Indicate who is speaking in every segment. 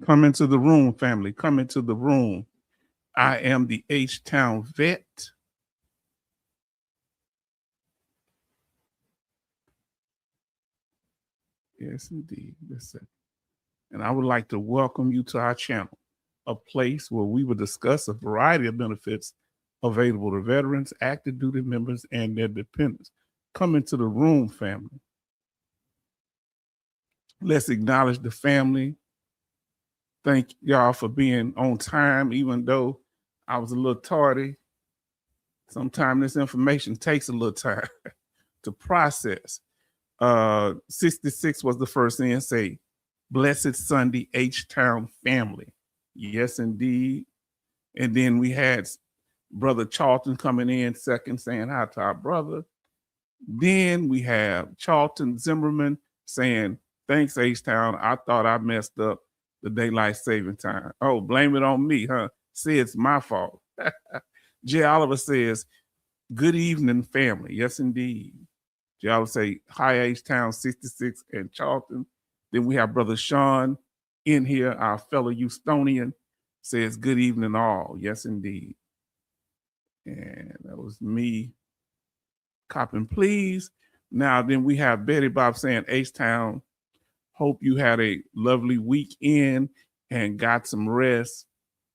Speaker 1: Come into the room, family. Come into the room. I am the H-Town vet. Yes, indeed. That's it. And I would like to welcome you to our channel, a place where we will discuss a variety of benefits available to veterans, active duty members, and their dependents. Come into the room, family. Let's acknowledge the family. Thank y'all for being on time, even though I was a little tardy. Sometimes this information takes a little time to process. 66 was the first thing to say, Blessed Sunday, H-Town family. Yes, indeed. And then we had Brother Charlton coming in second, saying hi to our brother. Then we have Charlton Zimmerman saying, thanks, H-Town. I thought I messed up the daylight saving time. Oh, blame it on me, huh? Say it's my fault. Jay Oliver says, good evening, family. Yes, indeed. Jay Oliver say, hi, H-Town 66 and Charlton. Then we have Brother Sean in here, our fellow Houstonian, says, good evening all. Yes, indeed. And that was me. Copping, please. Now, then we have Betty Bob saying, H-Town, hope you had a lovely weekend and got some rest.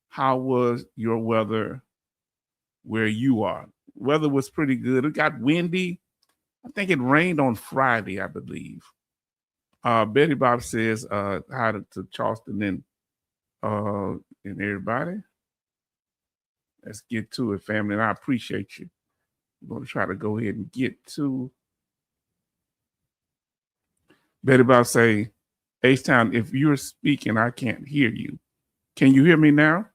Speaker 1: How was your weather where you are? Weather was pretty good. It got windy. I think it rained on Friday, I believe. Betty Bob says, hi to Charleston and everybody. Let's get to it, family. And I appreciate you. I'm going to try to go ahead and get to Betty Bob say, H-Town, if you're speaking, I can't hear you. Can you hear me now?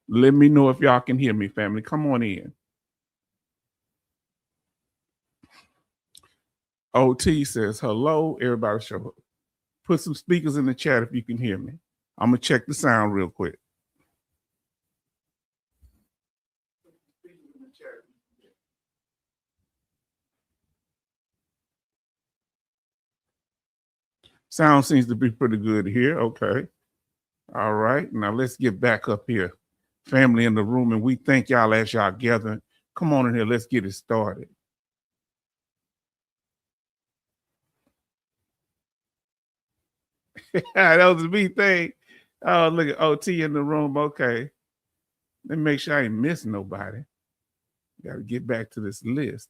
Speaker 1: Let me know if y'all can hear me, family. Come on in. OT says, hello, everybody show up. Put some speakers in the chat if you can hear me. I'm going to check the sound real quick. Sound seems to be pretty good here. Okay. All right. Now let's get back up here. Family in the room, and we thank y'all as y'all gathering. Come on in here. Let's get it started. That was a big thing. Oh, look at OT in the room. Okay. Let me make sure I ain't missing nobody. Got to get back to this list.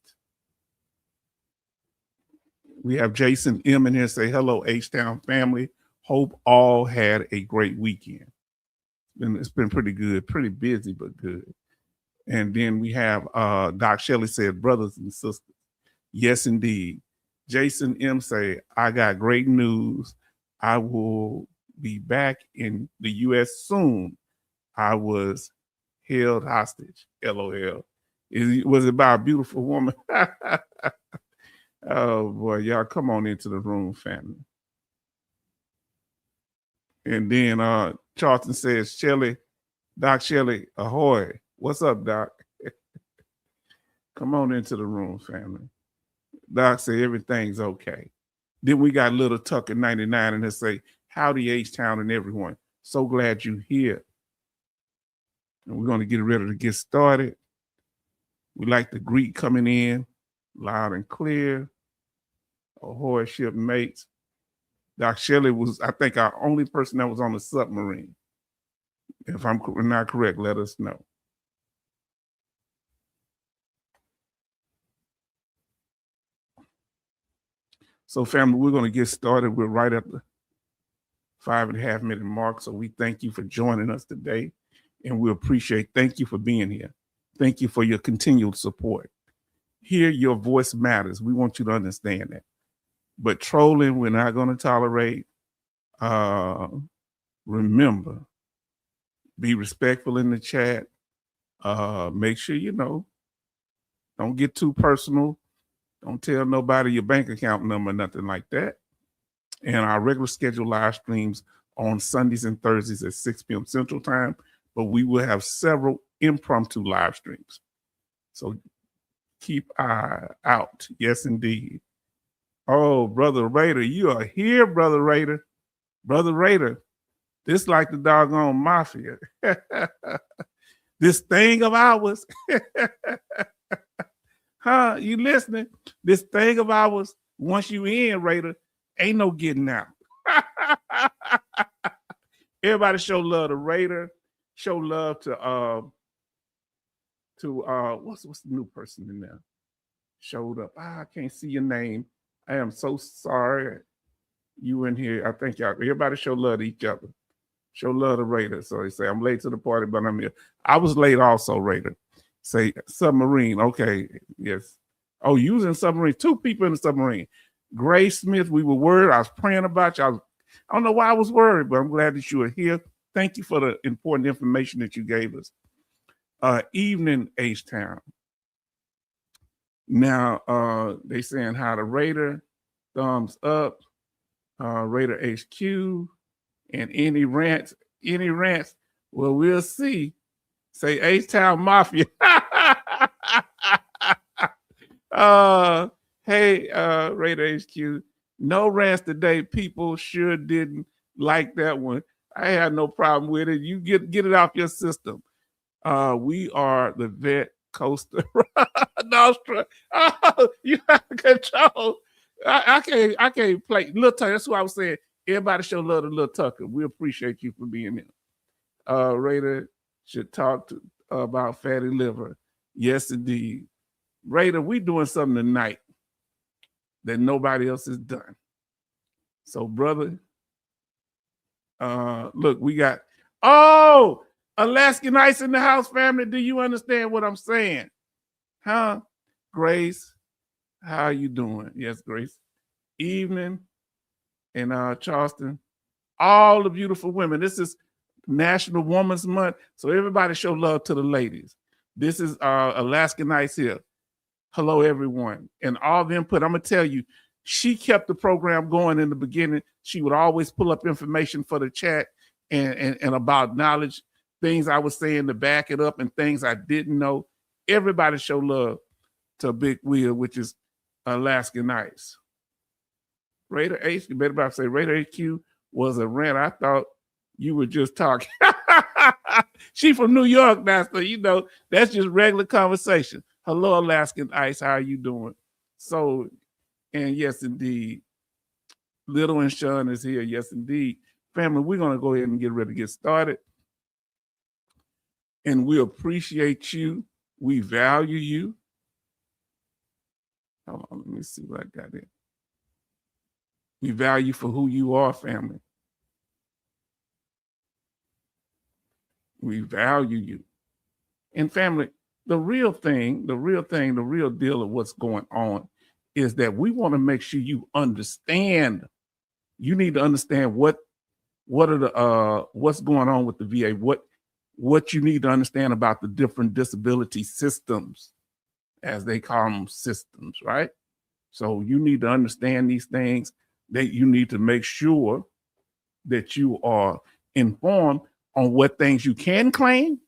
Speaker 1: We have Jason M in here say, hello, H-Town family. Hope all had a great weekend. It's been pretty good, pretty busy, but good. And then we have Doc Shelley said, brothers and sisters. Yes, indeed. Jason M say, I got great news. I will be back in the U.S. soon. I was held hostage. LOL. Was it by a beautiful woman? Oh boy, y'all come on into the room, family. And then Charlton says, Shelley, Doc Shelley, ahoy. What's up, Doc? Come on into the room, family. Doc say everything's okay. Then we got Little Tucker 99 and they say, howdy H-Town and everyone. So glad you're here. And we're going to get ready to get started. We like the Greek coming in loud and clear. Ahoy, shipmates. Doc Shelley was, I think, our only person that was on the submarine. If I'm not correct, let us know. So, family, we're going to get started. We're right at the 5.5 minute mark. So we thank you for joining us today. And we appreciate, thank you for being here. Thank you for your continued support. Here, your voice matters. We want you to understand that. But trolling, we're not going to tolerate. Remember, be respectful in the chat. Make sure, don't get too personal. Don't tell nobody your bank account number, nothing like that. And our regular scheduled live streams on Sundays and Thursdays at 6 p.m. Central Time. But we will have several impromptu live streams. So keep eye out. Yes, indeed. Oh, Brother Raider, you are here, Brother Raider. Brother Raider, this like the doggone mafia. This thing of ours. Huh? You listening? This thing of ours, once you in, Raider, ain't no getting out. Everybody show love to Raider. Show love to what's the new person in there? Showed up. I can't see your name. I am so sorry. You in here. I think y'all everybody show love to each other. Show love to Raider. So he say, I'm late to the party, but I'm here. I was late also, Raider. Say submarine. Okay. Yes. Oh, you was in submarine. 2 people in the submarine. Grace Smith, we were worried. I was praying about you. I don't know why I was worried, but I'm glad that you are here. Thank you for the important information that you gave us. Evening, H-Town. Now, they saying hi to Raider. Thumbs up. Raider HQ. And any rants. Well, we'll see. Say H-Town Mafia. Hey, Raider HQ. No rants today. People sure didn't like that one. I had no problem with it. You get it off your system. We are the Vet Coaster Nostra. Oh, you have control. I can't play. Little Tucker, that's what I was saying. Everybody show love to Little Tucker. We appreciate you for being here. Raider should talk about fatty liver. Yes, indeed. Raider, we doing something tonight that nobody else has done. So, brother, look, we got, Alaskan Ice in the house, family. Do you understand what I'm saying? Huh? Grace, how you doing? Yes, Grace. Evening in Charleston. All the beautiful women. This is National Women's Month. So everybody show love to the ladies. This is Alaskan Ice here. Hello, everyone. And all the input, I'm going to tell you, she kept the program going in the beginning. She would always pull up information for the chat and about knowledge, things I was saying to back it up and things I didn't know. Everybody show love to Big Wheel, which is Alaskan Ice. Raider H, you better about to say Raider HQ was a rant. I thought you were just talking. She from New York now, so you know, that's just regular conversation. Hello, Alaskan Ice. How are you doing? So, and yes, indeed. Little and Sean is here. Yes, indeed. Family, we're going to go ahead and get ready to get started. And we appreciate you. We value you. Hold on, let me see what I got in. We value you for who you are, family. We value you. And family, the real deal of what's going on is that we want to make sure you understand. You need to understand what's going on with the VA, what you need to understand about the different disability systems, as they call them, systems, right? So you need to understand these things. That you need to make sure that you are informed on what things you can claim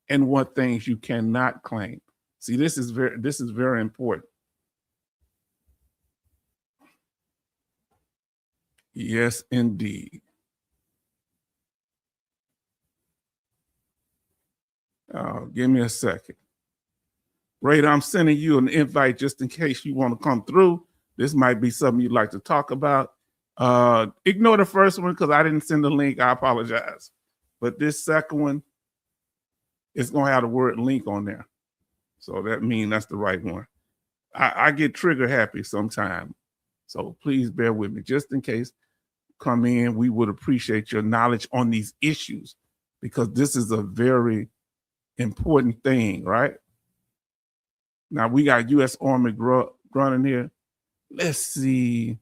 Speaker 1: and what things you cannot claim. See, this is very important. Yes, indeed. Give me a second. Raider, I'm sending you an invite just in case you want to come through. This might be something you'd like to talk about. Ignore the first one because I didn't send the link. I apologize. But this second one is going to have the word link on there. So that means that's the right one. I get trigger happy sometimes. So please bear with me. Just in case, come in. We would appreciate your knowledge on these issues because this is a very important thing, right? Now, we got U.S. Army grunt in here. Let's see.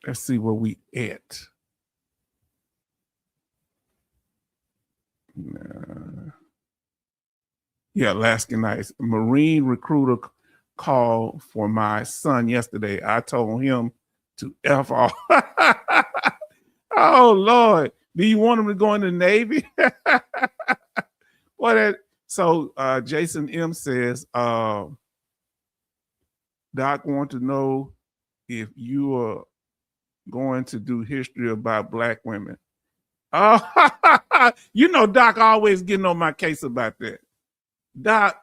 Speaker 1: Let's see where we at. Yeah, Alaskan Ice. Marine recruiter called for my son yesterday. I told him to F off. Oh, Lord. Do you want him to go in the Navy? Well, So Jason M says, Doc want to know if you are going to do history about Black women. You know, Doc always getting on my case about that. Doc,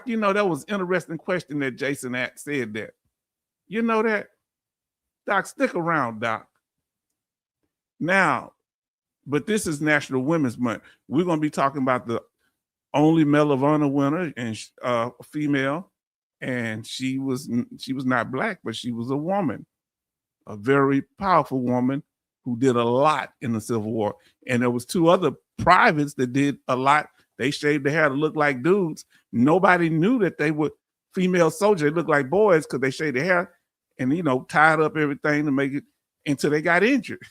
Speaker 1: you know, that was an interesting question that Jason said that. You know that? Doc, stick around, Doc. Now, but this is National Women's Month. We're going to be talking about the only Medal of Honor winner and female, and she was not Black, but she was a woman, a very powerful woman who did a lot in the Civil War. And there was 2 other privates that did a lot. They shaved their hair to look like dudes. Nobody knew that they were female soldiers. They looked like boys because they shaved their hair and, you know, tied up everything to make it until they got injured.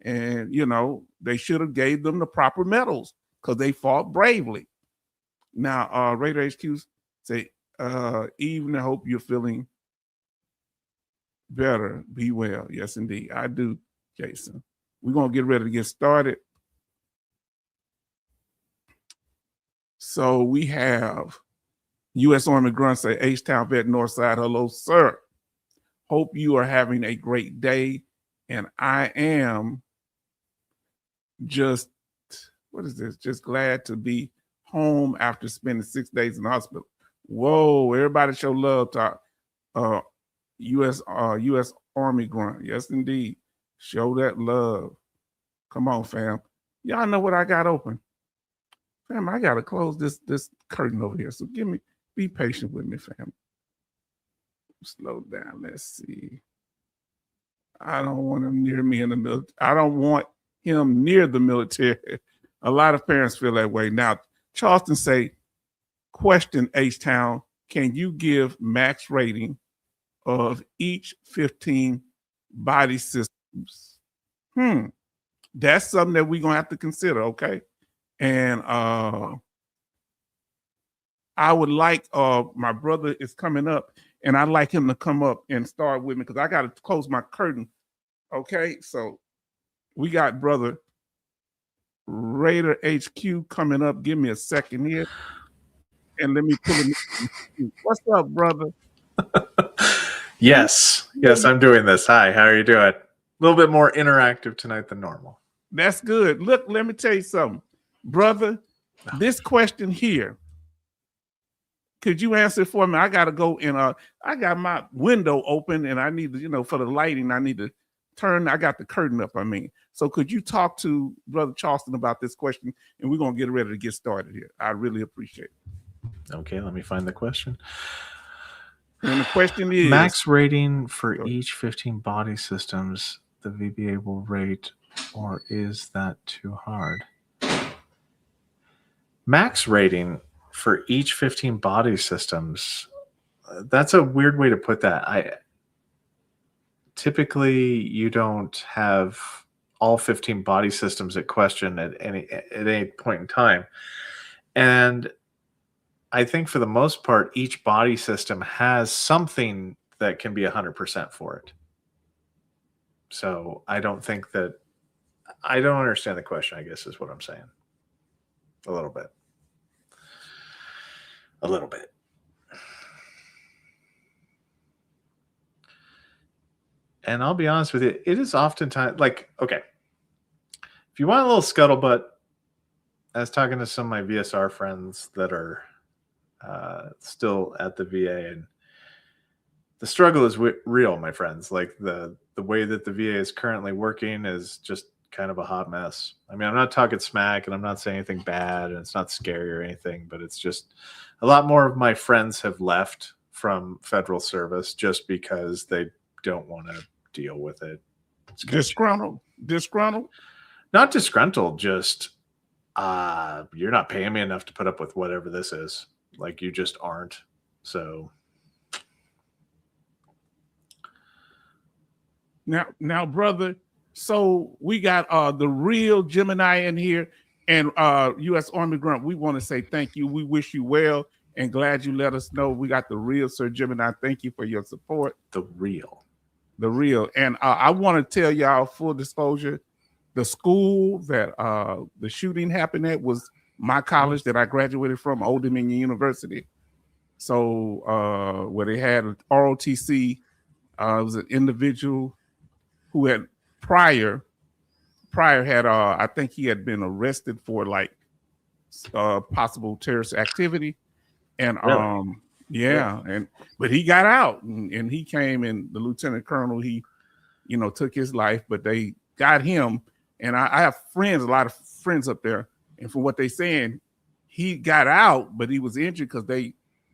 Speaker 1: And, you know, they should have gave them the proper medals because they fought bravely. Now, Raider HQ say, Eve, I hope you're feeling better. Be well. Yes, indeed. I do, Jason. We're going to get ready to get started. So we have U.S. Army Grunt say, H-Town Vet Northside, hello, sir. Hope you are having a great day. And I am just, what is this? Just glad to be home after spending 6 days in the hospital. Whoa, everybody show love to U.S. Army Grunt. Yes, indeed. Show that love. Come on, fam. Y'all know what I got open. Fam, I got to close this curtain over here. So be patient with me, fam. Slow down. Let's see. I don't want him near me in the military. I don't want him near the military. A lot of parents feel that way. Now, Charleston say, question H-Town, can you give max rating of each 15 body systems? That's something that we're going to have to consider, okay? And I would like, my brother is coming up, and I'd like him to come up and start with me because I got to close my curtain, okay? So we got brother Raider HQ coming up. Give me a second here. And let me pull him. What's up, brother?
Speaker 2: Yes, I'm doing this. Hi, how are you doing? A little bit more interactive tonight than normal.
Speaker 1: That's good. Look, let me tell you something. Brother, this question here, could you answer for me? I got to go and I got my window open and I need to, you know, for the lighting, I need to I got the curtain up, I mean. So could you talk to Brother Charleston about this question? And we're going to get ready to get started here. I really appreciate it.
Speaker 2: Okay, let me find the question.
Speaker 1: And the question is,
Speaker 2: max rating for each 15 body systems the VBA will rate, or is that too hard? Max rating for each 15 body systems, that's a weird way to put that. Typically, you don't have all 15 body systems at question at any point in time. And I think for the most part, each body system has something that can be 100% for it. So I don't think that, I don't understand the question, I guess is what I'm saying. A little bit. And I'll be honest with you, it is oftentimes like, okay, if you want a little scuttlebutt, I was talking to some of my VSR friends that are still at the VA, and the struggle is real, my friends. Like the way that the VA is currently working is just kind of a hot mess. I mean, I'm not talking smack and I'm not saying anything bad and it's not scary or anything, but it's just a lot more of my friends have left from federal service just because they don't want to deal with it.
Speaker 1: Disgruntled?
Speaker 2: Not disgruntled, just you're not paying me enough to put up with whatever this is. Like, you just aren't. So
Speaker 1: now, brother, so we got the real Gemini in here, and U.S. Army Grunt. We want to say thank you. We wish you well and glad you let us know. We got the real Sir Gemini. Thank you for your support.
Speaker 2: The real.
Speaker 1: And I want to tell y'all, full disclosure, The school that the shooting happened at was my college that I graduated from, Old Dominion University. So where they had an ROTC, it was an individual who had prior had I think he had been arrested for like possible terrorist activity, and
Speaker 2: Really?
Speaker 1: yeah, and but he got out, and he came, and the lieutenant colonel, he took his life, but they got him. And I have friends, a lot of friends up there, and from what they saying, he got out, but he was injured because they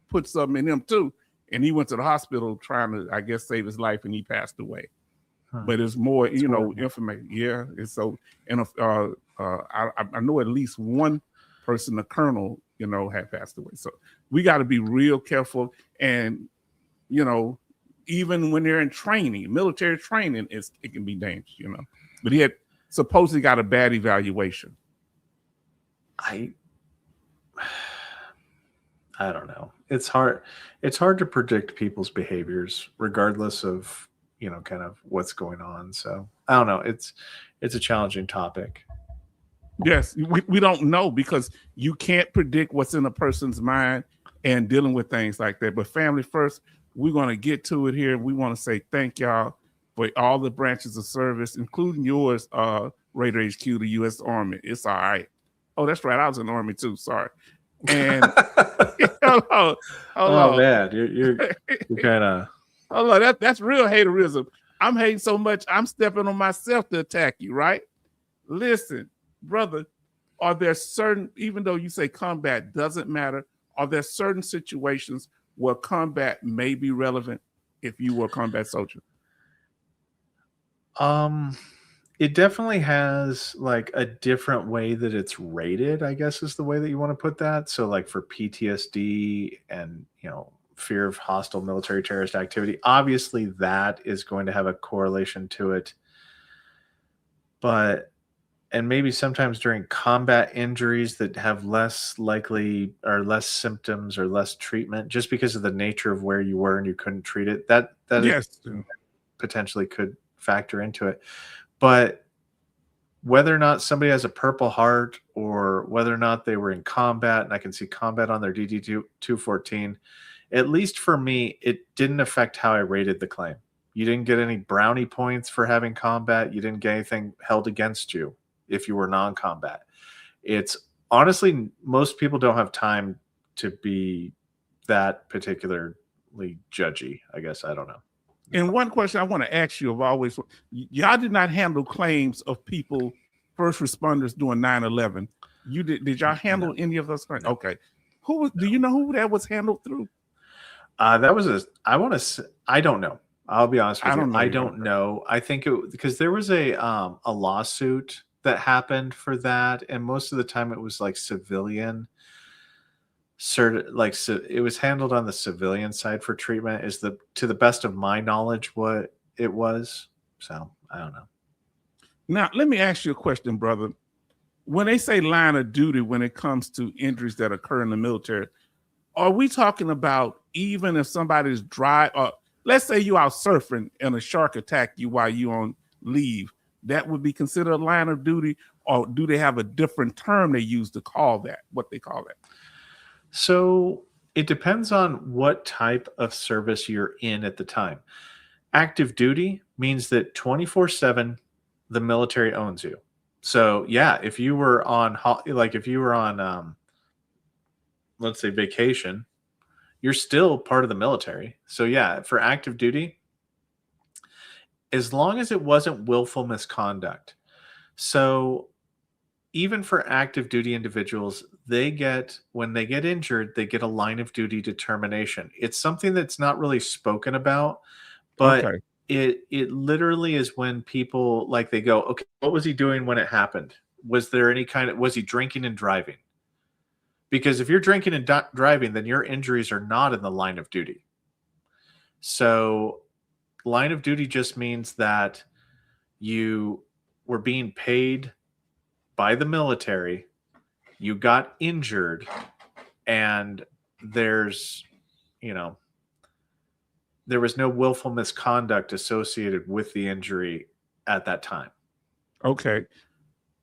Speaker 1: put something in him too, and he went to the hospital trying to, I guess, save his life, and he passed away. But it's more, information. Yeah, it's so, and I know at least one person, the colonel, had passed away. So we got to be real careful, and even when they're in training, military training, it can be dangerous, But he had supposedly got a bad evaluation.
Speaker 2: I don't know. It's hard to predict people's behaviors regardless of, kind of what's going on. So I don't know. It's a challenging topic.
Speaker 1: Yes, we don't know, because you can't predict what's in a person's mind and dealing with things like that. But family first, we're going to get to it here. We want to say thank y'all for all the branches of service, including yours, Raider HQ, the U.S. Army. It's all right. Oh, that's right. I was in the Army too. Sorry. And hello.
Speaker 2: Oh man, you're kind of.
Speaker 1: Hello, that's real haterism. I'm hating so much, I'm stepping on myself to attack you, right? Listen, brother, are there certain, even though you say combat doesn't matter, are there certain situations where combat may be relevant if you were a combat soldier?
Speaker 2: It definitely has like a different way that it's rated, I guess is the way that you want to put that. So like for PTSD and, fear of hostile military terrorist activity, obviously that is going to have a correlation to it. And maybe sometimes during combat injuries that have less likely or less symptoms or less treatment, just because of the nature of where you were and you couldn't treat it, that
Speaker 1: yes,
Speaker 2: potentially could factor into it. But whether or not somebody has a Purple Heart or whether or not they were in combat, and I can see combat on their DD 214, at least for me, it didn't affect how I rated the claim. You didn't get any brownie points for having combat. You didn't get anything held against you if you were non-combat. It's honestly, most people don't have time to be that particularly judgy, I guess. I don't know.
Speaker 1: And one question I want to ask you of always, y'all did not handle claims of people, first responders doing 9/11. You did y'all handle any of those claims? Okay. Do you know who that was handled through?
Speaker 2: That was I don't know. I'll be honest with you. I don't know. I think because there was a lawsuit that happened for that, and most of the time it was like civilian. It was handled on the civilian side for treatment. To the best of my knowledge, what it was. So I don't know.
Speaker 1: Now let me ask you a question, brother. When they say line of duty, when it comes to injuries that occur in the military, are we talking about even if somebody's dry, or let's say you out surfing and a shark attack you while you on leave, that would be considered a line of duty, or do they have a different term they use to call that, what they call that?
Speaker 2: So it depends on what type of service you're in at the time. Active duty means that 24/7, the military owns you. So yeah, if you were on let's say vacation, you're still part of the military. So yeah, for active duty, as long as it wasn't willful misconduct. So even for active duty individuals, when they get injured, they get a line of duty determination. It's something that's not really spoken about, but
Speaker 1: Okay.
Speaker 2: it literally is when people they go, okay, what was he doing when it happened? Was he drinking and driving? Because if you're drinking and driving, then your injuries are not in the line of duty. So line of duty just means that you were being paid by the military, you got injured, and there was no willful misconduct associated with the injury at that time.
Speaker 1: Okay.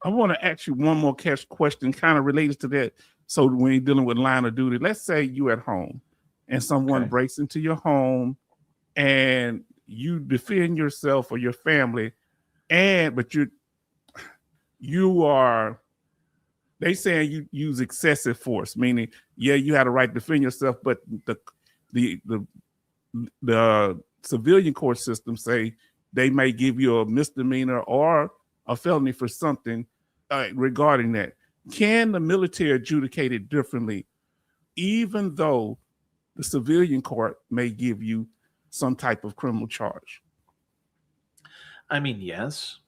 Speaker 1: I want to ask you one more question, kind of related to that. So when you're dealing with line of duty, let's say you at home and someone breaks into your home and you defend yourself or your family, but you are, they saying you use excessive force, meaning, yeah, you had a right to defend yourself, but the civilian court system say they may give you a misdemeanor or a felony for something regarding that. Can the military adjudicate it differently, even though the civilian court may give you some type of criminal charge?
Speaker 2: I mean, yes.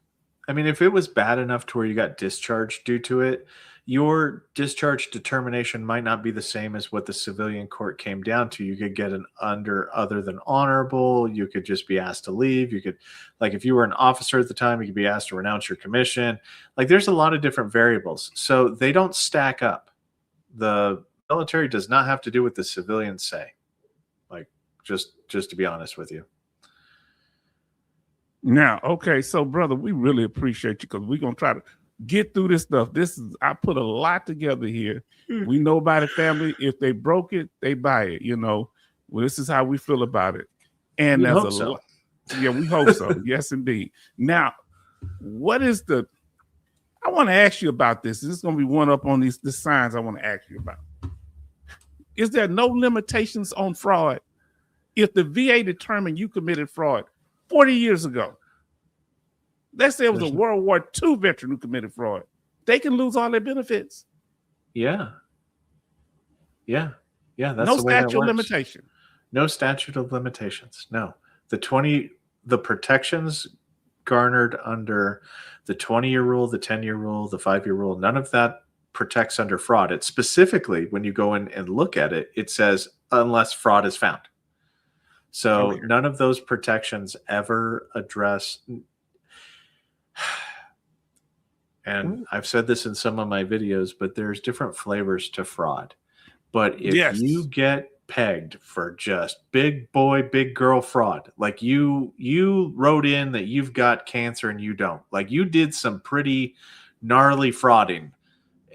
Speaker 2: I mean, if it was bad enough to where you got discharged due to it, your discharge determination might not be the same as what the civilian court came down to. You could get an other than honorable. You could just be asked to leave. You could, like, if you were an officer at the time, you could be asked to renounce your commission. Like, there's a lot of different variables. So they don't stack up. The military does not have to do what the civilians say. Like, just to be honest with you.
Speaker 1: Now, okay, so brother, we really appreciate you because we're gonna try to get through this stuff. I put a lot together here. We know about the family. If they broke it, they buy it. You know, well, this is how we feel about it. And there's a lot. Yeah, we hope so. Yes, indeed. Now, what is I want to ask you about this. This is going to be one up on the signs I want to ask you about. Is there no limitations on fraud? If the VA determined you committed fraud 40 years ago, let's say it was a World War II veteran who committed fraud, they can lose all their benefits.
Speaker 2: Yeah. That's
Speaker 1: no
Speaker 2: the way that
Speaker 1: statute of
Speaker 2: works.
Speaker 1: limitation.
Speaker 2: No statute of limitations. No. The protections garnered under the 20-year rule, the 10-year rule, the 5-year rule, none of that protects under fraud. It specifically, when you go in and look at it, it says unless fraud is found. So none of those protections ever address. And I've said this in some of my videos, but there's different flavors to fraud. But if you get pegged for just big boy, big girl fraud, like you wrote in that you've got cancer and you don't, like you did some pretty gnarly frauding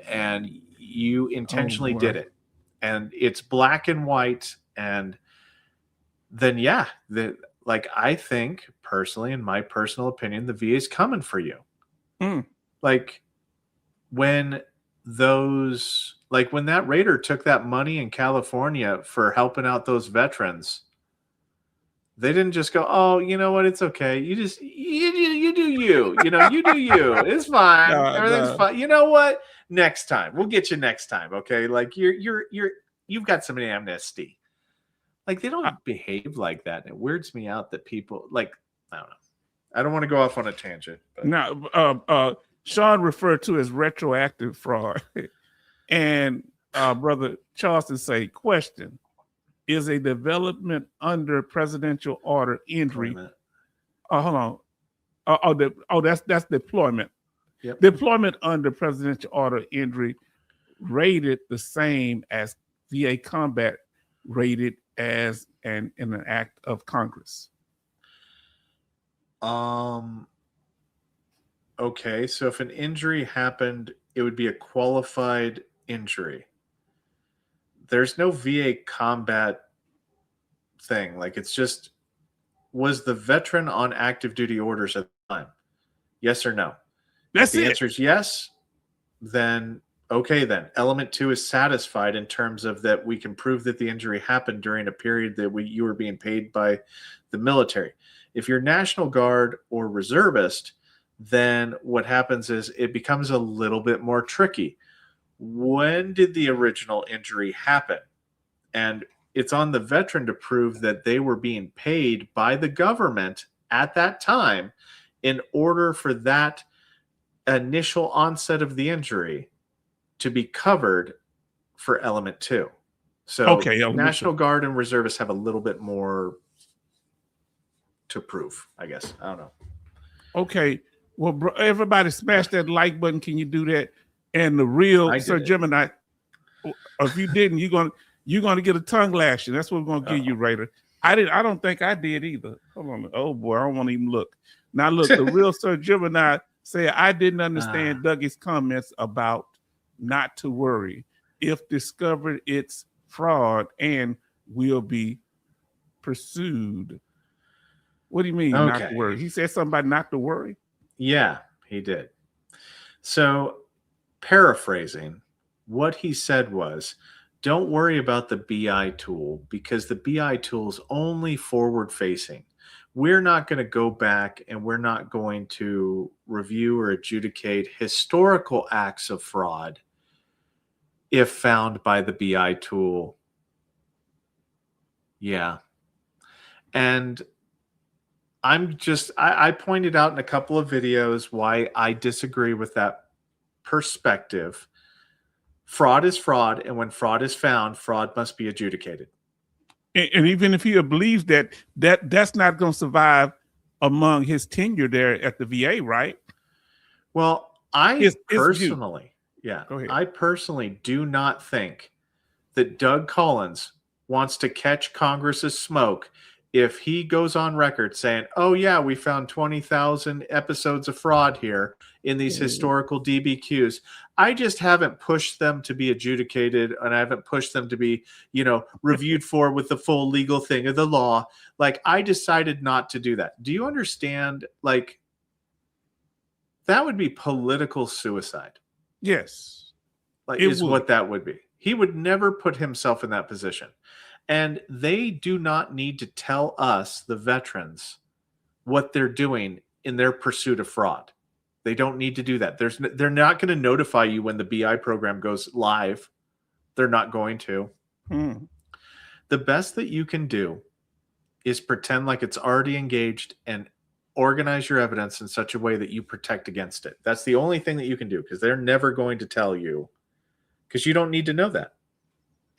Speaker 2: and you intentionally did it, and it's black and white, and then like I think personally, in my personal opinion, the VA is coming for you. Like when that raider took that money in California for helping out those veterans, they didn't just go, oh, you know what, it's okay. You do you. You know, you do you. It's fine. Everything's fine. You know what? Next time. We'll get you next time. Okay. Like you've got some amnesty. Like they don't behave like that. And it weirds me out that people, like, I don't know. I don't want to go off on a tangent. But.
Speaker 1: Now, Sean referred to as retroactive fraud. And Brother Charleston say, question, is a development under presidential order injury? Hold on. That's deployment. Yep. Deployment under presidential order injury rated the same as VA combat rated as an act of Congress.
Speaker 2: Okay, so if an injury happened, it would be a qualified injury. There's no VA combat thing. Like it's just, was the veteran on active duty orders at the time? Yes or no?
Speaker 1: That's
Speaker 2: if the answer is yes, then okay, then element 2 is satisfied in terms of that we can prove that the injury happened during a period that you were being paid by the military. If you're National Guard or reservist, then what happens is it becomes a little bit more tricky. When did the original injury happen? And it's on the veteran to prove that they were being paid by the government at that time in order for that initial onset of the injury to be covered for element 2. So National Guard and reservists have a little bit more to prove, I guess. I don't know.
Speaker 1: Okay. Well, bro, everybody smash that like button. Can you do that? And the real Sir Gemini, if you didn't, you're gonna get a tongue lashing. That's what we're gonna give you, Raider. I don't think I did either. Hold on. Oh boy, I don't want to even look. Now look, the real Sir Gemini Say, I didn't understand Dougie's comments about not to worry. If discovered, it's fraud and will be pursued. What do you mean, not to worry? He said something about not to worry?
Speaker 2: Yeah, he did. So, paraphrasing, what he said was, don't worry about the BI tool because the BI tool is only forward facing. We're not going to go back and we're not going to review or adjudicate historical acts of fraud if found by the BI tool. Yeah. And I pointed out in a couple of videos why I disagree with that perspective. Fraud is fraud, and when fraud is found, fraud must be adjudicated.
Speaker 1: And even if he believes that's not going to survive among his tenure there at the VA, right?
Speaker 2: Well, I personally do not think that Doug Collins wants to catch Congress's smoke if he goes on record saying, oh, yeah, we found 20,000 episodes of fraud here in these historical DBQs. I just haven't pushed them to be adjudicated, and I haven't pushed them to be, reviewed for with the full legal thing of the law. Like, I decided not to do that. Do you understand? Like, that would be political suicide.
Speaker 1: Yes.
Speaker 2: Like, what that would be. He would never put himself in that position. And they do not need to tell us, the veterans, what they're doing in their pursuit of fraud. They don't need to do that. They're not going to notify you when the BI program goes live. They're not going to. The best that you can do is pretend like it's already engaged and organize your evidence in such a way that you protect against it. That's the only thing that you can do, because they're never going to tell you, because you don't need to know that.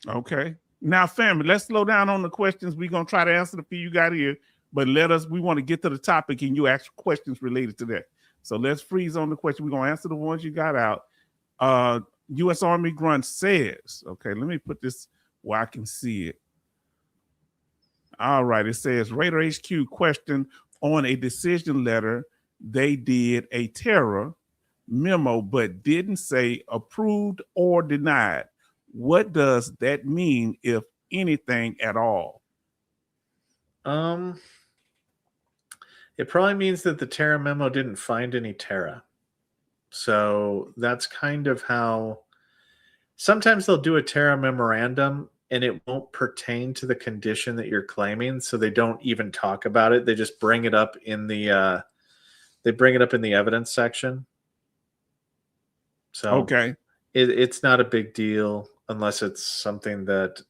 Speaker 1: Okay. Now, family, let's slow down on the questions. We're going to try to answer the few you got here, but we want to get to the topic and you ask questions related to that. So let's freeze on the question. We're going to answer the ones you got out. U.S. Army Grunt says, okay, let me put this where I can see it. All right. It says, Raider HQ question on a decision letter. They did a terror memo, but didn't say approved or denied. What does that mean, if anything at all?
Speaker 2: It probably means that the Terra memo didn't find any Terra. So that's kind of how sometimes they'll do a Terra memorandum and it won't pertain to the condition that you're claiming. So they don't even talk about it. They just bring it up in the evidence section. So
Speaker 1: okay,
Speaker 2: it's not a big deal unless it's something that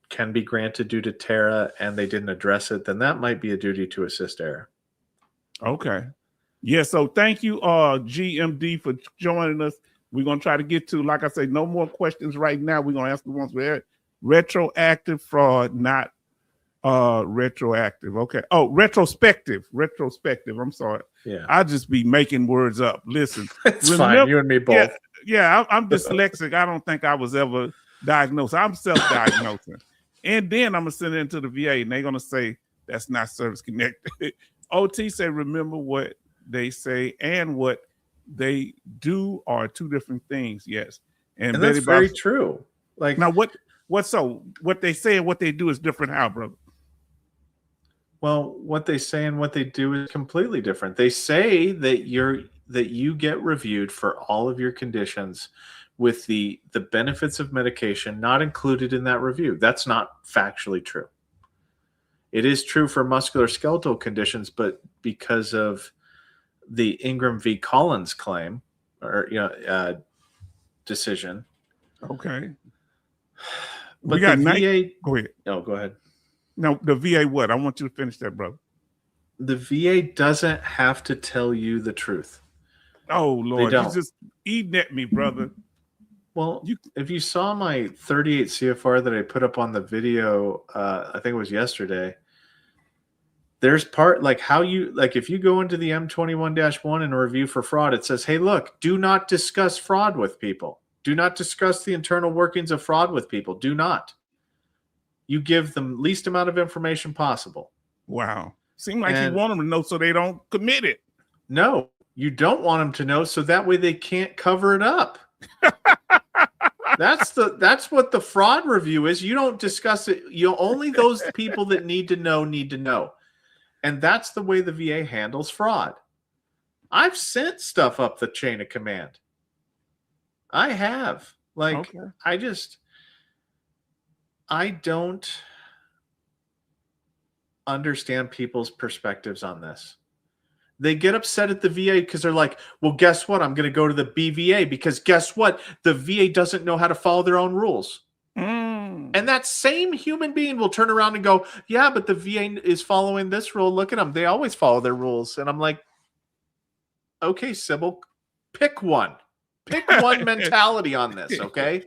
Speaker 2: can be granted due to Terra and they didn't address it, then that might be a duty to assist error.
Speaker 1: Okay. Yeah, so thank you, GMD, for joining us. We're going to try to get to, like I say, no more questions right now. We're going to ask the ones where retroactive fraud, not retroactive. Okay. Oh, retrospective. I'm sorry.
Speaker 2: Yeah.
Speaker 1: I'll just be making words up. Listen.
Speaker 2: It's fine. You and me both.
Speaker 1: Yeah, I'm dyslexic. I don't think I was ever diagnosed. I'm self-diagnosing. And then I'm going to send it into the VA and they're going to say that's not service connected. OT said, remember what they say and what they do are two different things. Yes. And
Speaker 2: that's very true.
Speaker 1: Like, now what they say and what they do is different. How, brother?
Speaker 2: Well, what they say and what they do is completely different. They say that you get reviewed for all of your conditions with the benefits of medication not included in that review. That's not factually true. It is true for musculoskeletal conditions, but because of the Ingram v. Collins claim or decision.
Speaker 1: Okay.
Speaker 2: But we got the VA.
Speaker 1: Go ahead.
Speaker 2: No, go ahead.
Speaker 1: No, the VA what? I want you to finish that, brother.
Speaker 2: The VA doesn't have to tell you the truth.
Speaker 1: Oh, Lord. You're just eating at me, brother.
Speaker 2: Well, if you saw my 38 CFR that I put up on the video, I think it was yesterday, there's part like how you, like if you go into the M21-1 and review for fraud, it says, hey, look, do not discuss fraud with people. Do not discuss the internal workings of fraud with people. Do not. You give them least amount of information possible.
Speaker 1: Wow. Seem like you want them to know so they don't commit it.
Speaker 2: No, you don't want them to know, so that way they can't cover it up. That's what the fraud review is. You don't discuss it. Only those people that need to know. And that's the way the VA handles fraud. I've sent stuff up the chain of command. I have. Like, okay. I don't understand people's perspectives on this. They get upset at the VA because they're like, well, guess what? I'm going to go to the BVA because guess what? The VA doesn't know how to follow their own rules. And that same human being will turn around and go, yeah, but the VA is following this rule. Look at them. They always follow their rules. And I'm like, okay, Sybil, pick one. Pick one mentality on this, okay?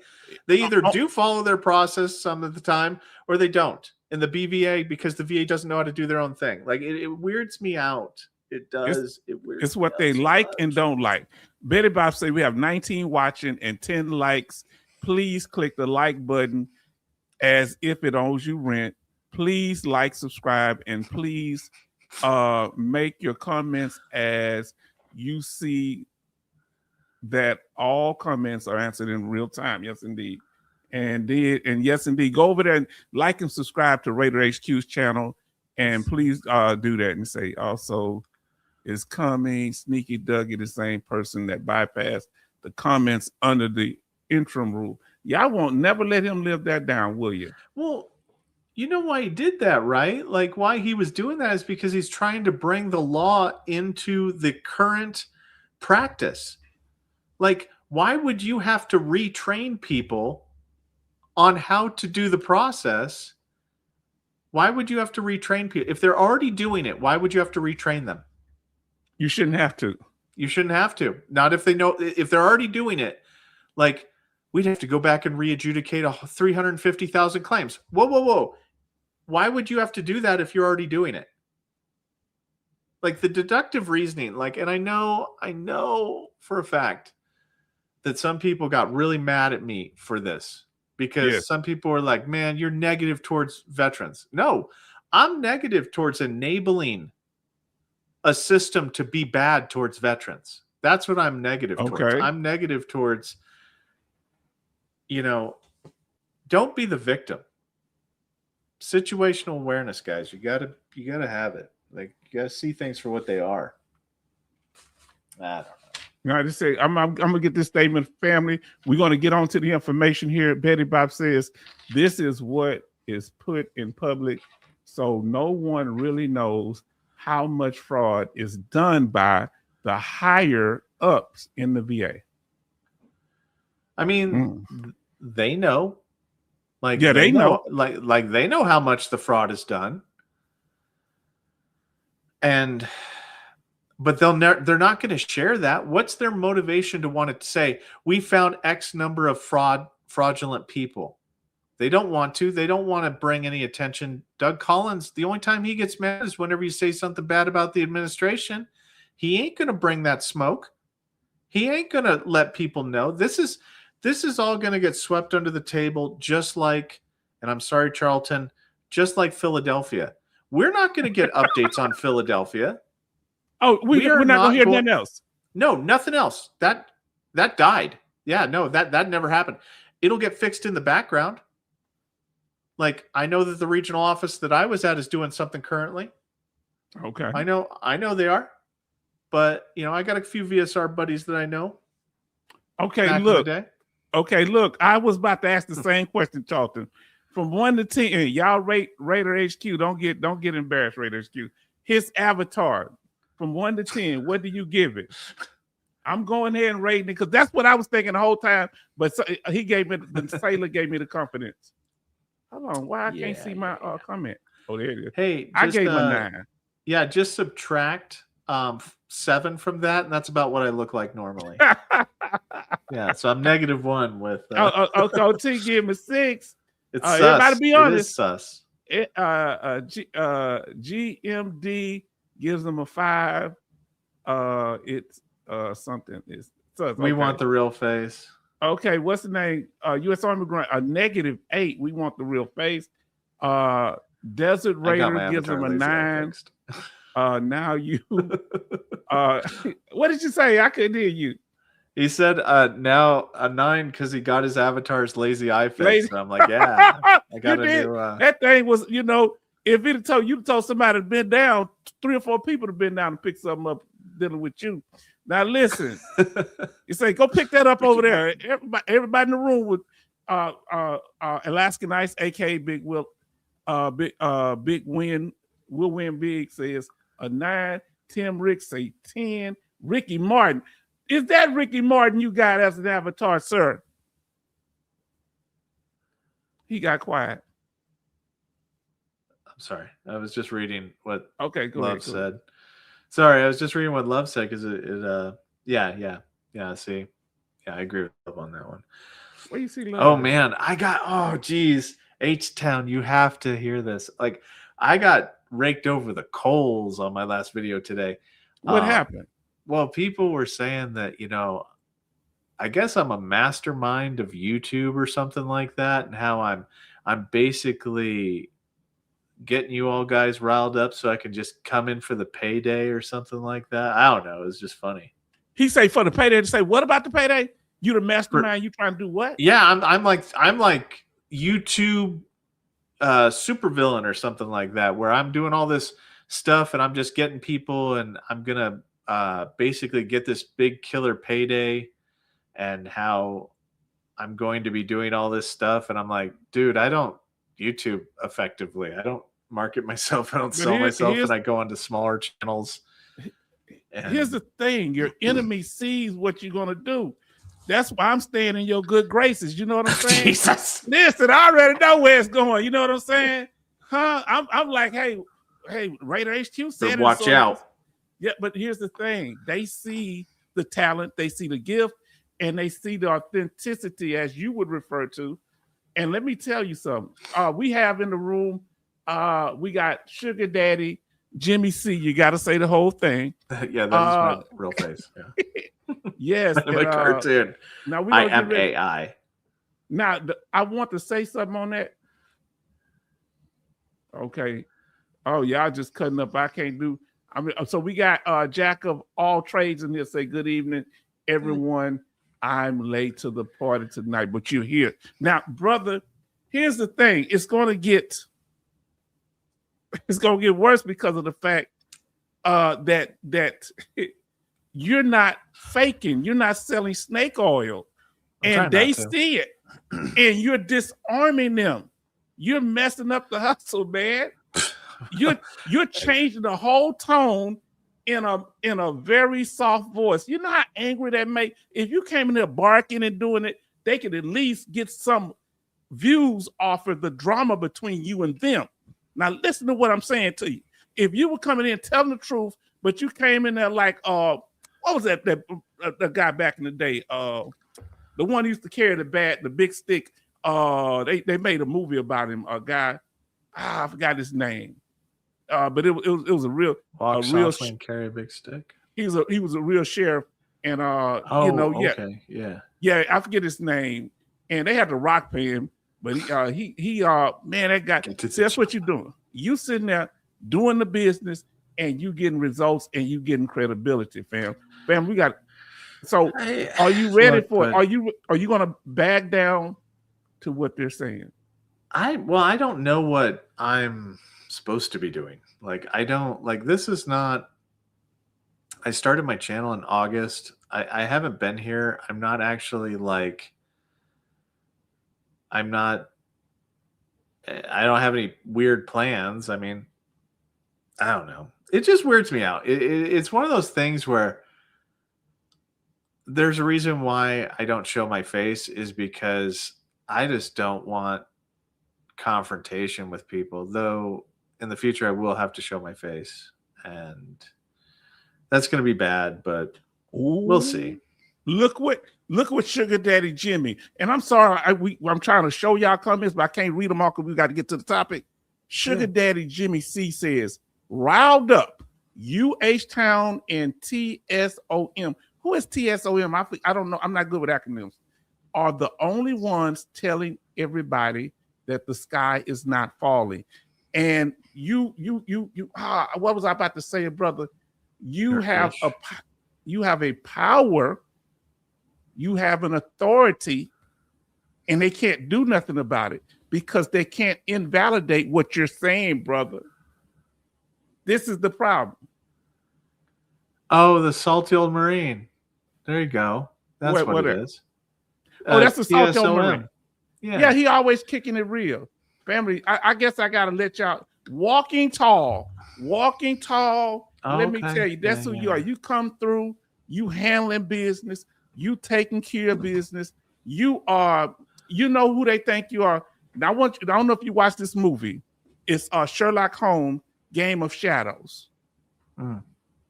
Speaker 2: They either do follow their process some of the time or they don't. In the BVA, because the VA doesn't know how to do their own thing. Like, it weirds me out. It does.
Speaker 1: It's what they like and don't like. Betty Bob said we have 19 watching and 10 likes. Please click the like button as if it owes you rent. Please like, subscribe, and please make your comments as you see that all comments are answered in real time. Yes, indeed. And yes, indeed. Go over there and like and subscribe to Raider HQ's channel. And please do that and say also is coming. Sneaky Dougie, the same person that bypassed the comments under the interim rule. Y'all won't never let him live that down, will you?
Speaker 2: Well, you know why he did that, right? Like, why he was doing that is because he's trying to bring the law into the current practice. Like, why would you have to retrain people on how to do the process? Why would you have to retrain people? If they're already doing it, why would you have to retrain them?
Speaker 1: You shouldn't have to.
Speaker 2: You shouldn't have to. Not if they know, if they're already doing it. Like, we'd have to go back and re-adjudicate 350,000 claims. Whoa. Why would you have to do that if you're already doing it? Like, the deductive reasoning, like, and I know for a fact that some people got really mad at me for this because some people are like, man, you're negative towards veterans. No, I'm negative towards enabling a system to be bad towards veterans. That's what I'm negative towards. I'm negative towards, don't be the victim. Situational awareness, guys. You gotta have it. Like, you gotta see things for what they are. I don't know.
Speaker 1: No, I just say I'm gonna get this statement, family. We're gonna get on to the information here. Betty Bob says this is what is put in public, so no one really knows how much fraud is done by the higher ups in the VA.
Speaker 2: I mean, they know. Like,
Speaker 1: they know.
Speaker 2: Like they know how much the fraud is done. But they're not going to share that. What's their motivation to want to say, we found X number of fraudulent people? They don't want to. They don't want to bring any attention. Doug Collins, the only time he gets mad is whenever you say something bad about the administration. He ain't going to bring that smoke. He ain't going to let people know. This is all going to get swept under the table, just like, and I'm sorry, Charlton, just like Philadelphia. We're not going to get updates on Philadelphia.
Speaker 1: Oh, we're not going to hear nothing else.
Speaker 2: No, nothing else. That died. Yeah, no, that never happened. It'll get fixed in the background. Like, I know that the regional office that I was at is doing something currently.
Speaker 1: Okay.
Speaker 2: I know they are. But, I got a few VSR buddies that I know.
Speaker 1: Okay, look. I was about to ask the same question, Charlton. From 1 to 10, y'all rate Raider HQ. Don't get embarrassed, Raider HQ. His avatar, from 1 to 10, what do you give it? I'm going ahead and rating it because that's what I was thinking the whole time. But he gave me the sailor gave me the confidence. Hold on, why I can't see my comment? Oh, there it is.
Speaker 2: Hey,
Speaker 1: I gave him a 9.
Speaker 2: Yeah, just subtract 7 from that, and that's about what I look like normally. Yeah, so I'm -1 with.
Speaker 1: OT gave him a 6.
Speaker 2: It's sus.
Speaker 1: Everybody be honest.
Speaker 2: It is sus.
Speaker 1: GMD gives them a 5. It's something. It's sus.
Speaker 2: We want the real face.
Speaker 1: Okay, what's the name? U.S. Army Grunt, a -8. We want the real face. Desert Raider gives them a 9. Now you what did you say? I couldn't hear you.
Speaker 2: He said now a 9 because he got his avatar's lazy eye fix.
Speaker 1: Lazy.
Speaker 2: And I'm like, yeah, I got
Speaker 1: You
Speaker 2: a
Speaker 1: did.
Speaker 2: new
Speaker 1: That thing was, if it told you told somebody to been down, 3 or 4 people to been down and pick something up dealing with you. Now listen, you say go pick that up over there. Everybody in the room with Alaskan Ice, aka Big Will, Big Win, Will Win Big says a 9. Tim Rick say 10. Ricky Martin. Is that Ricky Martin you got as an avatar, sir? He got quiet.
Speaker 2: I'm sorry. I was just reading what
Speaker 1: Love
Speaker 2: said. Sorry, I was just reading what Love said because yeah. See, yeah, I agree with Love on that one.
Speaker 1: Where you see Love?
Speaker 2: Oh man, geez, H-Town, you have to hear this. Like, I got raked over the coals on my last video today.
Speaker 1: What happened?
Speaker 2: Well, people were saying that, I guess I'm a mastermind of YouTube or something like that, and how I'm basically getting you all guys riled up so I can just come in for the payday or something like that. I don't know. It was just funny.
Speaker 1: He say for the payday to say, what about the payday? You the mastermind, you trying to do what?
Speaker 2: Yeah, I'm like YouTube supervillain or something like that, where I'm doing all this stuff and I'm just getting people and I'm gonna basically get this big killer payday, and how I'm going to be doing all this stuff. And I'm like, dude, I don't YouTube effectively. I don't market myself. I don't sell myself, and I go onto smaller channels. And
Speaker 1: here's the thing. Your enemy sees what you're going to do. That's why I'm staying in your good graces. You know what I'm saying?
Speaker 2: Jesus.
Speaker 1: Listen, I already know where it's going. You know what I'm saying? Huh? I'm like, hey, Raider HQ said
Speaker 2: watch out.
Speaker 1: Yeah, but here's the thing. They see the talent, they see the gift, and they see the authenticity, as you would refer to. And let me tell you something. We have in the room, we got Sugar Daddy, Jimmy C. You got to say the whole thing.
Speaker 2: Yeah, that is my real face. Yeah.
Speaker 1: Yes.
Speaker 2: My cartoon.
Speaker 1: Now
Speaker 2: I am AI.
Speaker 1: Now, I want to say something on that. Okay. Oh, y'all just cutting up. I can't do. So we got Jack of all trades in here. Say good evening, everyone. I'm late to the party tonight, but you're here. Now, brother, here's the thing. It's gonna get worse because of the fact that you're not faking, you're not selling snake oil, and they see it, and you're disarming them. You're messing up the hustle, man. You're changing the whole tone in a very soft voice. You know how angry that make? If you came in there barking and doing it, they could at least get some views off of the drama between you and them. Now listen to what I'm saying to you. If you were coming in telling the truth, but you came in there like what was that guy back in the day? The one who used to carry the big stick. They made a movie about him. A guy, I forgot his name. But it was a real
Speaker 2: and carry a big stick.
Speaker 1: He was a real sheriff, and
Speaker 2: okay,
Speaker 1: yeah, I forget his name. And they had to rock pay him, but he man, that guy. See, that's what you're doing. You sitting there doing the business, and you getting results, and you getting credibility, fam. We got. So, are you ready for it? Are you gonna back down to what they're saying?
Speaker 2: I don't know what I'm supposed to be doing. Like, I don't, like, this is not, I started my channel in August. I haven't been here. I'm not actually like, I don't have any weird plans. I mean, I don't know. It just weirds me out. It's one of those things where there's a reason why I don't show my face, is because I just don't want confrontation with people, though in the future I will have to show my face, and that's going to be bad, but we'll see.
Speaker 1: Look what Sugar Daddy Jimmy, and I'm sorry, I'm trying to show y'all comments, but I can't read them all because we got to get to the topic. Sugar Daddy Jimmy C says, riled up, H-Town and TSOM. Who is TSOM? I don't know. I'm not good with acronyms. Are the only ones telling everybody that the sky is not falling. And what was I about to say, brother? You have a power, you have an authority, and they can't do nothing about it because they can't invalidate what you're saying, brother. This is the problem.
Speaker 2: Oh, the salty old Marine. There you go. That's what it is.
Speaker 1: Oh, that's the salty old Marine.
Speaker 2: Yeah,
Speaker 1: he always kicking it real. Family, I guess I got to let y'all. Walking tall. Let me tell you, that's who you are. You come through, you handling business, you taking care of business. You know who they think you are. Now, I don't know if you watch this movie. It's Sherlock Holmes, Game of Shadows.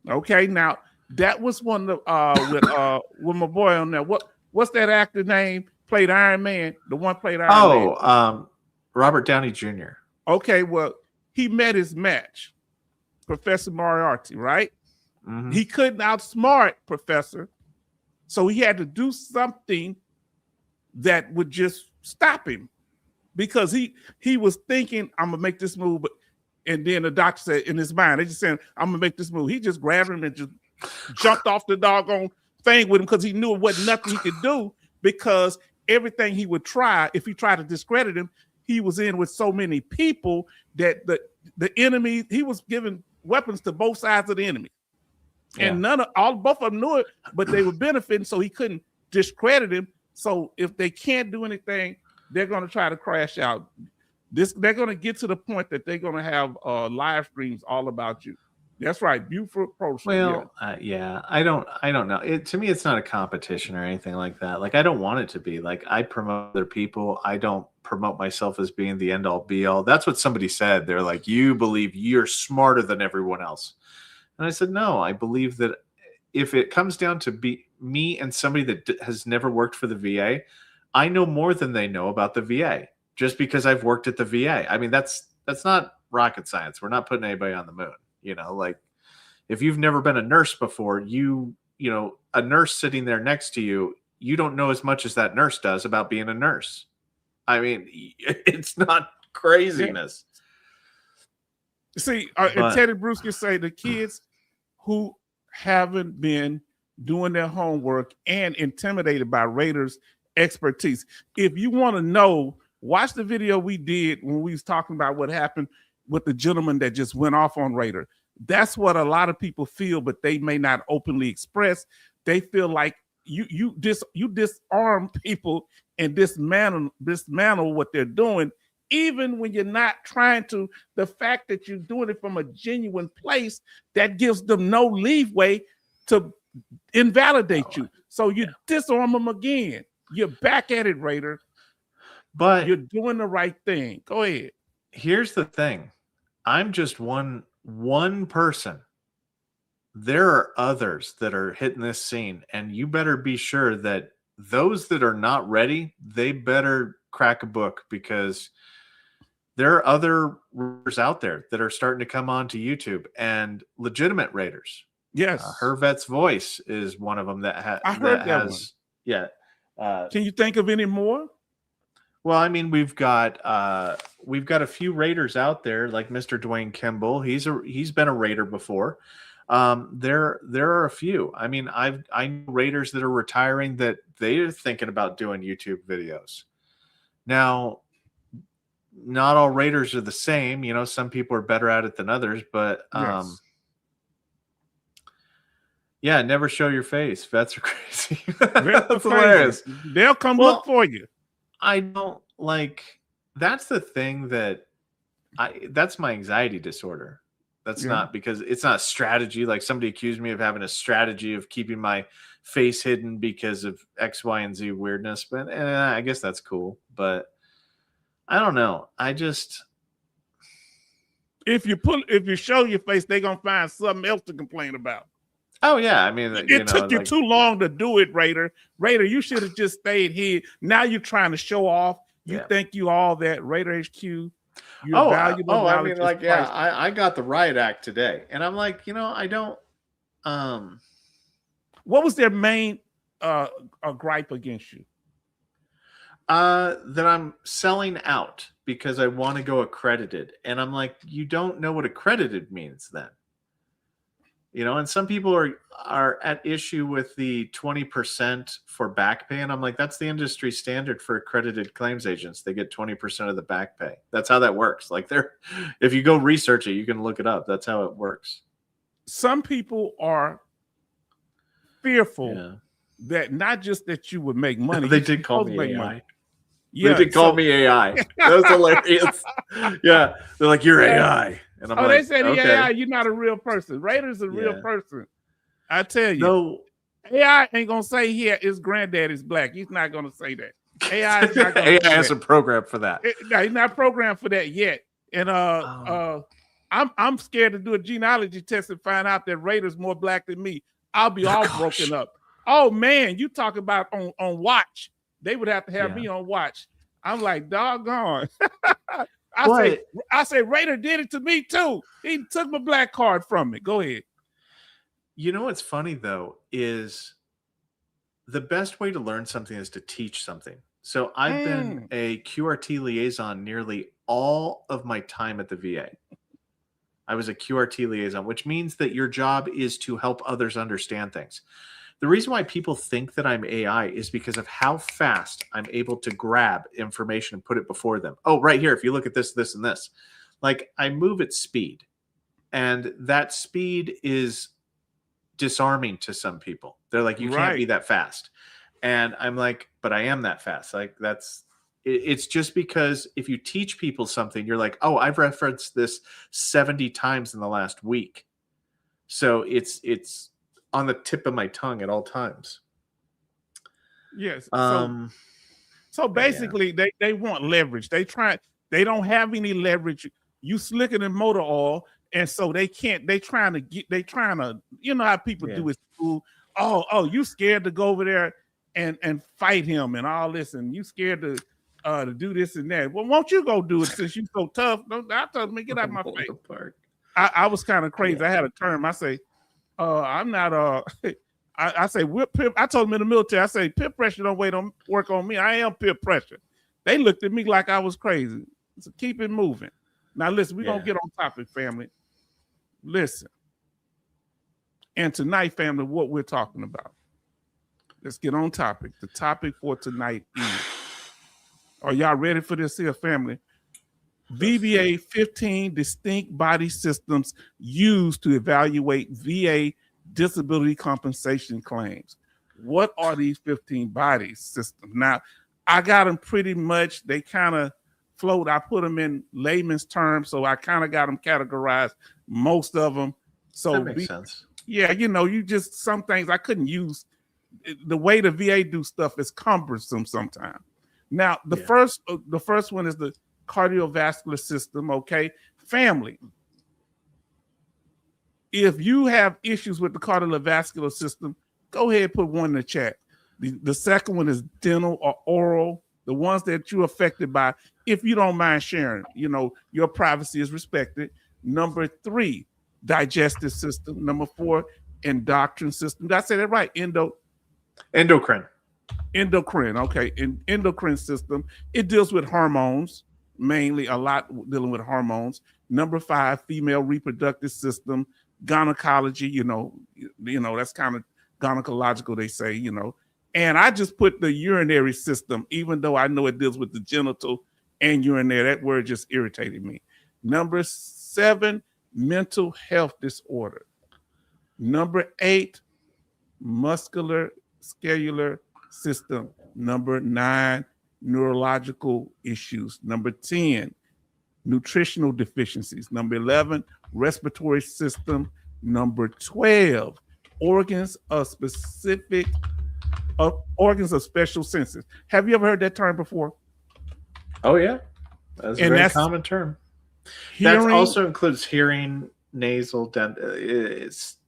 Speaker 1: Okay, now that was one with my boy on there. What's that actor name? Played Iron Man. The one played Iron Man.
Speaker 2: Robert Downey Jr.
Speaker 1: Okay, well, he met his match, Professor Moriarty, right? Mm-hmm. He couldn't outsmart Professor, so he had to do something that would just stop him, because he was thinking, I'm gonna make this move, and then the doctor said in his mind, they just saying, I'm gonna make this move. He just grabbed him and just jumped off the doggone thing with him because he knew it wasn't nothing he could do, because everything he would try, if he tried to discredit him, he was in with so many people that the enemy, he was giving weapons to both sides of the enemy. And both of them knew it, but they were benefiting, so he couldn't discredit him. So if they can't do anything, they're going to try to crash out. They're going to get to the point that they're going to have live streams all about you. That's right, Buford Pro.
Speaker 2: Well, I don't know. To me, it's not a competition or anything like that. Like, I don't want it to be. Like, I promote other people. I don't promote myself as being the end all be all. That's what somebody said. They're like, you believe you're smarter than everyone else. And I said, no, I believe that if it comes down to be me and somebody that has never worked for the VA, I know more than they know about the VA just because I've worked at the VA. I mean, that's not rocket science. We're not putting anybody on the moon. You know, like, if you've never been a nurse before, you know, a nurse sitting there next to you, you don't know as much as that nurse does about being a nurse. I mean, it's not craziness.
Speaker 1: See, and Teddy Bruschi say the kids who haven't been doing their homework and intimidated by Raiders' expertise. If you want to know, watch the video we did when we was talking about what happened with the gentleman that just went off on Raider. That's what a lot of people feel, but they may not openly express. They feel like you disarm people and dismantle what they're doing, even when you're not trying to. The fact that you're doing it from a genuine place, that gives them no leeway to invalidate you. So you disarm them again. You're back at it, Raider. But you're doing the right thing. Go ahead.
Speaker 2: Here's the thing. I'm just one person. There are others that are hitting this scene, and you better be sure that those that are not ready, they better crack a book, because there are other Raiders out there that are starting to come onto YouTube, and legitimate Raiders.
Speaker 1: Yes.
Speaker 2: Hervet's Voice is one of them that
Speaker 1: I heard that one.
Speaker 2: Yeah.
Speaker 1: Can you think of any more?
Speaker 2: Well, I mean, we've got a few Raiders out there, like Mr. Dwayne Kimball. He's been a Raider before. There are a few. I mean, I know Raiders that are retiring that they're thinking about doing YouTube videos. Now, not all Raiders are the same. You know, some people are better at it than others, but
Speaker 1: yes.
Speaker 2: Yeah, never show your face. Vets are crazy.
Speaker 1: That's hilarious. They'll come look for you.
Speaker 2: I don't like. That's the thing that's my anxiety disorder. That's not because it's not a strategy. Like, somebody accused me of having a strategy of keeping my face hidden because of X, Y, and Z weirdness. But I guess that's cool. But I don't know. I just,
Speaker 1: if you show your face, they're gonna find something else to complain about.
Speaker 2: Oh yeah, I mean,
Speaker 1: it took you too long to do it, Raider. Raider, you should have just stayed here. Now you're trying to show off. You think you all that. Raider HQ. You're valuable.
Speaker 2: I mean, like, I got the riot act today, and I'm like, I don't.
Speaker 1: What was their main gripe against you?
Speaker 2: That I'm selling out. because I want to go accredited. And I'm like, you don't know what accredited means then. You know, and some people are at issue with the 20% for back pay. And I'm like, that's the industry standard for accredited claims agents. They get 20% of the back pay. That's how that works. Like if you go research it, you can look it up. That's how it works.
Speaker 1: Some people are fearful that not just that you would make money.
Speaker 2: They did call me AI.
Speaker 1: Money. Yeah,
Speaker 2: they did call me AI. That was hilarious. Yeah. They're like, you're AI. And I'm like,
Speaker 1: they said,
Speaker 2: okay.
Speaker 1: AI, you're not a real person. Raider's a real person. I tell you.
Speaker 2: No.
Speaker 1: AI ain't going to say here his granddad is black. He's not going to say that. AI is not going to
Speaker 2: AI hasn't programmed for that.
Speaker 1: No, he's not programmed for that yet. And I'm scared to do a genealogy test and find out that Raider's more black than me. I'll be all broken up. Oh, man, you talk about on watch. They would have to have me on watch. I'm like, doggone. I say Raider did it to me too. He took my black card from me. Go ahead.
Speaker 2: You know what's funny though is the best way to learn something is to teach something. So I've been a QRT liaison nearly all of my time at the VA. I was a QRT liaison, which means that your job is to help others understand things. The reason why people think that I'm AI is because of how fast I'm able to grab information and put it before them. Oh, right here, if you look at this, this, and this. Like, I move at speed. And that speed is disarming to some people. They're like, you can't be that fast. And I'm like, but I am that fast. Like, it's just because if you teach people something, you're like, oh, I've referenced this 70 times in the last week. So it's on the tip of my tongue at all times.
Speaker 1: Yes. So basically they want leverage. They don't have any leverage. You slicker than motor oil. And so they trying to, you know how people do at school. Oh, you scared to go over there and fight him and all this, and you scared to do this and that. Well, won't you go do it since you so tough? I told me, get out of my face. I was kind of crazy. I had a term. I say, I'm not I say peer, I told them in the military, I say peer pressure don't work on me. I am peer pressure. They looked at me like I was crazy. So keep it moving. Now listen, we're gonna get on topic, family. Listen. And tonight, family, what we're talking about. Let's get on topic. The topic for tonight is, are y'all ready for this here, family? VBA 15 distinct body systems used to evaluate VA disability compensation claims. What are these 15 body systems? Now, I got them pretty much, they kind of float. I put them in layman's terms, so I kind of got them categorized, most of them. So
Speaker 2: that makes sense.
Speaker 1: Yeah, you know, some things I couldn't use. The way the VA do stuff is cumbersome sometimes. Now, the first one is the cardiovascular system, okay? Family. If you have issues with the cardiovascular system, go ahead and put one in the chat. The second one is dental or oral, the ones that you're affected by, if you don't mind sharing, you know, your privacy is respected. Number 3, digestive system. Number 4, endocrine system. Did I say that right? Endocrine. Okay. Endocrine system. It deals with hormones, mainly a lot dealing with hormones. Number 5, female reproductive system. Gynecology, you know, that's kind of gynecological, they say, you know. And I just put the urinary system, even though I know it deals with the genital and urinary. That word just irritated me. Number 7, mental health disorder. Number 8, muscular system. Number 9, neurological issues. Number 10, nutritional deficiencies. Number 11, respiratory system. Number 12, organs of special senses. Have you ever heard that term before?
Speaker 2: Oh yeah, that's a very common term. That also includes hearing, nasal,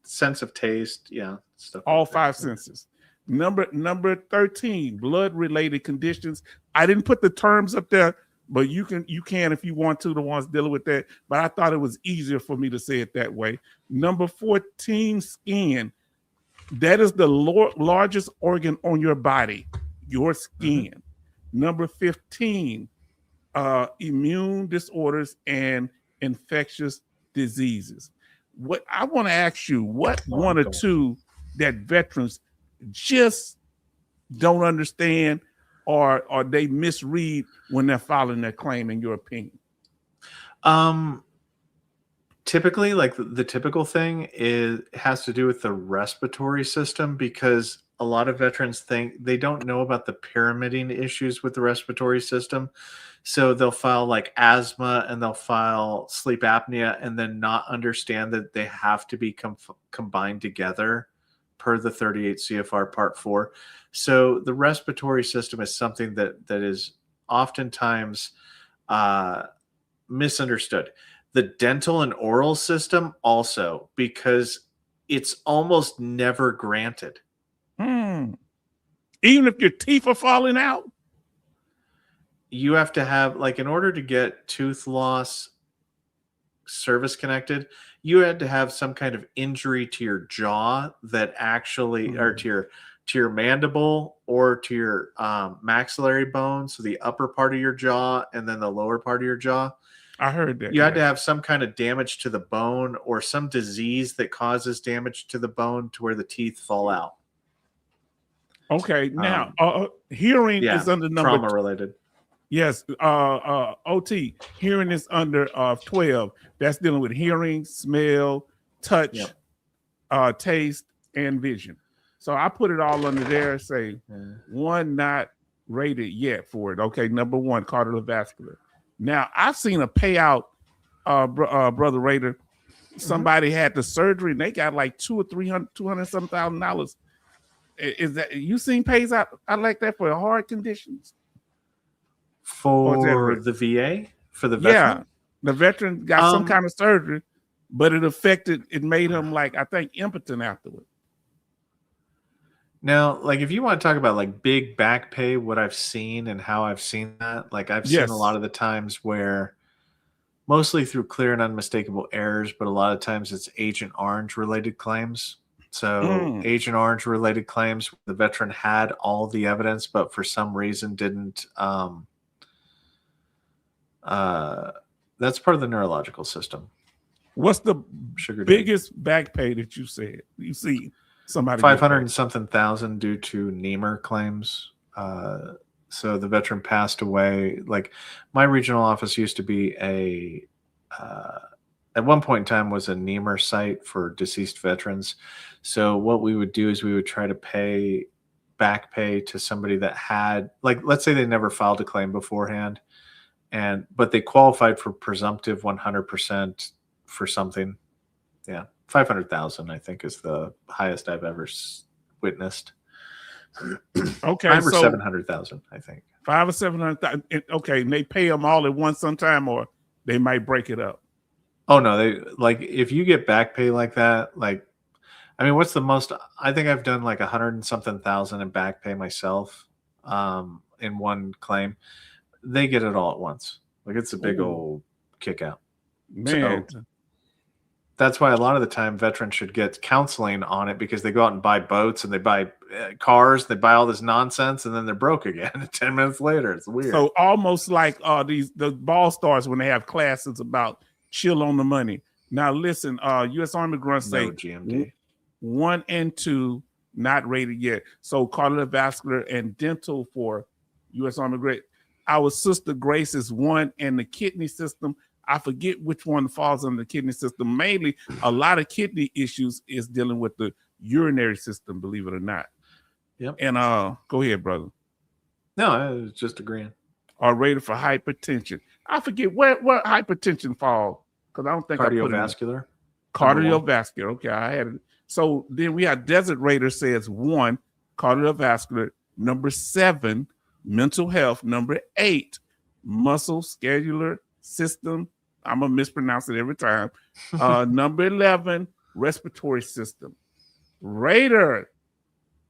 Speaker 2: sense of taste, stuff.
Speaker 1: All like 5 senses. Number 13, blood-related conditions. I didn't put the terms up there, but you can if you want to, the ones dealing with that. But I thought it was easier for me to say it that way. Number 14, skin. That is the largest organ on your body, your skin. Number 15, immune disorders and infectious diseases. What I want to ask you, what one or two that veterans just don't understand or they misread when they're filing their claim, in your opinion?
Speaker 2: Typically, like the typical thing has to do with the respiratory system, because a lot of veterans think they don't know about the pyramiding issues with the respiratory system. So they'll file like asthma and they'll file sleep apnea and then not understand that they have to be combined together per the 38 CFR Part 4. So the respiratory system is something that is oftentimes misunderstood. The dental and oral system also, because it's almost never granted.
Speaker 1: Even if your teeth are falling out?
Speaker 2: You have to have, like, in order to get tooth loss service connected, you had to have some kind of injury to your jaw that actually, or to your mandible or to your maxillary bone, so the upper part of your jaw and then the lower part of your jaw.
Speaker 1: I heard that.
Speaker 2: You had to have some kind of damage to the bone or some disease that causes damage to the bone to where the teeth fall out.
Speaker 1: Okay, now hearing is under number
Speaker 2: trauma related.
Speaker 1: Yes, OT, hearing is under 12. That's dealing with hearing, smell, touch, taste, and vision. So I put it all under there. Say one not rated yet for it. Okay, number one, cardiovascular. Now I've seen a payout, Brother Raider. Somebody had the surgery and they got like $200 some $1,000. Is that, you seen pays out like that for heart conditions?
Speaker 2: For the VA? For the veteran?
Speaker 1: Yeah, the veteran got some kind of surgery, but it made him, like, I think, impotent afterward.
Speaker 2: Now, like, if you want to talk about like big back pay, what I've seen and how I've seen that, like I've seen a lot of the times where, mostly through clear and unmistakable errors, but a lot of times it's Agent Orange related claims. So Agent Orange related claims, the veteran had all the evidence, but for some reason didn't. That's part of the neurological system.
Speaker 1: What's the biggest back pay that you said you see somebody
Speaker 2: 500 and something thousand due to Niemer claims? So the veteran passed away. Like, my regional office used to be at one point in time was a Niemer site for deceased veterans. So what we would do is we would try to pay back pay to somebody that had, like, let's say they never filed a claim beforehand, but they qualified for presumptive 100% for something. Yeah, 500,000 I think is the highest I've ever witnessed.
Speaker 1: Okay,
Speaker 2: 5 or 700,000, I think.
Speaker 1: 5 or 700,000. Okay, and they pay them all at once sometime, or they might break it up.
Speaker 2: Oh no, they, like, if you get back pay like that, like, I mean, what's the most? I think I've done like 100 and something thousand in back pay myself, in one claim. They get it all at once. Like, it's a big old kick out.
Speaker 1: Man.
Speaker 2: So that's why a lot of the time veterans should get counseling on it, because they go out and buy boats and they buy cars, they buy all this nonsense, and then they're broke again 10 minutes later. It's weird.
Speaker 1: So almost like the ball stars when they have classes about chill on the money. Now listen, U.S. Army grunts say
Speaker 2: GMD.
Speaker 1: 1 and 2 not rated yet. So cardiovascular and dental for U.S. Army grade. Our sister Grace is 1, and the kidney system, I forget which one falls under the kidney system. Mainly, a lot of kidney issues is dealing with the urinary system, believe it or not.
Speaker 2: Yep.
Speaker 1: And go ahead, brother.
Speaker 2: No, I was just agreeing.
Speaker 1: Are rated for hypertension. I forget where hypertension fall, because I don't think
Speaker 2: cardiovascular.
Speaker 1: Cardiovascular. Okay, I had it. So then we have Desert Raider says 1, cardiovascular. Number 7, mental health. Number 8, muscular system. I'm gonna mispronounce it every time. Number 11, respiratory system. Raider.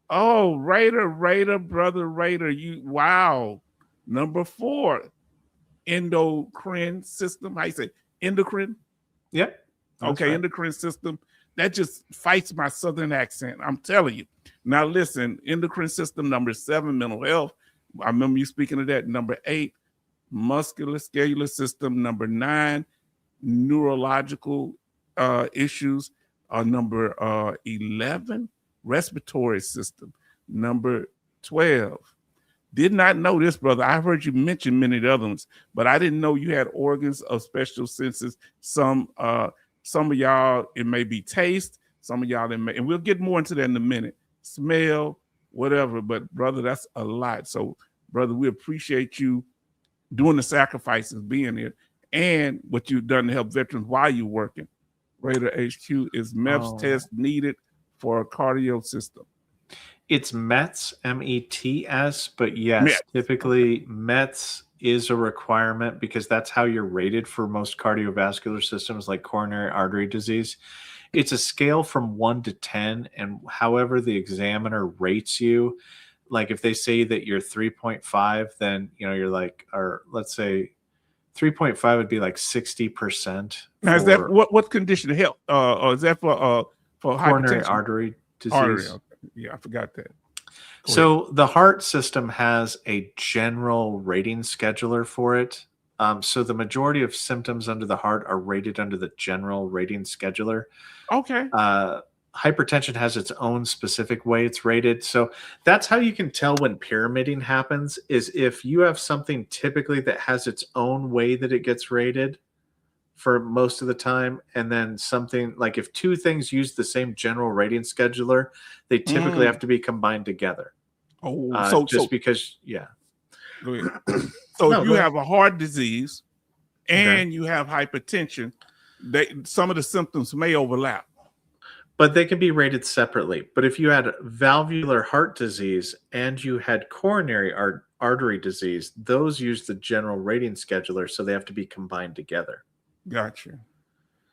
Speaker 1: Oh, Raider, brother Raider. Wow. Number 4, endocrine system. How you say endocrine?
Speaker 2: Yep.
Speaker 1: Okay, right. Endocrine system. That just fights my southern accent. I'm telling you. Now listen, endocrine system. Number 7, mental health. I remember you speaking of that. Number 8, musculoskeletal system. Number 9, neurological issues. Number 11, respiratory system. Number 12. Did not know this, brother. I heard you mention many of the other ones, but I didn't know you had organs of special senses. Some of y'all, it may be taste. Some of y'all, it may, and we'll get more into that in a minute. Smell, whatever. But brother, that's a lot. So, brother, we appreciate you doing the sacrifices, being here, and what you've done to help veterans while you're working. Raider HQ is MEPS test needed for a cardio system.
Speaker 2: It's METS, METS, but yes, typically METS is a requirement because that's how you're rated for most cardiovascular systems like coronary artery disease. It's a scale from 1 to 10, and however the examiner rates you, like if they say that you're 3.5, then you're like, or let's say 3.5 would be like 60%.
Speaker 1: Now, is that what condition of health? Or is that for
Speaker 2: coronary
Speaker 1: hypertension?
Speaker 2: Artery disease?
Speaker 1: Okay. Yeah, I forgot that.
Speaker 2: So the heart system has a general rating scheduler for it. So the majority of symptoms under the heart are rated under the general rating scheduler.
Speaker 1: Okay.
Speaker 2: Hypertension has its own specific way it's rated. So that's how you can tell when pyramiding happens, is if you have something typically that has its own way that it gets rated for most of the time, and then something like if two things use the same general rating scheduler, they typically have to be combined together. Because
Speaker 1: Go ahead. So if you have a heart disease and you have hypertension, some of the symptoms may overlap.
Speaker 2: But they can be rated separately. But if you had valvular heart disease and you had coronary artery disease, those use the general rating scheduler, so they have to be combined together.
Speaker 1: Gotcha.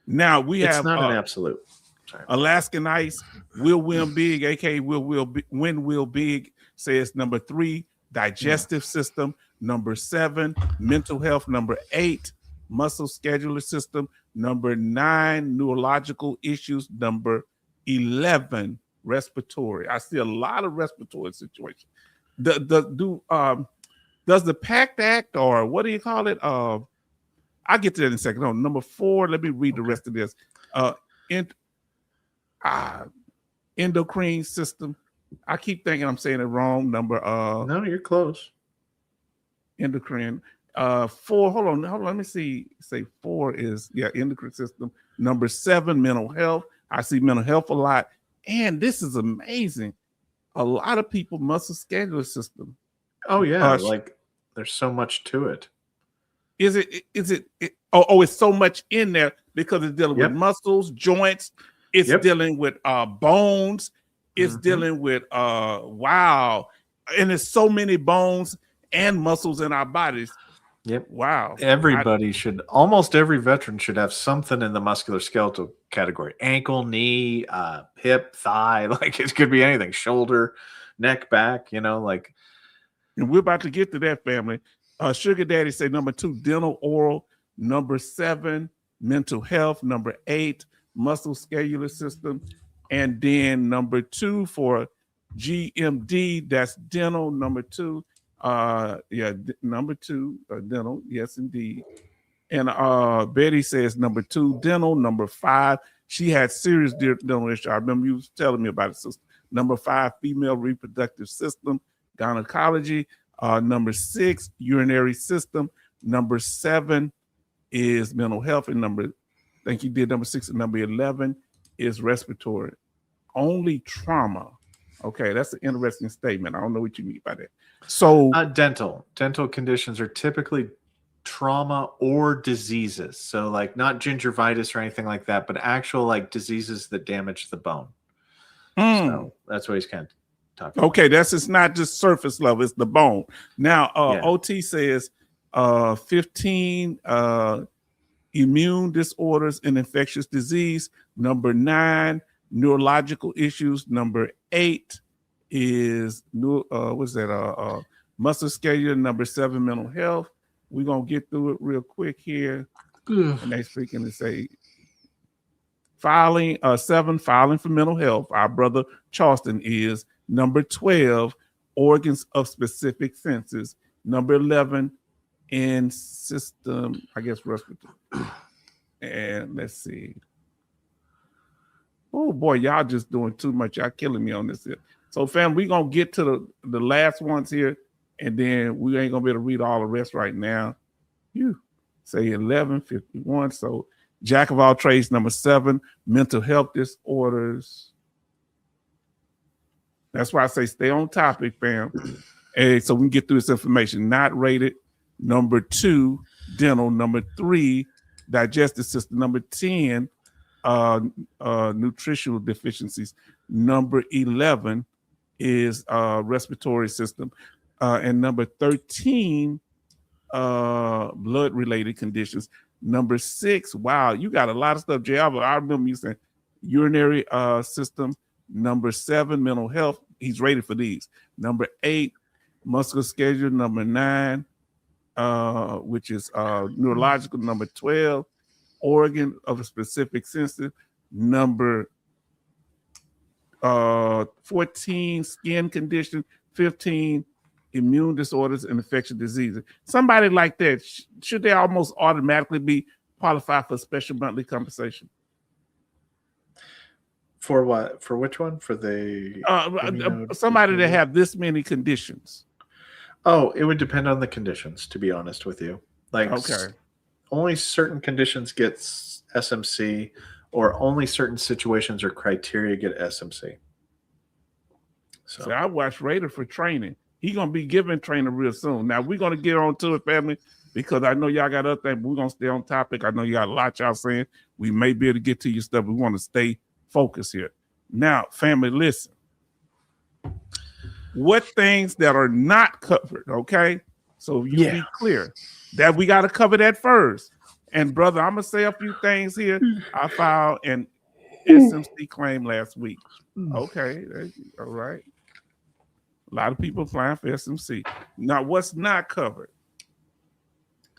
Speaker 1: Now it's
Speaker 2: not an absolute. Sorry.
Speaker 1: Alaskan Ice, Will Win Big, aka Win Will Big, says number 3, digestive system. Number 7, mental health. Number 8, muscle schedular system. Number 9, neurological issues. Number 11, respiratory. I see a lot of respiratory situations. Does the PACT Act, or what do you call it? I'll get to that in a second. No, number 4, let me read the rest of this. Endocrine system. I keep thinking I'm saying it wrong.
Speaker 2: No, you're close.
Speaker 1: Endocrine. 4, hold on, let me see. Say 4 is endocrine system. Number 7, mental health. I see mental health a lot. And this is amazing. A lot of people, musculoskeletal system.
Speaker 2: Oh yeah, like there's so much to it.
Speaker 1: Is it it's so much in there because it's dealing with muscles, joints, it's dealing with bones, it's dealing with and there's so many bones and muscles in our bodies.
Speaker 2: Yep.
Speaker 1: Wow.
Speaker 2: Almost every veteran should have something in the musculoskeletal category. Ankle, knee, hip, thigh, like it could be anything. Shoulder, neck, back, like.
Speaker 1: And we're about to get to that, family. Sugar Daddy say number 2, dental oral. Number 7, mental health. Number 8, musculoskeletal system. And then number 2 for GMD, that's dental. Number 2. Number 2, dental. Yes, indeed. And Betty says number 2, dental. Number 5, she had serious dental issue. I remember you telling me about it, sister. Number 5, female reproductive system, gynecology. Number 6, urinary system. Number 7 is mental health. And I think you did number 6. And number 11 is respiratory. Only trauma. Okay, that's an interesting statement. I don't know what you mean by that. So
Speaker 2: dental conditions are typically trauma or diseases. So like not gingivitis or anything like that, but actual like diseases that damage the bone. So that's what he's kind of talking about.
Speaker 1: Okay, it's not just surface level, it's the bone. Now OT says 15 immune disorders and infectious disease. Number 9, neurological issues. Number 8 is musculoskeletal. Number 7, mental health. We're gonna get through it real quick here. And they speaking to say 7, filing for mental health. Our brother Charleston is. Number 12, organs of specific senses. Number 11, in system, I guess respiratory. And let's see. Oh boy, y'all just doing too much. Y'all killing me on this here. So, fam, we're gonna get to the last ones here, and then we ain't gonna be able to read all the rest right now. You say 11:51. So, jack of all trades, number 7, mental health disorders. That's why I say stay on topic, fam. And so we can get through this information. Not rated. Number 2, dental. Number 3, digestive system. Number 10, nutritional deficiencies. Number 11 is respiratory system. And number 13, blood related conditions. Number 6, wow, you got a lot of stuff, Jay. I remember you saying urinary system. Number 7, mental health. He's rated for these. Number 8, musculoskeletal. Number 9, which is neurological. Number 12, organ of a specific sensitive. Number 14, skin condition. 15, immune disorders and infectious diseases. Somebody like that, should they almost automatically be qualified for special monthly compensation?
Speaker 2: For what? For which one? For the
Speaker 1: somebody that have this many conditions.
Speaker 2: Oh, it would depend on the conditions, to be honest with you. Like,
Speaker 1: okay,
Speaker 2: only certain conditions get SMC, or only certain situations or criteria get SMC.
Speaker 1: So I watched Raider for training. He's gonna be giving training real soon. Now we're gonna get on to it, family, because I know y'all got other things. We're gonna stay on topic. I know you got a lot y'all saying. We may be able to get to your stuff. We want to stay focused here. Now, family, listen. What things that are not covered, okay? So you be clear that we got to cover that first. And brother, I'm gonna say a few things here. I filed an SMC claim last week. Okay, all right. A lot of people applying for SMC. Now, what's not covered?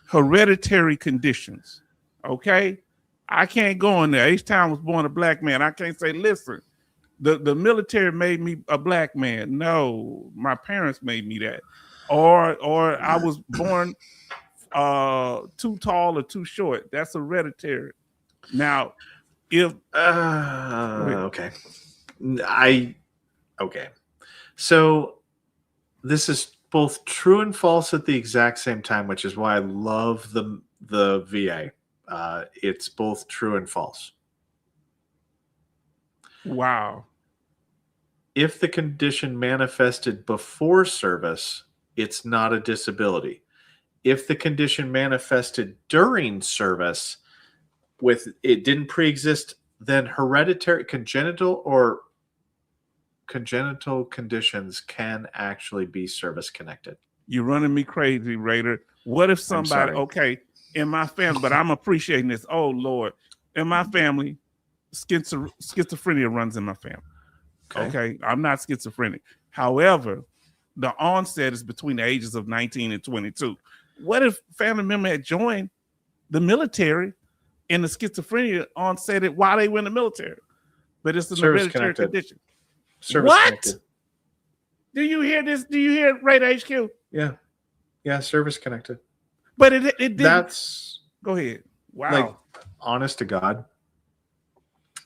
Speaker 1: Hereditary conditions. Okay, I can't go in there. H-Town was born a black man. I can't say, listen, the military made me a black man. No, my parents made me that. Or I was born too tall or too short. That's hereditary. Now, if
Speaker 2: okay. So this is both true and false at the exact same time, which is why I love the VA. It's both true and false.
Speaker 1: Wow.
Speaker 2: If the condition manifested before service, it's not a disability. If the condition manifested during service, with it didn't pre-exist, then hereditary, congenital conditions can actually be service connected.
Speaker 1: You're running me crazy, Raider. What if somebody, okay, in my family, but I'm appreciating this. Oh Lord, in my family, schizophrenia runs in my family. Okay, I'm not schizophrenic. However, the onset is between the ages of 19 and 22. What if family member had joined the military and the schizophrenia onset while they were in the military? But it's an hereditary condition. What? Connected. Do you hear this? Do you hear Radar HQ?
Speaker 2: Yeah, service connected.
Speaker 1: But it didn't.
Speaker 2: That's
Speaker 1: go ahead. Wow.
Speaker 2: Like, honest to God.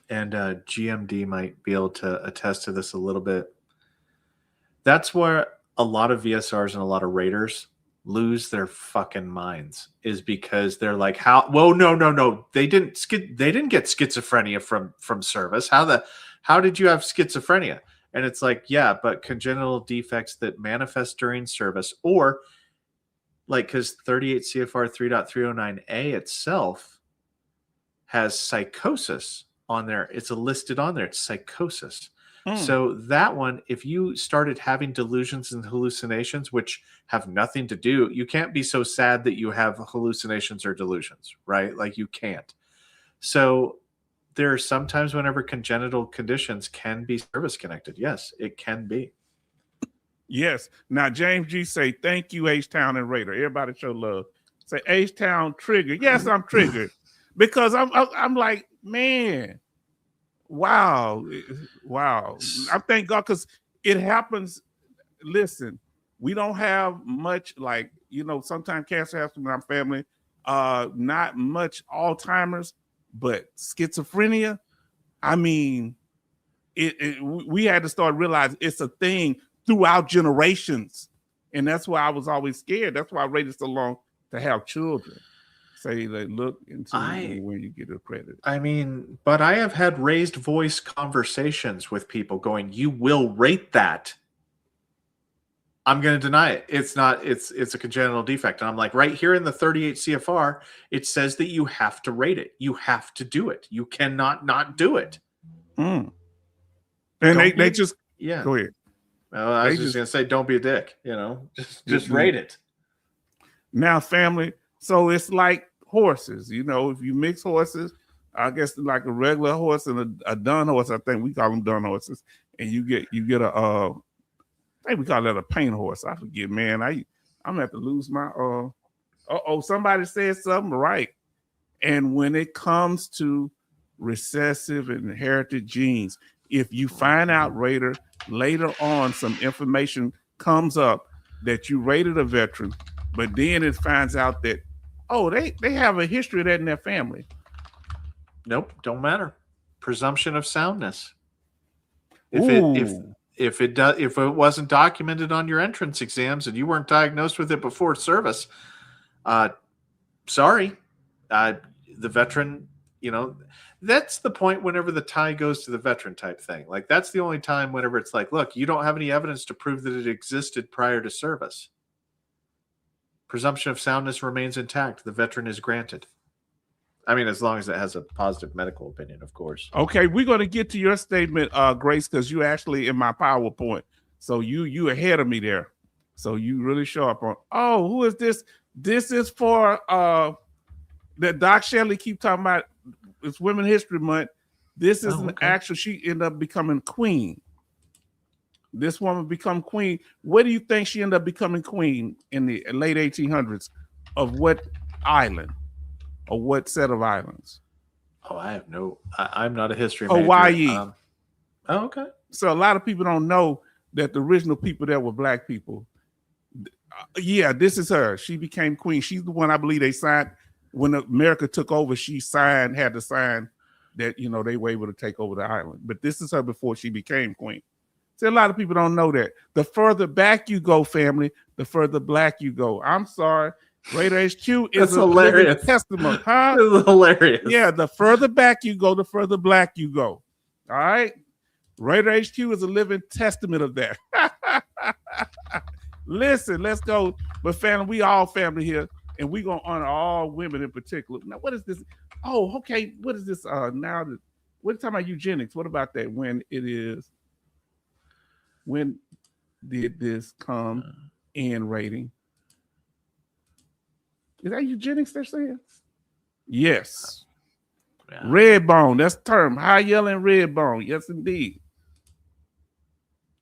Speaker 2: And GMD might be able to attest to this a little bit. That's where a lot of VSRs and a lot of Raiders lose their fucking minds, is because they're like, how? Whoa, no. They didn't get schizophrenia from service. How did you have schizophrenia? And it's like, yeah, but congenital defects that manifest during service, or like, because 38 CFR 3.309A itself has psychosis on there. It's listed on there. It's psychosis. So that one, if you started having delusions and hallucinations, which have nothing to do, you can't be so sad that you have hallucinations or delusions, right? Like, you can't. So there are sometimes whenever congenital conditions can be service connected. Yes, it can be.
Speaker 1: Yes. Now, James G say, thank you, H-Town and Raider. Everybody show love. Say, H-Town triggered. Yes, I'm triggered. Because I'm like, man, wow. I thank God, because it happens. Listen, We don't have much, like, sometimes cancer happens in our family. Not much Alzheimer's, but schizophrenia. I mean, we had to start realizing it's a thing throughout generations. And that's why I was always scared. That's why I waited so long to have children. Say they look into when you get accredited.
Speaker 2: I mean, but I have had raised voice conversations with people going, "You will rate that." I'm going to deny it. It's not. It's a congenital defect, and I'm like, right here in the 38 CFR, it says that you have to rate it. You have to do it. You cannot not do it.
Speaker 1: And they just go ahead.
Speaker 2: Well, I was just going to say, don't be a dick. Just rate it.
Speaker 1: Now, family. So it's like horses. If you mix horses, I guess like a regular horse and a dun horse. I think we call them dun horses, and you get a. I think we call that a paint horse. I forget, man. I'm gonna have to lose my. Somebody said something right. And when it comes to recessive and inherited genes, if you find out later on some information comes up that you rated a veteran, but then it finds out that, they have a history of that in their family.
Speaker 2: Nope, don't matter. Presumption of soundness. If it wasn't documented on your entrance exams and you weren't diagnosed with it before service, sorry, the veteran. That's the point whenever the tie goes to the veteran type thing. Like, that's the only time whenever it's like, look, you don't have any evidence to prove that it existed prior to service. Presumption of soundness remains intact. The veteran is granted. I mean, as long as it has a positive medical opinion, of course.
Speaker 1: Okay, we're going to get to your statement, Grace, because you actually in my PowerPoint. So you ahead of me there. So you really sharp on. Oh, who is this? This is for that Doc Shelley keep talking about. It's Women's History Month. This is an actual. She ended up becoming queen. This woman become queen. What do you think she ended up becoming queen in the late 1800s? Of what island? Or what set of islands?
Speaker 2: Oh, I have no. I'm not a history major.
Speaker 1: Hawaii.
Speaker 2: Okay.
Speaker 1: So a lot of people don't know that the original people there were black people. Yeah, this is her. She became queen. She's the one I believe they signed when America took over. She had to sign that they were able to take over the island. But this is her before she became queen. See, a lot of people don't know that. The further back you go, family, the further black you go. I'm sorry. Raider HQ is a hilarious testament, huh?
Speaker 2: It's hilarious.
Speaker 1: Yeah, the further back you go, the further black you go. All right? Raider HQ is a living testament of that. Listen, let's go. But family, we all family here, and we're going to honor all women in particular. Now, what is this? Oh, okay. What is this? We're talking about eugenics. What about that? When did this come in rating? Is that eugenics they're saying? Yes. Yeah. Red bone, that's the term. High yellow and red bone. Yes, indeed.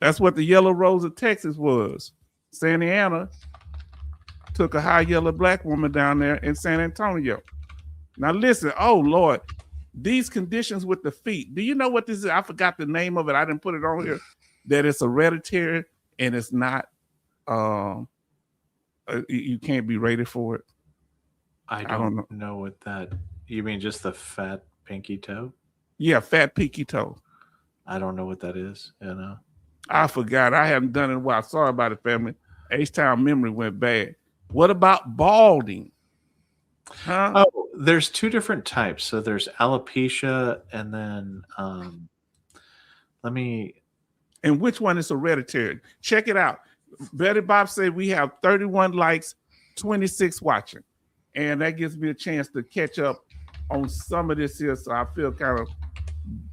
Speaker 1: That's what the yellow rose of Texas was. Santa Ana took a high yellow black woman down there in San Antonio. Now listen, oh Lord, these conditions with the feet. Do you know what this is? I forgot the name of it. I didn't put it on here. That it's hereditary and it's not you can't be rated for it.
Speaker 2: I don't know what that. You mean just the fat pinky toe?
Speaker 1: Yeah, fat pinky toe.
Speaker 2: I don't know what that is.
Speaker 1: I forgot. I haven't done it in a while. Sorry about it, family. H-Town memory went bad. What about balding? Huh?
Speaker 2: Oh, there's two different types. So there's alopecia, and then
Speaker 1: And which one is hereditary? Check it out. Betty Bob said we have 31 likes, 26 watching. And that gives me a chance to catch up on some of this here. So I feel kind of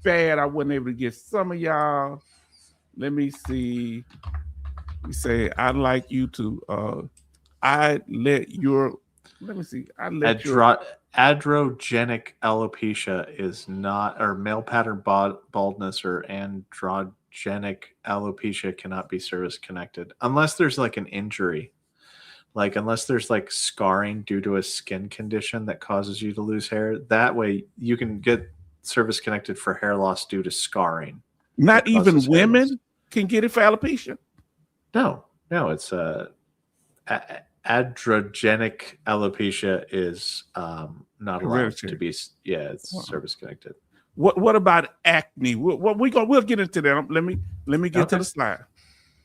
Speaker 1: bad I wasn't able to get some of y'all. Let me see. You say, I'd like you to, let me see.
Speaker 2: Androgenic alopecia is not, or male pattern baldness or androgenic alopecia cannot be service connected unless there's like an injury. Like, unless there's like scarring due to a skin condition that causes you to lose hair, that way you can get service connected for hair loss due to scarring.
Speaker 1: Not even women can get it for alopecia?
Speaker 2: No. No, it's androgenic alopecia is not allowed to
Speaker 1: Hereditary.
Speaker 2: be. Yeah, it's
Speaker 1: Wow.
Speaker 2: service connected.
Speaker 1: What about acne? We'll get into that. Let me get to
Speaker 2: Okay.
Speaker 1: the slide.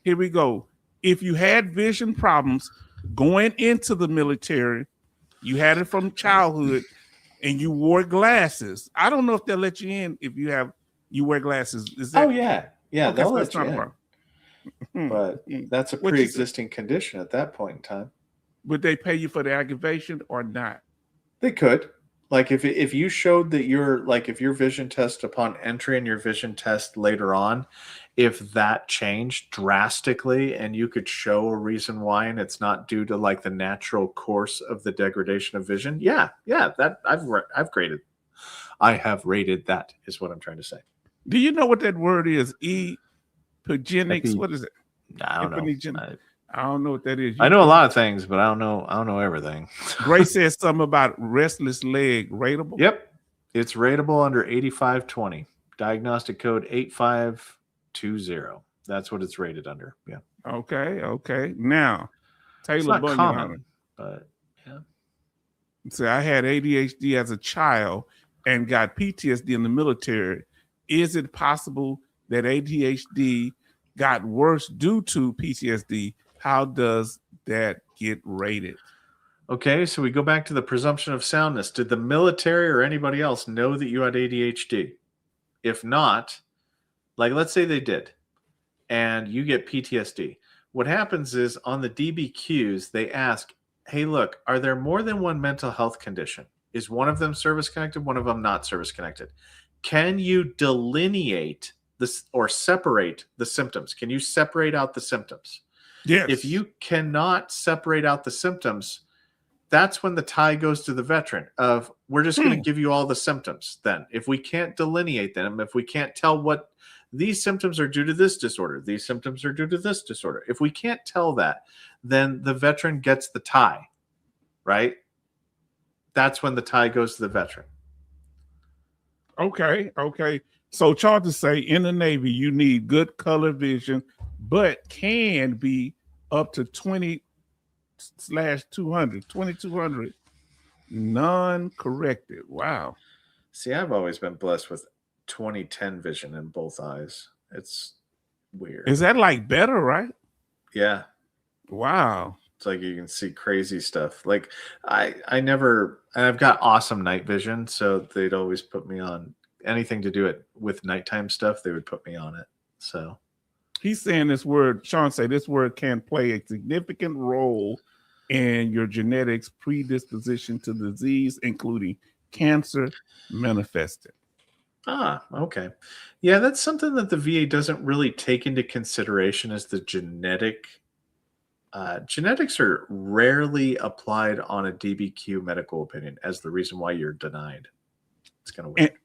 Speaker 1: Here we go. If you had vision problems going into the military, you had it from childhood, and you wore glasses. I don't know if they'll let you in if you wear glasses. Is that?
Speaker 2: Oh yeah, yeah,
Speaker 1: Okay,
Speaker 2: they'll
Speaker 1: so that's
Speaker 2: let you
Speaker 1: not a
Speaker 2: in,
Speaker 1: problem.
Speaker 2: but that's a
Speaker 1: What you say?
Speaker 2: pre-existing condition at that point in time.
Speaker 1: Would they pay you for the aggravation or not?
Speaker 2: They could. Like if you showed that if your vision test upon entry and your vision test later on, if that changed drastically and you could show a reason why and it's not due to like the natural course of the degradation of vision, that I've graded. I have rated that is what I'm trying to say.
Speaker 1: Do you know what that word is? Epigenics. What is it?
Speaker 2: I don't know.
Speaker 1: I don't know what that is.
Speaker 2: I know a lot of things, but I don't know everything.
Speaker 1: Gray says something about restless leg rateable.
Speaker 2: Yep. It's rateable under 8520. Diagnostic code 8520. That's what it's rated under. Yeah.
Speaker 1: Okay. Now, Taylor
Speaker 2: it's not
Speaker 1: Bunyan,
Speaker 2: common, but yeah.
Speaker 1: So I had ADHD as a child and got PTSD in the military. Is it possible that ADHD got worse due to PTSD? How does that get rated?
Speaker 2: Okay, so we go back to the presumption of soundness. Did the military or anybody else know that you had ADHD? If not, like let's say they did, and you get PTSD. What happens is on the DBQs, they ask, hey, look, are there more than one mental health condition? Is one of them service-connected, one of them not service-connected? Can you delineate this or separate the symptoms? Can you separate out the symptoms?
Speaker 1: Yes.
Speaker 2: If you cannot separate out the symptoms, that's when the tie goes to the veteran of we're just going to give you all the symptoms. Then if we can't delineate them, if we can't tell what these symptoms are due to this disorder, these symptoms are due to this disorder. If we can't tell that, then the veteran gets the tie, right? That's when the tie goes to the veteran.
Speaker 1: Okay. So charges say in the Navy, you need good color vision, but can be up to 20/200, 2200 non-corrected. Wow.
Speaker 2: See, I've always been blessed with 20/10 vision in both eyes. It's weird.
Speaker 1: Is that like better, right?
Speaker 2: Yeah.
Speaker 1: Wow.
Speaker 2: It's like you can see crazy stuff. Like I've got awesome night vision, so they'd always put me on anything to do it with nighttime stuff. They would put me on it. So
Speaker 1: he's saying this word, Sean say this word can play a significant role in your genetics predisposition to disease, including cancer manifested.
Speaker 2: Ah, okay. Yeah, that's something that the VA doesn't really take into consideration as the genetic. Genetics are rarely applied on a DBQ medical opinion as the reason why you're denied. It's kind of weird.
Speaker 1: And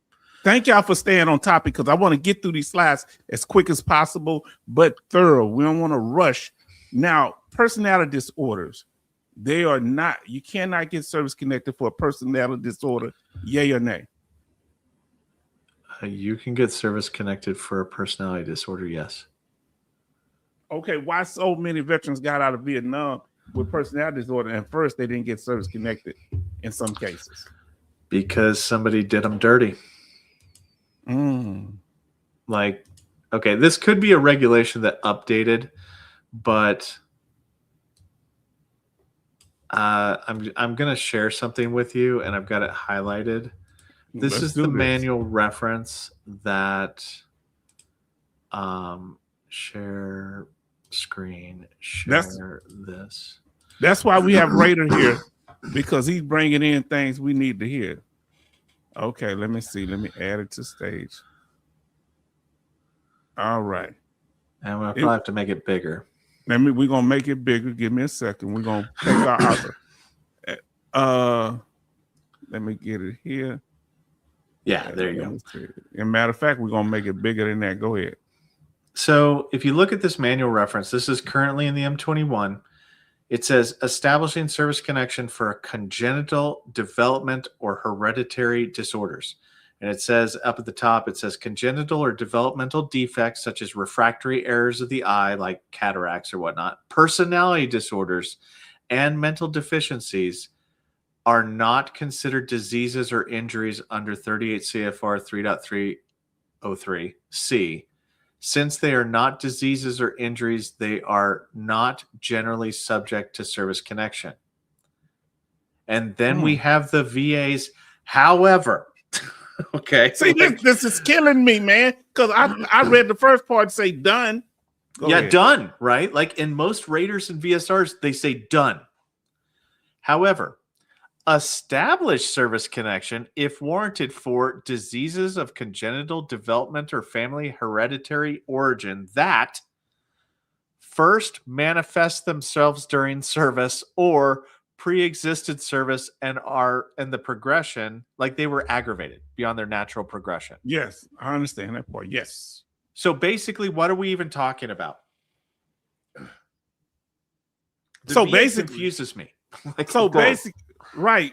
Speaker 1: thank y'all for staying on topic because I want to get through these slides as quick as possible, but thorough. We don't want to rush. Now, personality disorders, they are not, you cannot get service connected for a personality disorder, yay or nay?
Speaker 2: You can get service connected for a personality disorder, yes.
Speaker 1: Okay, why so many veterans got out of Vietnam with personality disorder and first they didn't get service connected in some cases?
Speaker 2: Because somebody did them dirty. Like, okay, this could be a regulation that updated, but I'm gonna share something with you, and I've got it highlighted. This is the manual reference that share screen, share this.
Speaker 1: That's why we have Raider here, because he's bringing in things we need to hear. Okay, let me see. Let me add it to stage. All right.
Speaker 2: And we'll probably have to make it bigger.
Speaker 1: We're gonna make it bigger. Give me a second. We're gonna take our other. Let me get it here.
Speaker 2: Yeah, there you go.
Speaker 1: As a matter of fact, we're gonna make it bigger than that. Go ahead.
Speaker 2: So if you look at this manual reference, this is currently in the M21. It says establishing service connection for a congenital development or hereditary disorders. And it says up at the top, it says congenital or developmental defects such as refractory errors of the eye, like cataracts or whatnot, personality disorders, and mental deficiencies are not considered diseases or injuries under 38 CFR 3.303C. Since they are not diseases or injuries, they are not generally subject to service connection. And then we have the VAs, however. Okay.
Speaker 1: See, this is killing me, man. Because I read the first part say done. Go ahead.
Speaker 2: Done, right? Like in most raters and VSRs, they say done. However, established service connection if warranted for diseases of congenital development or family hereditary origin that first manifest themselves during service or pre-existed service and are in the progression, like they were aggravated beyond their natural progression.
Speaker 1: Yes, I understand that part. Yes.
Speaker 2: So basically, what are we even talking about?
Speaker 1: So
Speaker 2: VA
Speaker 1: basically,
Speaker 2: confuses me. Like,
Speaker 1: so basically, right.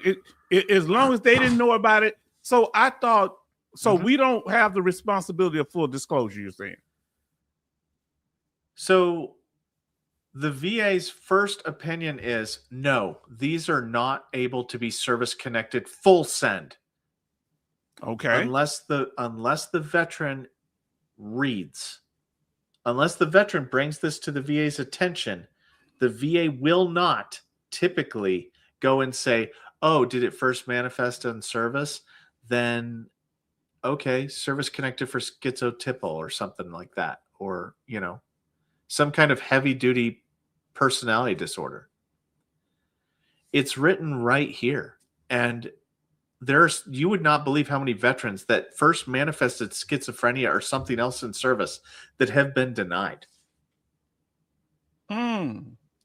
Speaker 1: As long as they didn't know about it. So I thought, so we don't have the responsibility of full disclosure, you're saying?
Speaker 2: So the VA's first opinion is no, these are not able to be service connected full send.
Speaker 1: Okay.
Speaker 2: Unless the veteran reads. Unless the veteran brings this to the VA's attention, the VA will not typically go and say, oh, did it first manifest in service? Then, okay, service connected for schizotypal or something like that. Or, some kind of heavy duty personality disorder. It's written right here. And you would not believe how many veterans that first manifested schizophrenia or something else in service that have been denied.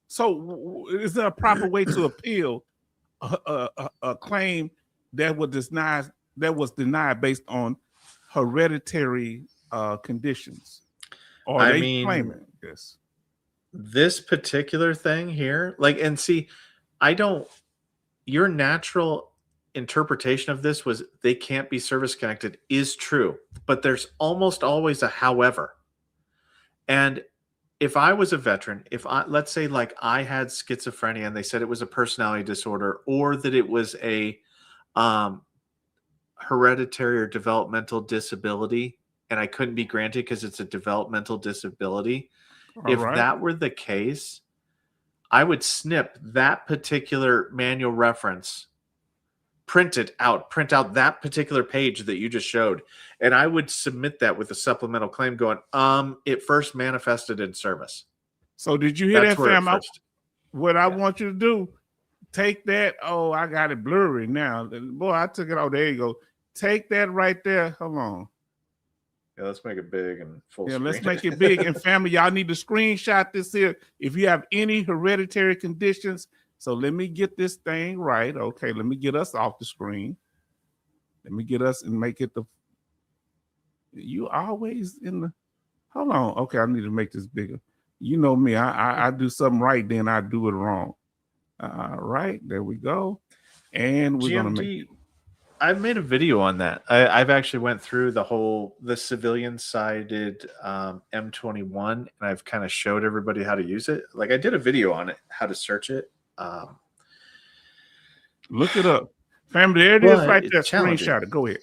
Speaker 1: So is there a proper way to appeal a claim that was denied based on hereditary conditions? Or are they claiming this?
Speaker 2: This particular thing here, your natural interpretation of this was they can't be service connected is true, but there's almost always a however. And if I was a veteran, let's say like I had schizophrenia and they said it was a personality disorder or that it was a hereditary or developmental disability, and I couldn't be granted because it's a developmental disability. That were the case, I would snip that particular manual reference, print out that particular page that you just showed, and I would submit that with a supplemental claim going, it first manifested in service.
Speaker 1: So did you hear that, fam? What I want you to do, take that. Oh, I got it blurry now. Boy, I took it out. There you go. Take that right there. Hold on.
Speaker 2: Yeah, let's make it big and full screen.
Speaker 1: Let's make it big. And family, y'all need to screenshot this here. If you have any hereditary conditions, so let me get this thing right. Okay, let me get us off the screen. Let me get us and make it you always in the, hold on. Okay, I need to make this bigger. You know me, I do something right, then I do it wrong. Right, there we go. And we're going to make
Speaker 2: I've made a video on that. I've actually went through the civilian-sided M21, and I've kind of showed everybody how to use it. Like I did a video on it, how to search it.
Speaker 1: Look it up. Family, there it is right there. Screenshot it. Go ahead.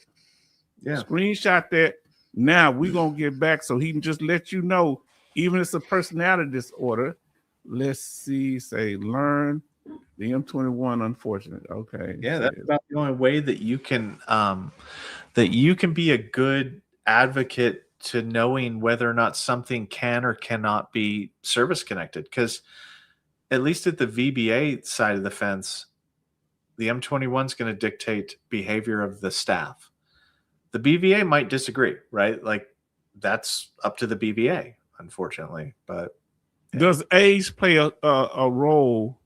Speaker 2: Yeah.
Speaker 1: Screenshot that. Now we're going to get back so he can just let you know, even if it's a personality disorder. Let's see, say learn. The M21, unfortunate. Okay.
Speaker 2: Yeah, that's about the only way that you can be a good advocate to knowing whether or not something can or cannot be service connected. Because at least at the VBA side of the fence, the M21 is going to dictate behavior of the staff. The BVA might disagree, right? Like that's up to the BVA, unfortunately. But
Speaker 1: does age play a role?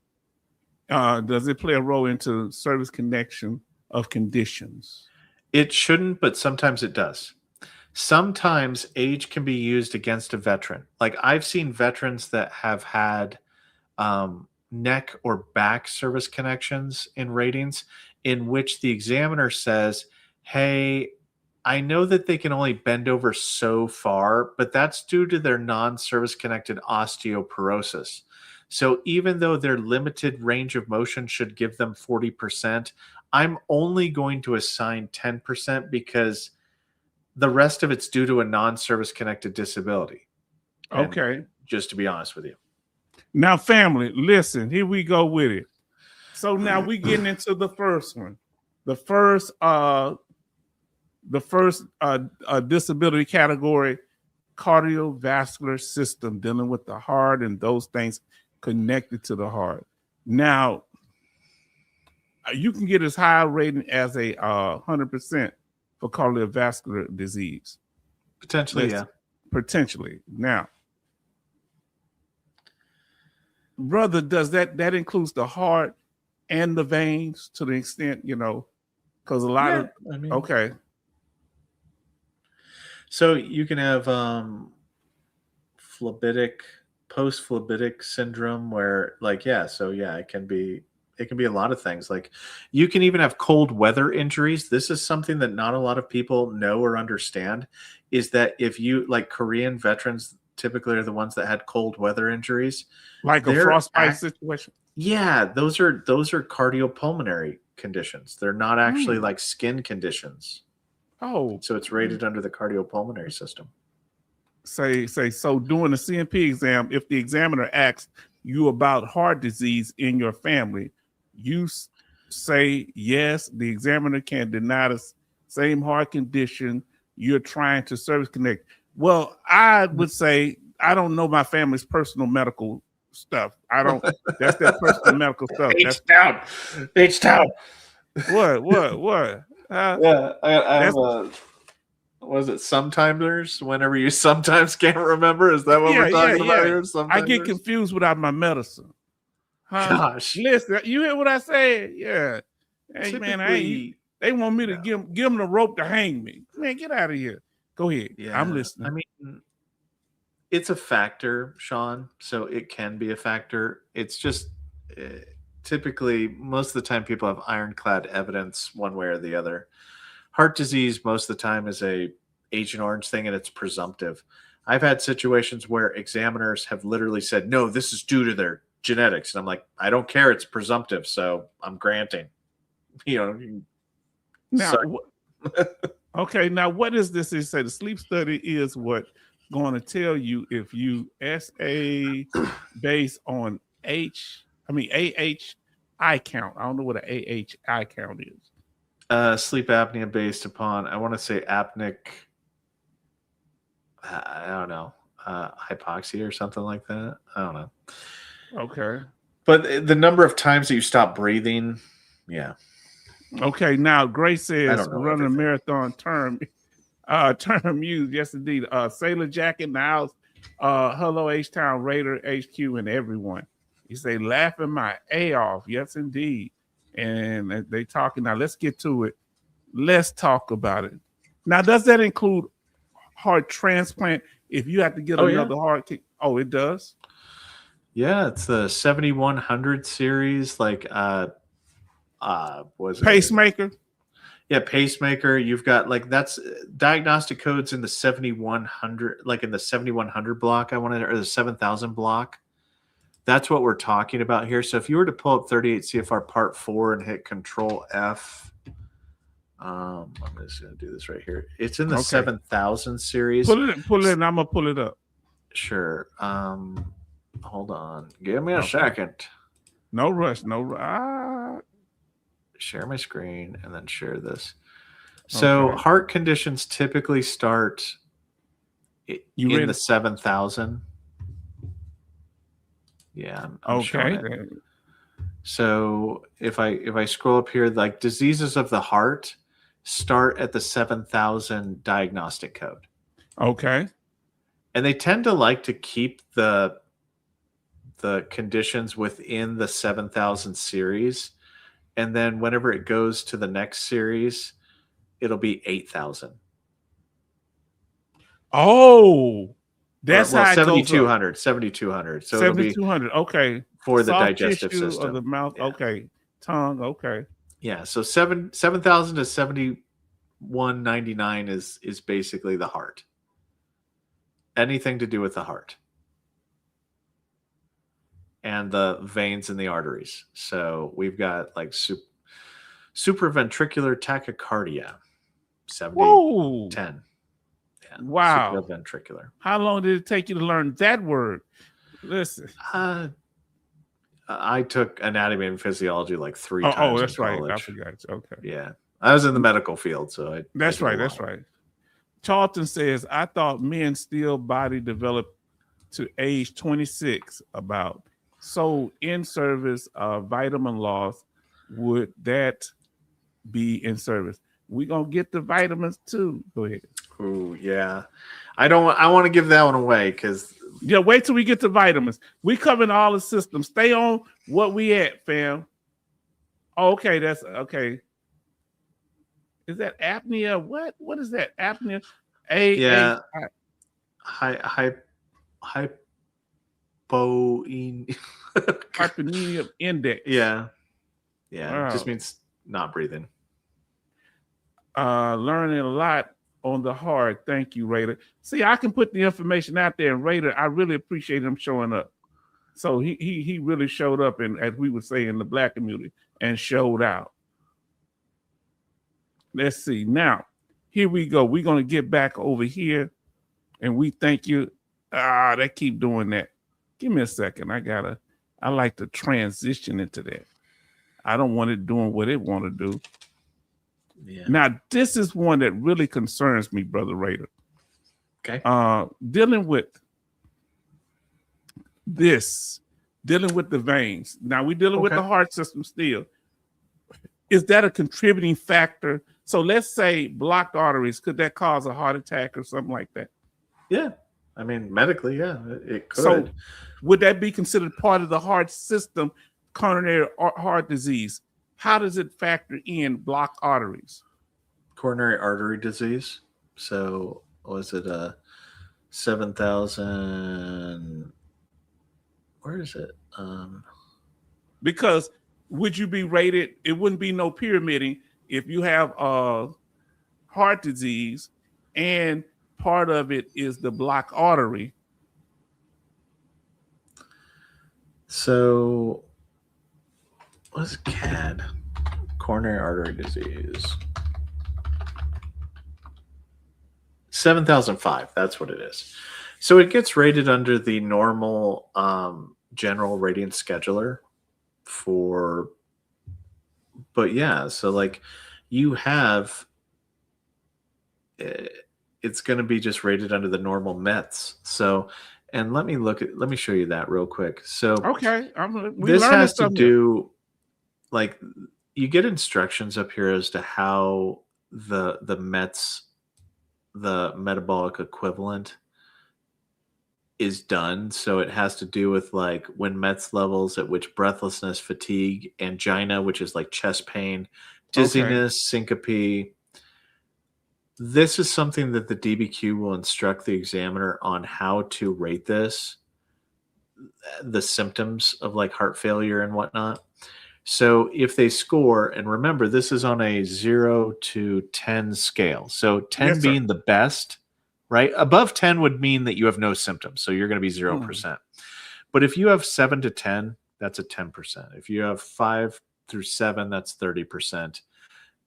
Speaker 1: Does it play a role into service connection of conditions?
Speaker 2: It shouldn't, but sometimes it does. Sometimes age can be used against a veteran. Like I've seen veterans that have had neck or back service connections in ratings in which the examiner says, hey, I know that they can only bend over so far, but that's due to their non-service connected osteoporosis. So even though their limited range of motion should give them 40%, I'm only going to assign 10% because the rest of it's due to a non-service connected disability. And
Speaker 1: Okay.
Speaker 2: just to be honest with you.
Speaker 1: Now, family, listen, here we go with it. So now we getting into the first one. The first disability category, cardiovascular system, dealing with the heart and those things connected to the heart. Now, you can get as high a rating as a 100% for cardiovascular disease.
Speaker 2: Potentially, yeah.
Speaker 1: Potentially. Now, brother, does that includes the heart and the veins to the extent, because a lot of, okay.
Speaker 2: So you can have post-phlebitic syndrome where it can be a lot of things. Like you can even have cold weather injuries. This is something that not a lot of people know or understand, is that if you, like, Korean veterans typically are the ones that had cold weather injuries.
Speaker 1: Like a frostbite situation?
Speaker 2: Yeah, those are cardiopulmonary conditions. They're not actually like skin conditions.
Speaker 1: Oh.
Speaker 2: So it's rated under the cardiopulmonary system.
Speaker 1: So during the CMP exam, if the examiner asks you about heart disease in your family, you say yes, the examiner can deny the same heart condition you're trying to service connect. Well, I would say I don't know my family's personal medical stuff. I don't. That's their personal medical stuff.
Speaker 2: H down.
Speaker 1: What?
Speaker 2: Yeah, I have a. Was it sometimers? Whenever you sometimes can't remember, is that what we're talking about here?
Speaker 1: I get confused without my medicine.
Speaker 2: Gosh,
Speaker 1: listen, you hear what I said? Yeah. Hey
Speaker 2: typically,
Speaker 1: they want me to give them the rope to hang me. Man, get out of here. Go ahead.
Speaker 2: Yeah,
Speaker 1: I'm listening.
Speaker 2: I mean, it's a factor, Sean. So it can be a factor. It's just typically most of the time people have ironclad evidence one way or the other. Heart disease most of the time is a Agent Orange thing, and it's presumptive. I've had situations where examiners have literally said, no, this is due to their genetics. And I'm like, I don't care. It's presumptive. So I'm granting,
Speaker 1: Now, okay. Now, what is this? They say the sleep study is what going to tell you if you SA based on AHI count. I don't know what an AHI count is.
Speaker 2: Sleep apnea based upon, I want to say apneic, I don't know, hypoxia or something like that. I don't know.
Speaker 1: Okay.
Speaker 2: But the number of times that you stop breathing, yeah.
Speaker 1: Okay. Now, Grace says running a marathon term used. Yes, indeed. Sailor Jacket in the house. Hello, H-Town Raider, HQ, and everyone. You say laughing my A off. Yes, indeed. And they talking now. Let's get to it. Let's talk about it. Now, does that include heart transplant? If you have to get another heart kick, it does.
Speaker 2: Yeah, it's the 7100 series. Like, was
Speaker 1: pacemaker?
Speaker 2: Yeah, pacemaker. You've got that's diagnostic codes in the 7100, like in the 7100 block. Or the 7000 block. That's what we're talking about here. So if you were to pull up 38 CFR Part 4 and hit Control F, I'm just going to do this right here. It's in the 7000 series.
Speaker 1: Pull it in. I'm going to pull it up.
Speaker 2: Sure. Hold on. Give me a second.
Speaker 1: No rush.
Speaker 2: Share my screen and then share this. So heart conditions typically start in the 7000. Yeah. I'm showing it. So if I scroll up here, like diseases of the heart start at the 7000 diagnostic code.
Speaker 1: Okay.
Speaker 2: And they tend to like to keep the conditions within the 7000 series. And then whenever it goes to the next series, it'll be 8000.
Speaker 1: Oh. That's how
Speaker 2: 7200. 7200. So
Speaker 1: 7200. Okay.
Speaker 2: For the digestive system
Speaker 1: of the mouth. Yeah. Okay. Tongue. Okay.
Speaker 2: Yeah. So 7000 to 199 is basically the heart. Anything to do with the heart and the veins and the arteries. So we've got like supraventricular tachycardia, 70,
Speaker 1: Whoa.
Speaker 2: 10. Yeah,
Speaker 1: Wow.
Speaker 2: supraventricular.
Speaker 1: How long did it take you to learn that word? Listen.
Speaker 2: I took anatomy and physiology like 3 times.
Speaker 1: Oh, that's
Speaker 2: in
Speaker 1: right.
Speaker 2: college.
Speaker 1: I forgot. Okay.
Speaker 2: Yeah. I was in the medical field, so
Speaker 1: That's right. That's right. Charlton says, I thought men still body develop to age 26 about. So in service vitamin loss, would that be in service? We're going to get the vitamins too. Go ahead.
Speaker 2: Oh, yeah. I want to give that one away because.
Speaker 1: Yeah, wait till we get to vitamins. We covering all the systems. Stay on what we at, fam. Oh, okay, that's okay. Is that apnea? What is that? Apnea?
Speaker 2: Yeah.
Speaker 1: Hypomania index.
Speaker 2: Yeah. Yeah.
Speaker 1: Wow.
Speaker 2: It just means not breathing.
Speaker 1: Learning a lot on the heart. Thank you, Raider. See, I can put the information out there, and Raider, I really appreciate him showing up. So he really showed up, and as we would say in the Black community, and showed out. Let's see. Now, here we go. We're going to get back over here, and we thank you. They keep doing that. Give me a second. I like to transition into that. I don't want it doing what it want to do.
Speaker 2: Yeah.
Speaker 1: Now, this is one that really concerns me, Brother Raider.
Speaker 2: Okay.
Speaker 1: Dealing with the veins. Now, we're dealing with the heart system still. Is that a contributing factor? So let's say blocked arteries, could that cause a heart attack or something like that?
Speaker 2: Yeah. I mean, medically, yeah, it could.
Speaker 1: So would that be considered part of the heart system, coronary heart disease? How does it factor in blocked arteries?
Speaker 2: Coronary artery disease. So was it 7,000? Where is it?
Speaker 1: Because would you be rated? It wouldn't be no pyramiding if you have heart disease and part of it is the blocked artery.
Speaker 2: So what's CAD? Coronary artery disease. 7,005. That's what it is. So it gets rated under the normal general rating scheduler but yeah, so like you have, it's going to be just rated under the normal METs. So, and let me show you that real quick. So,
Speaker 1: okay,
Speaker 2: this has to do, like, you get instructions up here as to how the METs, the metabolic equivalent, is done. So it has to do with like when METs levels at which breathlessness, fatigue, angina, which is like chest pain, dizziness, syncope. This is something that the DBQ will instruct the examiner on how to rate this, the symptoms of like heart failure and whatnot. So if they score, and remember, this is on a 0 to 10 scale. So 10 being the best, right? Above 10 would mean that you have no symptoms. So you're going to be 0%. But if you have 7 to 10, that's a 10%. If you have 5 through 7, that's 30%.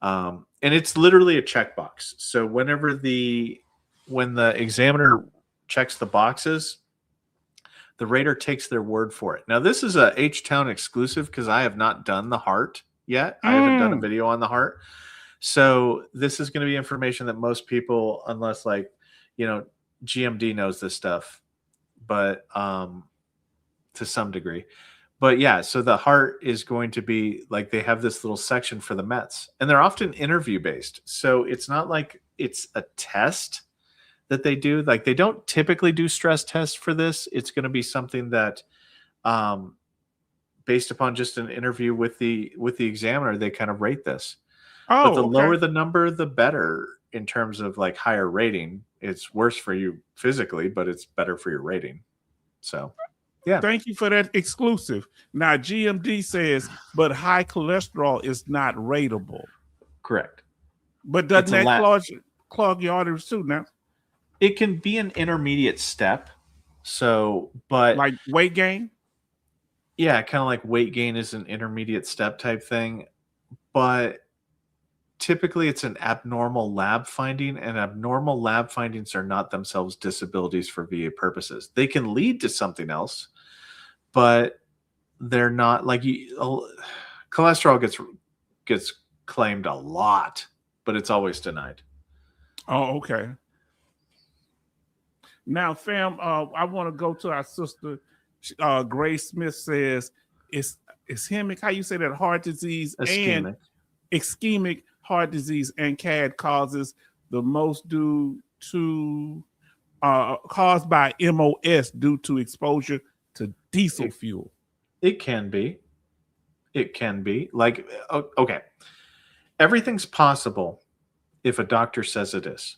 Speaker 2: And it's literally a checkbox. So when the examiner checks the boxes, the rater takes their word for it. Now, this is a H-Town exclusive because I have not done the heart yet. I haven't done a video on the heart. So this is going to be information that most people, unless like, GMD knows this stuff, but to some degree. But yeah, so the heart is going to be like, they have this little section for the METs, and they're often interview based. So it's not like it's a test that they do. Like they don't typically do stress tests for this. It's going to be something that, based upon just an interview with the examiner, they kind of rate this. But the lower the number, the better in terms of like higher rating. It's worse for you physically, but it's better for your rating. So, yeah.
Speaker 1: Thank you for that exclusive. Now, GMD says, but high cholesterol is not rateable.
Speaker 2: Correct.
Speaker 1: But doesn't
Speaker 2: It's a
Speaker 1: that clog your arteries too now?
Speaker 2: It can be an intermediate step. So, but
Speaker 1: Like weight gain?
Speaker 2: yeah, kind of like weight gain is an intermediate step type thing. But typically it's an abnormal lab finding, and abnormal lab findings are not themselves disabilities for VA purposes. They can lead to something else, but they're not like cholesterol gets claimed a lot, but it's always denied.
Speaker 1: Oh, okay. Now, fam, I want to go to our sister. Grace Smith says it's ischemic. How you say that? Heart disease
Speaker 2: Ischemic.
Speaker 1: and ischemic heart disease and CAD causes the most due to caused by MOS due to exposure to diesel fuel.
Speaker 2: It can be. It can be. Like, okay. Everything's possible if a doctor says it is.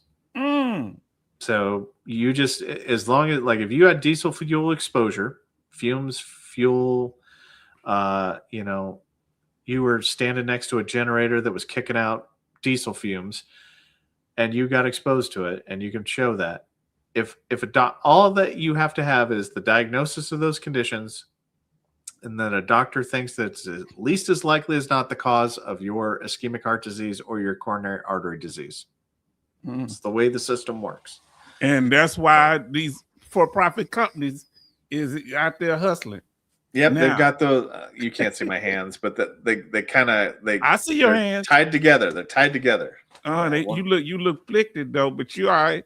Speaker 2: So you just, as long as, like, if you had diesel fuel exposure, fumes, fuel, you know, you were standing next to a generator that was kicking out diesel fumes and you got exposed to it, and you can show that. If all that you have to have is the diagnosis of those conditions, and then a doctor thinks that it's at least as likely as not the cause of your ischemic heart disease or your coronary artery disease. It's the way the system works.
Speaker 1: And that's why these for-profit companies is out there hustling.
Speaker 2: Yep, they've got the. You can't see my hands, but they kind of
Speaker 1: I see your hands
Speaker 2: tied together. They're tied together.
Speaker 1: You look afflicted though, but you all right.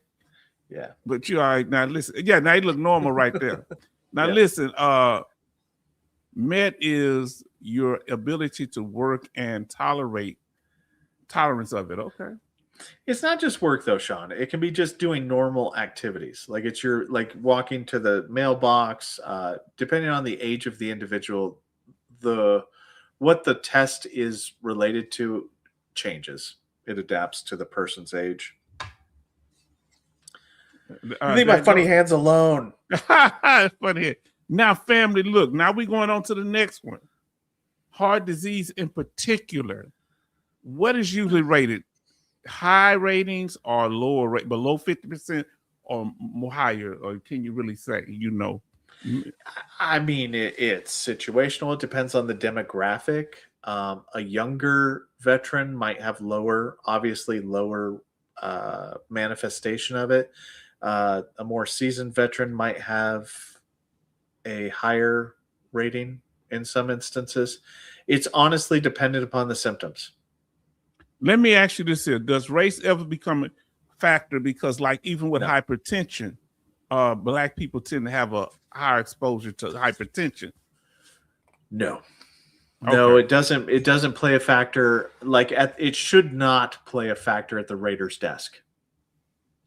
Speaker 2: Yeah,
Speaker 1: but you all right. Now listen, now you look normal right there. Now listen, MET is your ability to work and tolerance of it. Okay.
Speaker 2: It's not just work though, Sean. It can be just doing normal activities. Like it's your, like walking to the mailbox, depending on the age of the individual, what the test is related to changes. It adapts to the person's age. Leave my funny hands alone.
Speaker 1: Funny. Now, family, look, now we're going on to the next one. Heart disease in particular. What is usually rated? High ratings or lower rate, below 50% or more higher? Or can you really say, you know?
Speaker 2: I mean, it's situational. It depends on the demographic. A younger veteran might have lower manifestation of it. A more seasoned veteran might have a higher rating in some instances. It's honestly dependent upon the symptoms.
Speaker 1: Let me ask you this here. Does race ever become a factor? Because like even with hypertension, Black people tend to have a higher exposure to hypertension.
Speaker 2: No. No, it doesn't. It doesn't play a factor. Like it should not play a factor at the rater's desk.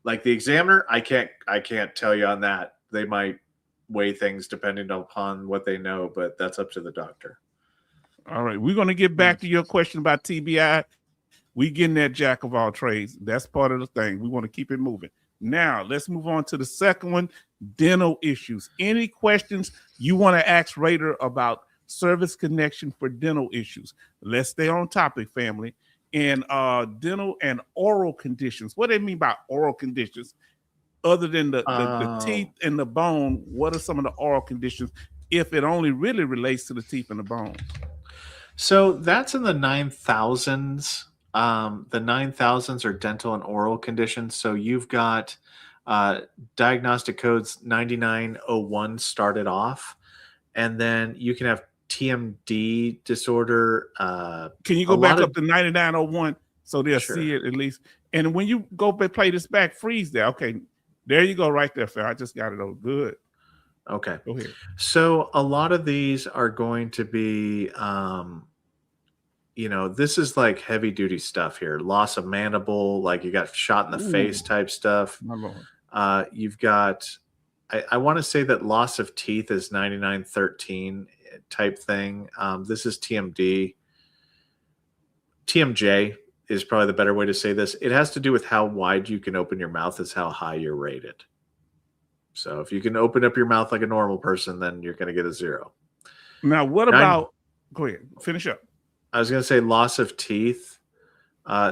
Speaker 2: Like the examiner, I can't tell you on that. They might weigh things depending upon what they know, but that's up to the doctor.
Speaker 1: All right. We're going to get back to your question about TBI. We getting that jack of all trades. That's part of the thing. We want to keep it moving. Now, let's move on to the second one, dental issues. Any questions you want to ask Rater about service connection for dental issues? Let's stay on topic, family. And dental and oral conditions. What do they mean by oral conditions? Other than the teeth and the bone, what are some of the oral conditions if it only really relates to the teeth and the bones?
Speaker 2: So that's in the 9,000s. The 9,000s are dental and oral conditions. So you've got diagnostic codes 9901 started off, and then you can have TMD disorder.
Speaker 1: Can you go back up to 9901 so they'll see it at least? And when you go play this back, freeze there. Okay, there you go right there, Phil. I just got it over. Good.
Speaker 2: Okay.
Speaker 1: Go ahead.
Speaker 2: So a lot of these are going to be, this is like heavy duty stuff here. Loss of mandible, like you got shot in the face type stuff.
Speaker 1: My Lord.
Speaker 2: You've got, I want to say that loss of teeth is 9913 type thing. This is TMD. TMJ is probably the better way to say this. It has to do with how wide you can open your mouth is how high you're rated. So if you can open up your mouth like a normal person, then you're going to get a 0.
Speaker 1: Now, what about, go ahead, finish up.
Speaker 2: I was going to say loss of teeth.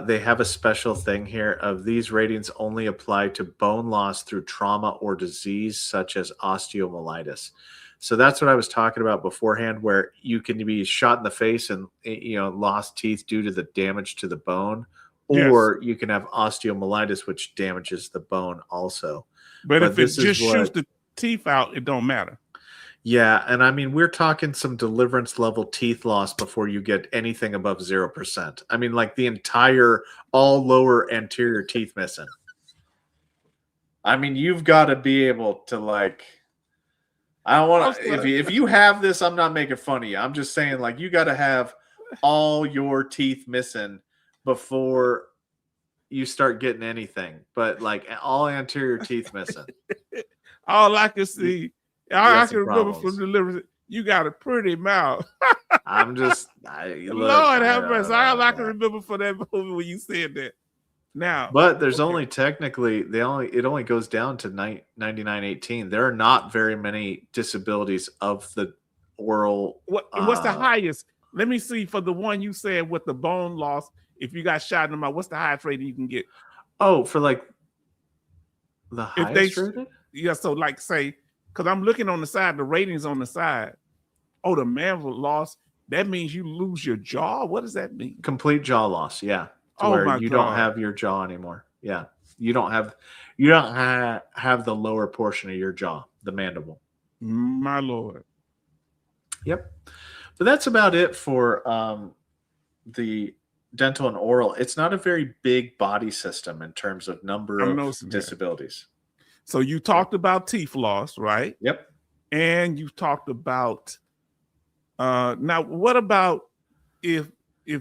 Speaker 2: They have a special thing here of these ratings only apply to bone loss through trauma or disease such as osteomyelitis. So that's what I was talking about beforehand, where you can be shot in the face and lost teeth due to the damage to the bone,
Speaker 1: Yes.
Speaker 2: or you can have osteomyelitis, which damages the bone also.
Speaker 1: But
Speaker 2: But
Speaker 1: if it
Speaker 2: this is
Speaker 1: just shoots
Speaker 2: what,
Speaker 1: the teeth out, it don't matter.
Speaker 2: yeah, and I mean we're talking some deliverance level teeth loss before you get anything above 0%. I mean, like the entire all lower anterior teeth missing. I mean, you've got to be able to like. I don't want to. If you have this, I'm not making fun of you. I'm just saying, like, you got to have all your teeth missing before you start getting anything. But like all anterior teeth missing.
Speaker 1: All I can see,
Speaker 2: You
Speaker 1: all I
Speaker 2: got
Speaker 1: can
Speaker 2: some
Speaker 1: remember
Speaker 2: problems.
Speaker 1: from delivery, you got a pretty mouth.
Speaker 2: I'm just,
Speaker 1: Lord have mercy. All I can remember for that movie when you said that. Now,
Speaker 2: but there's only technically it only goes down to 9918. There are not very many disabilities of the oral.
Speaker 1: What's the highest? Let me see for the one you said with the bone loss. If you got shot in the mouth, what's the highest rating you can get?
Speaker 2: Oh, for like the highest rated?
Speaker 1: Yeah, so like say, because I'm looking on the side, the ratings on the side. Oh, the mandible loss. That means you lose your jaw. What does that mean?
Speaker 2: Complete jaw loss. Yeah.
Speaker 1: To where
Speaker 2: you don't have your jaw anymore. Yeah. You don't have the lower portion of your jaw, the mandible.
Speaker 1: My Lord.
Speaker 2: Yep. But that's about it for the dental and oral. It's not a very big body system in terms of number of disabilities.
Speaker 1: So you talked about teeth loss, right?
Speaker 2: Yep.
Speaker 1: And you talked about now what about if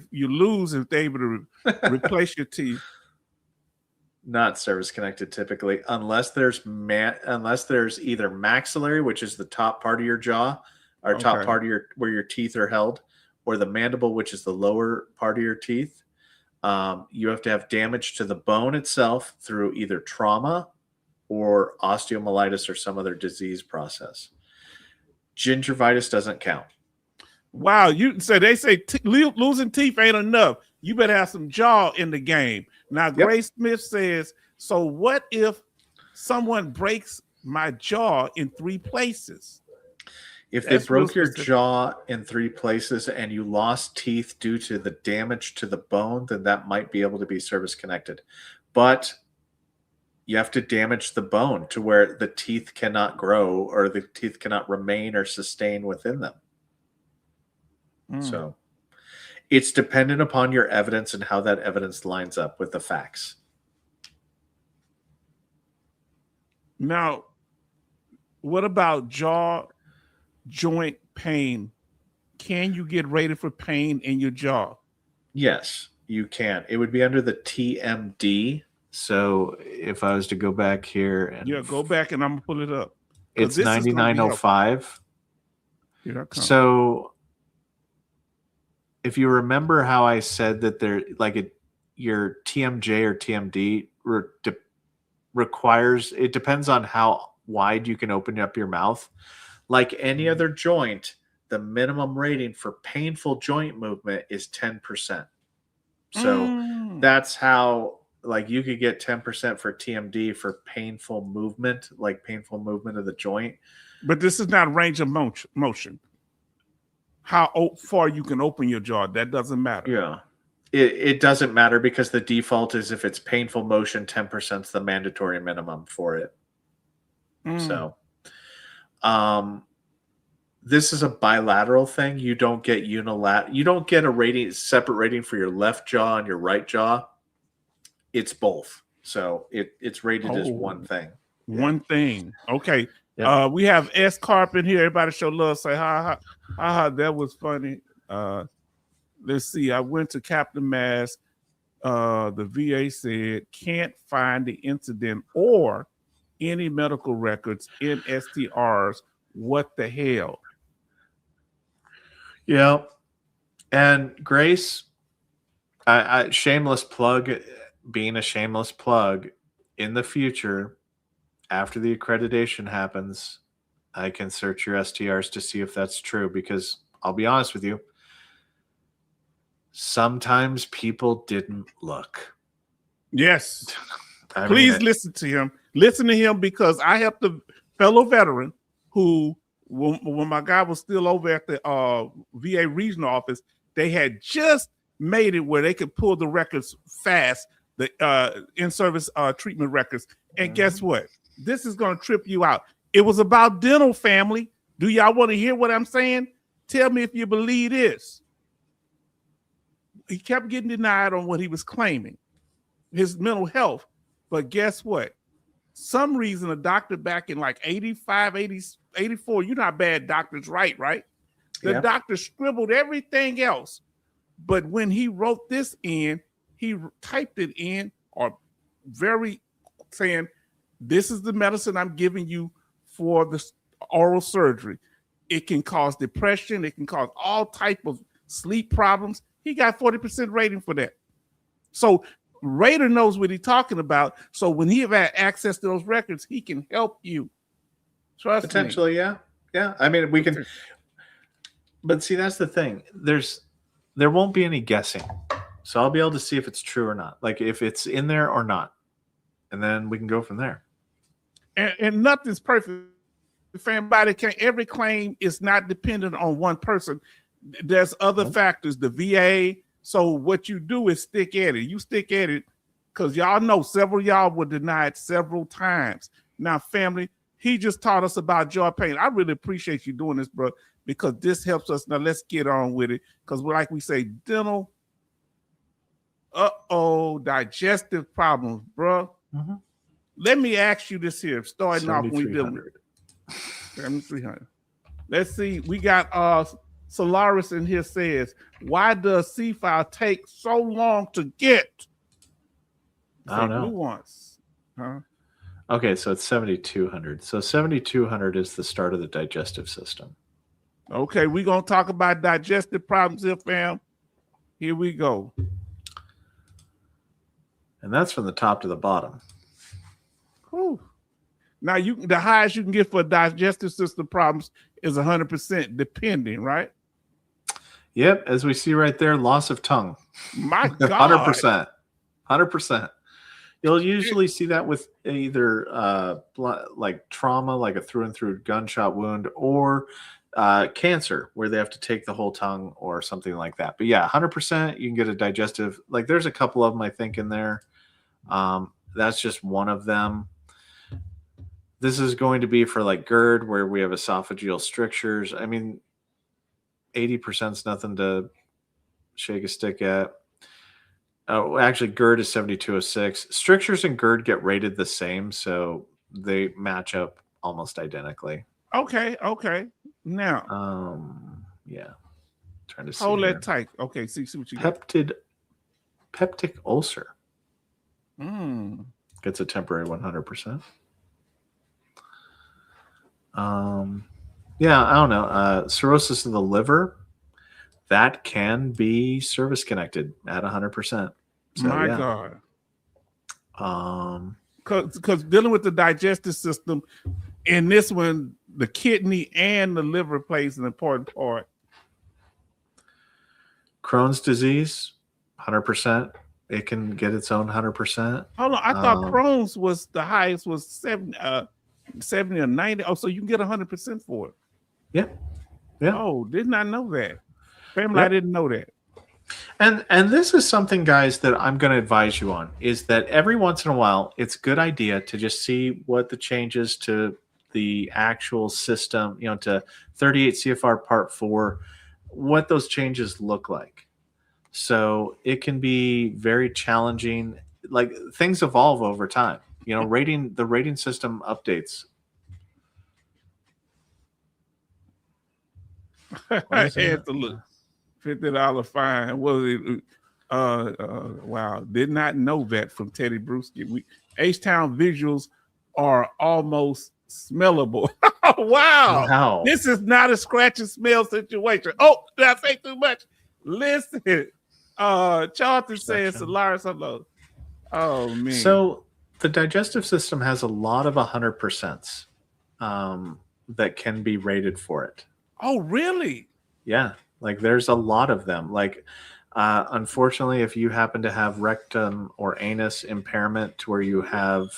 Speaker 1: you lose, if they're able to replace your teeth?
Speaker 2: Not service connected typically, unless there's either maxillary, which is the top part of your jaw, or top part of where your teeth are held, or the mandible, which is the lower part of your teeth. You have to have damage to the bone itself through either trauma or osteomyelitis or some other disease process. Gingivitis doesn't count.
Speaker 1: Wow, they say losing teeth ain't enough. You better have some jaw in the game. Now, Grace Smith says, so what if someone breaks my jaw in 3 places?
Speaker 2: If they broke your jaw in 3 places and you lost teeth due to the damage to the bone, then that might be able to be service connected. But you have to damage the bone to where the teeth cannot grow or the teeth cannot remain or sustain within them. So it's dependent upon your evidence and how that evidence lines up with the facts.
Speaker 1: Now, what about jaw joint pain? Can you get rated for pain in your jaw?
Speaker 2: Yes, you can. It would be under the TMD. So if I was to go back here and
Speaker 1: go back and I'm gonna pull it up.
Speaker 2: It's 9905. So if you remember how I said that your TMJ or TMD requires, it depends on how wide you can open up your mouth. Like any other joint, the minimum rating for painful joint movement is 10%. So that's how, like, you could get 10% for TMD for painful movement, like painful movement of the joint.
Speaker 1: But this is not range of motion. How far you can open your jaw, that doesn't matter.
Speaker 2: Yeah. It doesn't matter because the default is if it's painful motion, 10% is the mandatory minimum for it. So this is a bilateral thing. You don't get you don't get a separate rating for your left jaw and your right jaw. It's both. So it's rated as one thing.
Speaker 1: One thing. Okay. Yep. We have S Carp in here. Everybody show love. Say ha ha. That was funny. Let's see. I went to Captain Mass. The VA said can't find the incident or any medical records in STRs. What the hell?
Speaker 2: Yeah. And Grace, I shameless plug, being a shameless plug, in the future, after the accreditation happens, I can search your STRs to see if that's true, because I'll be honest with you, sometimes people didn't look.
Speaker 1: Yes.
Speaker 2: I
Speaker 1: Please
Speaker 2: mean,
Speaker 1: listen to him. Listen to him, because I helped a fellow veteran who, when my guy was still over at the VA regional office, they had just made it where they could pull the records fast, the in-service treatment records. And guess what? This is going to trip you out. It was about dental, family. Do y'all want to hear what I'm saying? Tell me if you believe this. He kept getting denied on what he was claiming, his mental health. But guess what? Some reason a doctor back in like 85, 80, 84, you know how bad doctors write, right? The doctor scribbled everything else. But when he wrote this in, he typed it in, or very saying, this is the medicine I'm giving you for the oral surgery. It can cause depression. It can cause all type of sleep problems. He got 40% rating for that. So Rader knows what he's talking about. So when he have access to those records, he can help you. Trust
Speaker 2: potentially,
Speaker 1: me.
Speaker 2: yeah. I mean, we can. But see, that's the thing. There won't be any guessing, so I'll be able to see if it's true or not, like if it's in there or not, and then we can go from there.
Speaker 1: And nothing's perfect. Every claim is not dependent on one person. There's other factors, the VA. So what you do is stick at it. You stick at it because y'all know several of y'all were denied several times. Now, family, he just taught us about joy pain. I really appreciate you doing this, bro, because this helps us. Now, let's get on with it. Because like we say, dental, digestive problems, bro. Let me ask you this here, starting off when we deal with 7,300. Let's see. We got Solaris in here says, why does C-file take so long to get?
Speaker 2: I don't know.
Speaker 1: Nuance. Huh?
Speaker 2: Okay, so it's 7,200. So 7,200 is the start of the digestive system.
Speaker 1: Okay, we're going to talk about digestive problems here, fam. Here we go.
Speaker 2: And that's from the top to the bottom.
Speaker 1: Whew. Now, the highest you can get for digestive system problems is 100%, depending, right?
Speaker 2: Yep, as we see right there, loss of tongue.
Speaker 1: My God.
Speaker 2: 100%. 100%. You'll usually see that with either like trauma, like a through and through gunshot wound, or cancer, where they have to take the whole tongue or something like that. But yeah, 100%, you can get a digestive. Like there's a couple of them, I think, in there. That's just one of them. This is going to be for like GERD, where we have esophageal strictures. I mean, 80% is nothing to shake a stick at. Oh, actually, GERD is 7206. Strictures and GERD get rated the same, so they match up almost identically.
Speaker 1: Okay. Now,
Speaker 2: yeah. Trying to see.
Speaker 1: Hold that tight. Okay, see what you got.
Speaker 2: Peptic ulcer. Gets a temporary 100%. Yeah, I don't know. Cirrhosis of the liver, that can be service connected at 100%. So,
Speaker 1: My God. Because dealing with the digestive system, in this one, the kidney and the liver plays an important part.
Speaker 2: Crohn's disease, 100%. It can get its own 100%.
Speaker 1: Hold on, I thought Crohn's was the highest, was 70 or 90. Oh, so you can get 100% for it.
Speaker 2: Yeah.
Speaker 1: Oh, did not know that. Family, I didn't know that.
Speaker 2: And this is something, guys, that I'm going to advise you on, is that every once in a while, it's a good idea to just see what the changes to the actual system, to 38 CFR Part 4, what those changes look like. So it can be very challenging. Like, things evolve over time. The rating system updates.
Speaker 1: I had to look. $50 fine. Was it? Wow, did not know that from Teddy Brewski. H-Town visuals are almost smellable. Wow. This is not a scratch and smell situation. Oh, did I say too much? Listen, Charlton says Solaris, hello. Oh man.
Speaker 2: So the digestive system has a lot of 100%s that can be rated for it.
Speaker 1: Oh, really?
Speaker 2: Yeah. Like there's a lot of them. Like Unfortunately, if you happen to have rectum or anus impairment to where you have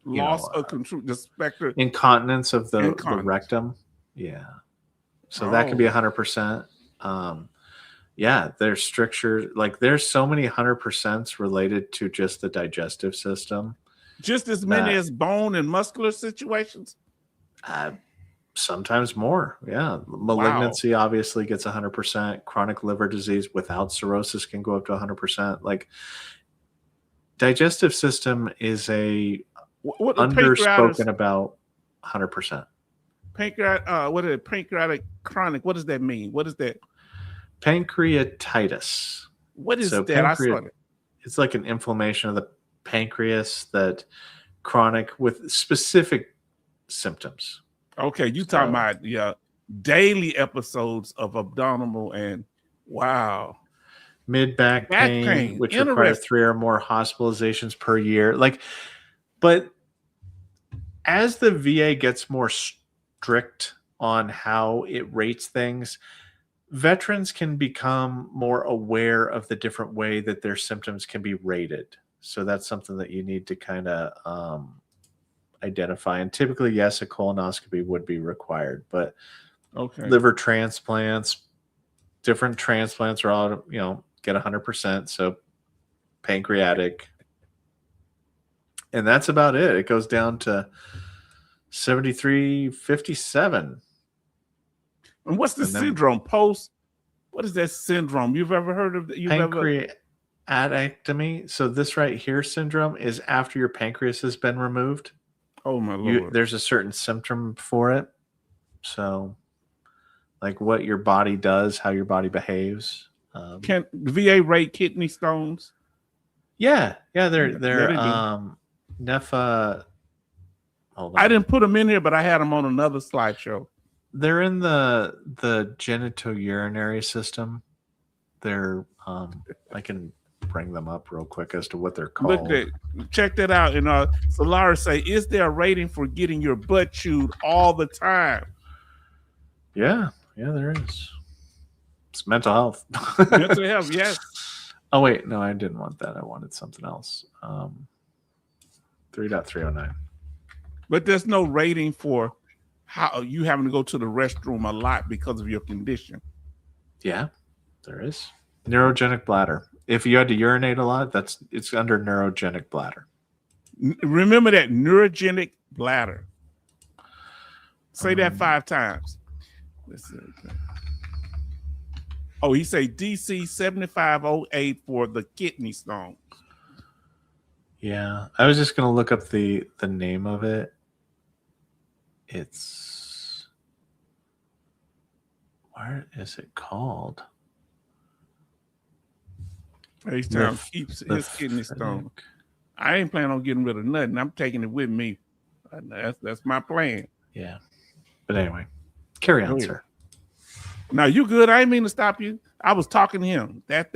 Speaker 1: Loss of control, the specter
Speaker 2: incontinence of the
Speaker 1: incontinence.
Speaker 2: rectum, yeah. So that could be 100%. Yeah, there's strictures. Like there's so many 100% related to just the digestive system.
Speaker 1: Just as many as bone and muscular situations?
Speaker 2: Sometimes more. Yeah. Malignancy obviously gets 100%. Chronic liver disease without cirrhosis can go up to 100%. Like digestive system is a underspoken about 100%.
Speaker 1: Pancreatic chronic. What does that mean? What is that?
Speaker 2: Pancreatitis.
Speaker 1: What is that?
Speaker 2: It's like an inflammation of the pancreas that chronic with specific symptoms.
Speaker 1: Okay, you talking about daily episodes of abdominal and
Speaker 2: mid-back pain, which requires 3 or more hospitalizations per year. Like, but as the VA gets more strict on how it rates things, veterans can become more aware of the different way that their symptoms can be rated. So that's something that you need to kind of identify. And typically, yes, a colonoscopy would be required, but liver transplants, different transplants are all, get 100%. So pancreatic. And that's about it. It goes down to 73.57.
Speaker 1: And what's the syndrome? What is that syndrome? You've ever heard of that?
Speaker 2: Pancreatectomy. So this right here syndrome is after your pancreas has been removed.
Speaker 1: Oh my Lord.
Speaker 2: There's a certain symptom for it. So like what your body does, how your body behaves.
Speaker 1: Can the VA rate kidney stones?
Speaker 2: Yeah. They're nepha.
Speaker 1: I didn't put them in here, but I had them on another slideshow.
Speaker 2: They're in the genitourinary system. They're I can bring them up real quick as to what they're called.
Speaker 1: Check that out. And Solaris say, is there a rating for getting your butt chewed all the time?
Speaker 2: Yeah, there is. It's mental health.
Speaker 1: Mental health, yes.
Speaker 2: Oh wait, no, I didn't want that. I wanted something else. 3.309.
Speaker 1: But there's no rating for how you having to go to the restroom a lot because of your condition.
Speaker 2: Yeah, there is. Neurogenic bladder. If you had to urinate a lot, it's under neurogenic bladder.
Speaker 1: Remember that, neurogenic bladder. Say that 5 times. Let's see. Oh, he say DC 7508 for the kidney stones.
Speaker 2: Yeah, I was just gonna look up the name of it. Where is it called?
Speaker 1: H-Town keeps his kidney stone. I ain't planning on getting rid of nothing. I'm taking it with me. That's my plan.
Speaker 2: Yeah. But anyway, carry on, sir.
Speaker 1: Now you good. I didn't mean to stop you. I was talking to him. That.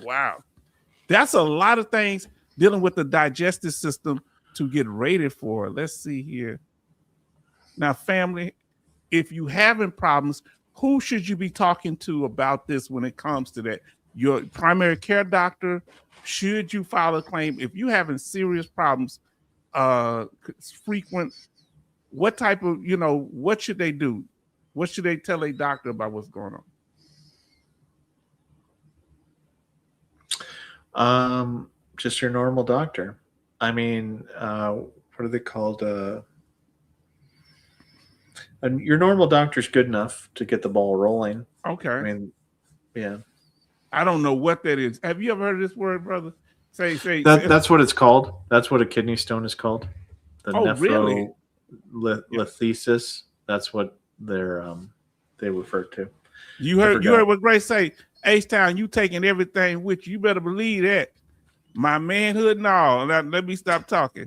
Speaker 1: Wow. That's a lot of things dealing with the digestive system to get rated for. Let's see here. Now, family, if you having problems, who should you be talking to about this when it comes to that? Your primary care doctor? Should you file a claim? If you having serious problems, frequent, what type of, what should they do? What should they tell a doctor about what's going
Speaker 2: on? Just your normal doctor. I mean, what are they called? And your normal doctor's good enough to get the ball rolling.
Speaker 1: Okay.
Speaker 2: I mean, yeah.
Speaker 1: I don't know what that is. Have you ever heard of this word, brother?
Speaker 2: That's what it's called. That's what a kidney stone is called. The nephrolithiasis. That's what they refer to.
Speaker 1: You heard what Grace say. H-Town, you taking everything with you. You better believe that. My manhood and all. Let me stop talking.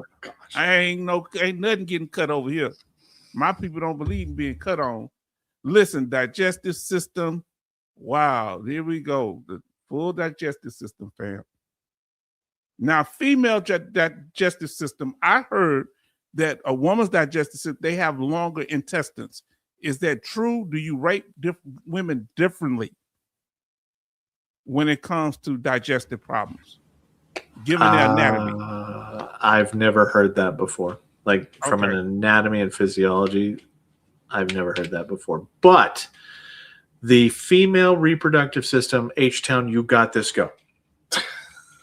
Speaker 1: Ain't nothing getting cut over here. My people don't believe in being cut on. Listen, digestive system. Wow, here we go. The full digestive system, fam. Now, female digestive system, I heard that a woman's digestive system, they have longer intestines. Is that true? Do you rate women differently? when it comes to digestive problems, given their anatomy?
Speaker 2: I've never heard that before. Like from an
Speaker 1: Okay.
Speaker 2: anatomy and physiology, I've never heard that before. But the female reproductive system, H-Town, you got this. Go.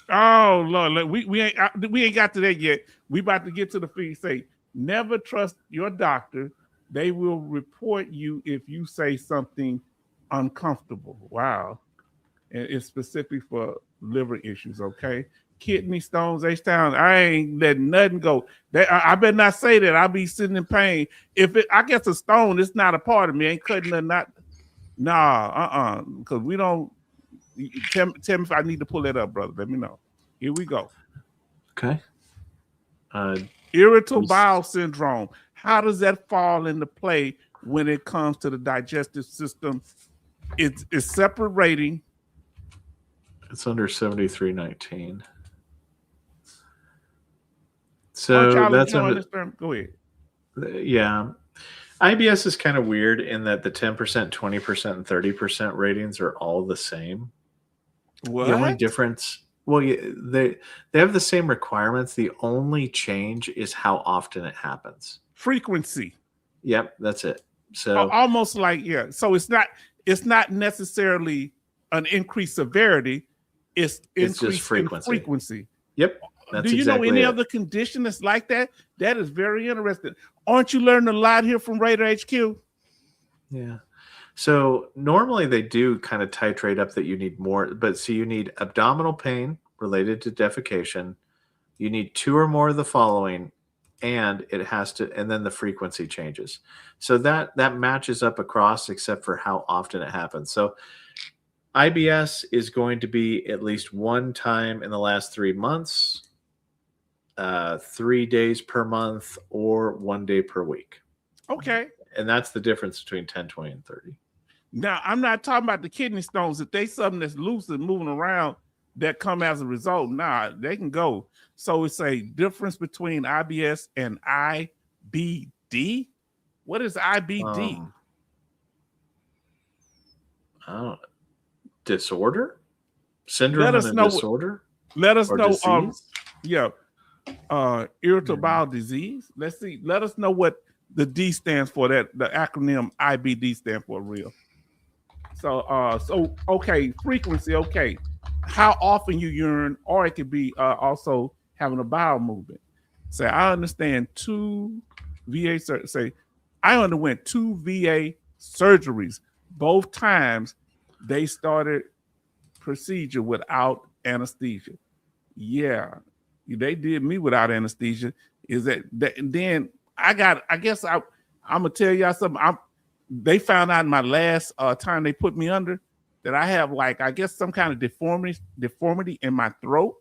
Speaker 1: Oh Lord, look, we ain't got to that yet. We about to get to the feed. Say, never trust your doctor. They will report you if you say something uncomfortable. Wow. And it's specific for liver issues, okay? Kidney stones, H-Town, I ain't letting nothing go. I better not say that. I'll be sitting in pain. I guess a stone, it's not a part of me. Ain't cutting nothing out. Nah, because we don't. Tell me if I need to pull that up, brother. Let me know. Here we go.
Speaker 2: Okay.
Speaker 1: Irritable bowel syndrome. How does that fall into play when it comes to the digestive system? It's separate rating.
Speaker 2: It's under 7319. So that's under.
Speaker 1: Go ahead.
Speaker 2: Yeah. IBS is kind of weird in that the 10%, 20%, and 30% ratings are all the same.
Speaker 1: What?
Speaker 2: The only difference, well, they have the same requirements. The only change is how often it happens.
Speaker 1: Frequency.
Speaker 2: Yep, that's it. So
Speaker 1: almost like, yeah. So it's not necessarily an increased severity. It's
Speaker 2: just frequency. Yep.
Speaker 1: Do you know any other condition that's like that? That is very interesting. Aren't you learning a lot here from Raider HQ?
Speaker 2: Yeah. So normally they do kind of titrate up that you need more, but see, you need abdominal pain related to defecation. You need 2 or more of the following, and it has to, and then the frequency changes. So that matches up across, except for how often it happens. So IBS is going to be at least one time in the last 3 months, 3 days per month, or 1 day per week.
Speaker 1: Okay.
Speaker 2: And that's the difference between 10, 20, and 30.
Speaker 1: Now, I'm not talking about the kidney stones. If they something that's loose and moving around that come as a result, they can go. So it's a difference between IBS and IBD. What is IBD?
Speaker 2: Disorder? Syndrome and a disorder?
Speaker 1: Let us know.
Speaker 2: Disease?
Speaker 1: Irritable bowel disease. Let's see. Let us know what the D stands for. That the acronym IBD stands for real. So okay, frequency. Okay, how often you urine, or it could be also having a bowel movement. Say, I understand 2 VA say I underwent 2 VA surgeries. Both times they started procedure without anesthesia. Yeah, they did me without anesthesia. Is that then I'm gonna tell y'all something. They found out in my last time they put me under that I have some kind of deformity in my throat.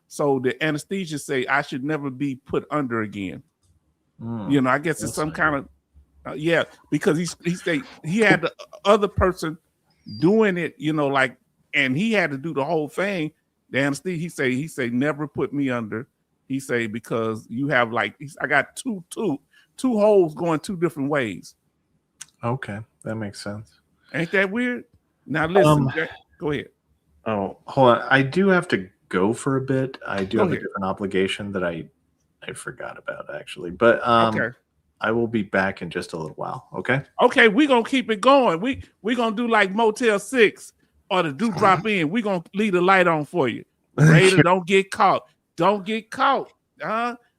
Speaker 1: So the anesthesia say I should never be put under again. I guess it's some kind of because he had the other person doing it, and he had to do the whole thing. The anesthesia, he say never put me under. He say because you have I got two holes going 2 different ways.
Speaker 2: Okay, that makes sense.
Speaker 1: Ain't that weird? Now listen, go ahead.
Speaker 2: Oh, hold on. I do have to go for a bit. I do have a different obligation that I forgot about actually. But
Speaker 1: okay.
Speaker 2: I will be back in just a little while. Okay.
Speaker 1: Okay, we're gonna keep it going. We're gonna do like Motel 6 or the Do Drop In. We're gonna leave the light on for you. Raider, don't get caught. Don't get caught.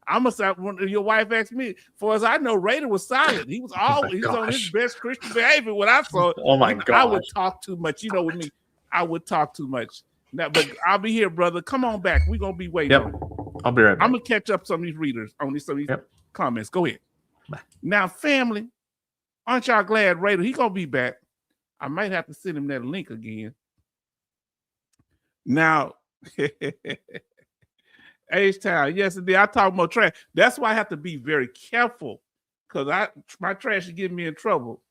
Speaker 1: I'm gonna say when your wife asked me, for as I know, Raider was solid. He was always on his best Christian behavior when I saw it.
Speaker 2: Oh my God.
Speaker 1: I would talk too much. With me, I would talk too much. Now, but I'll be here, brother. Come on back. We're gonna be waiting.
Speaker 2: Yep. I'll be right back.
Speaker 1: I'm gonna catch up some of these readers on some of these comments. Go ahead.
Speaker 2: Bye. Now,
Speaker 1: family, aren't y'all glad Raider? He gonna be back. I might have to send him that link again. Now, H-Town, yes, indeed. I talk about trash. That's why I have to be very careful because my trash is getting me in trouble.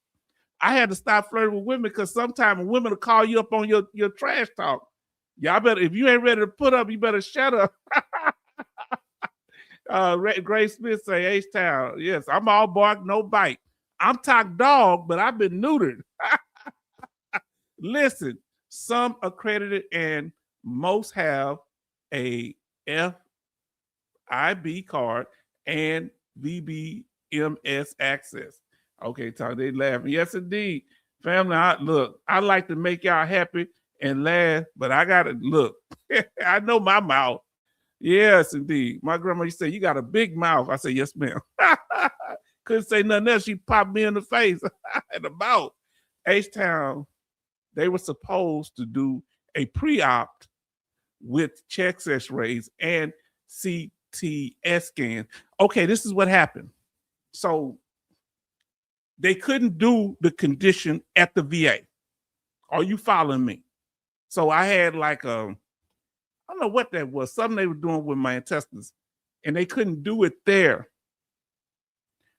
Speaker 1: I had to stop flirting with women because sometimes women will call you up on your trash talk. Y'all better, if you ain't ready to put up, you better shut up. Grace Smith say, H-Town, yes, I'm all bark, no bite. I'm top dog, but I've been neutered. Listen, some accredited, and most have a FIB card and VBMS access. Okay, Tom, they laughing. Yes, indeed. Family, I like to make y'all happy and laugh, but I gotta look. I know my mouth. Yes, indeed. My grandma used to say, "You got a big mouth." I say, "Yes, ma'am." Couldn't say nothing else. She popped me in the face and the mouth. H-Town, they were supposed to do a pre-op with chest x-rays and CT scan. Okay, this is what happened. So they couldn't do the condition at the VA. Are you following me? So I had like I don't know what that was, something they were doing with my intestines, and they couldn't do it there.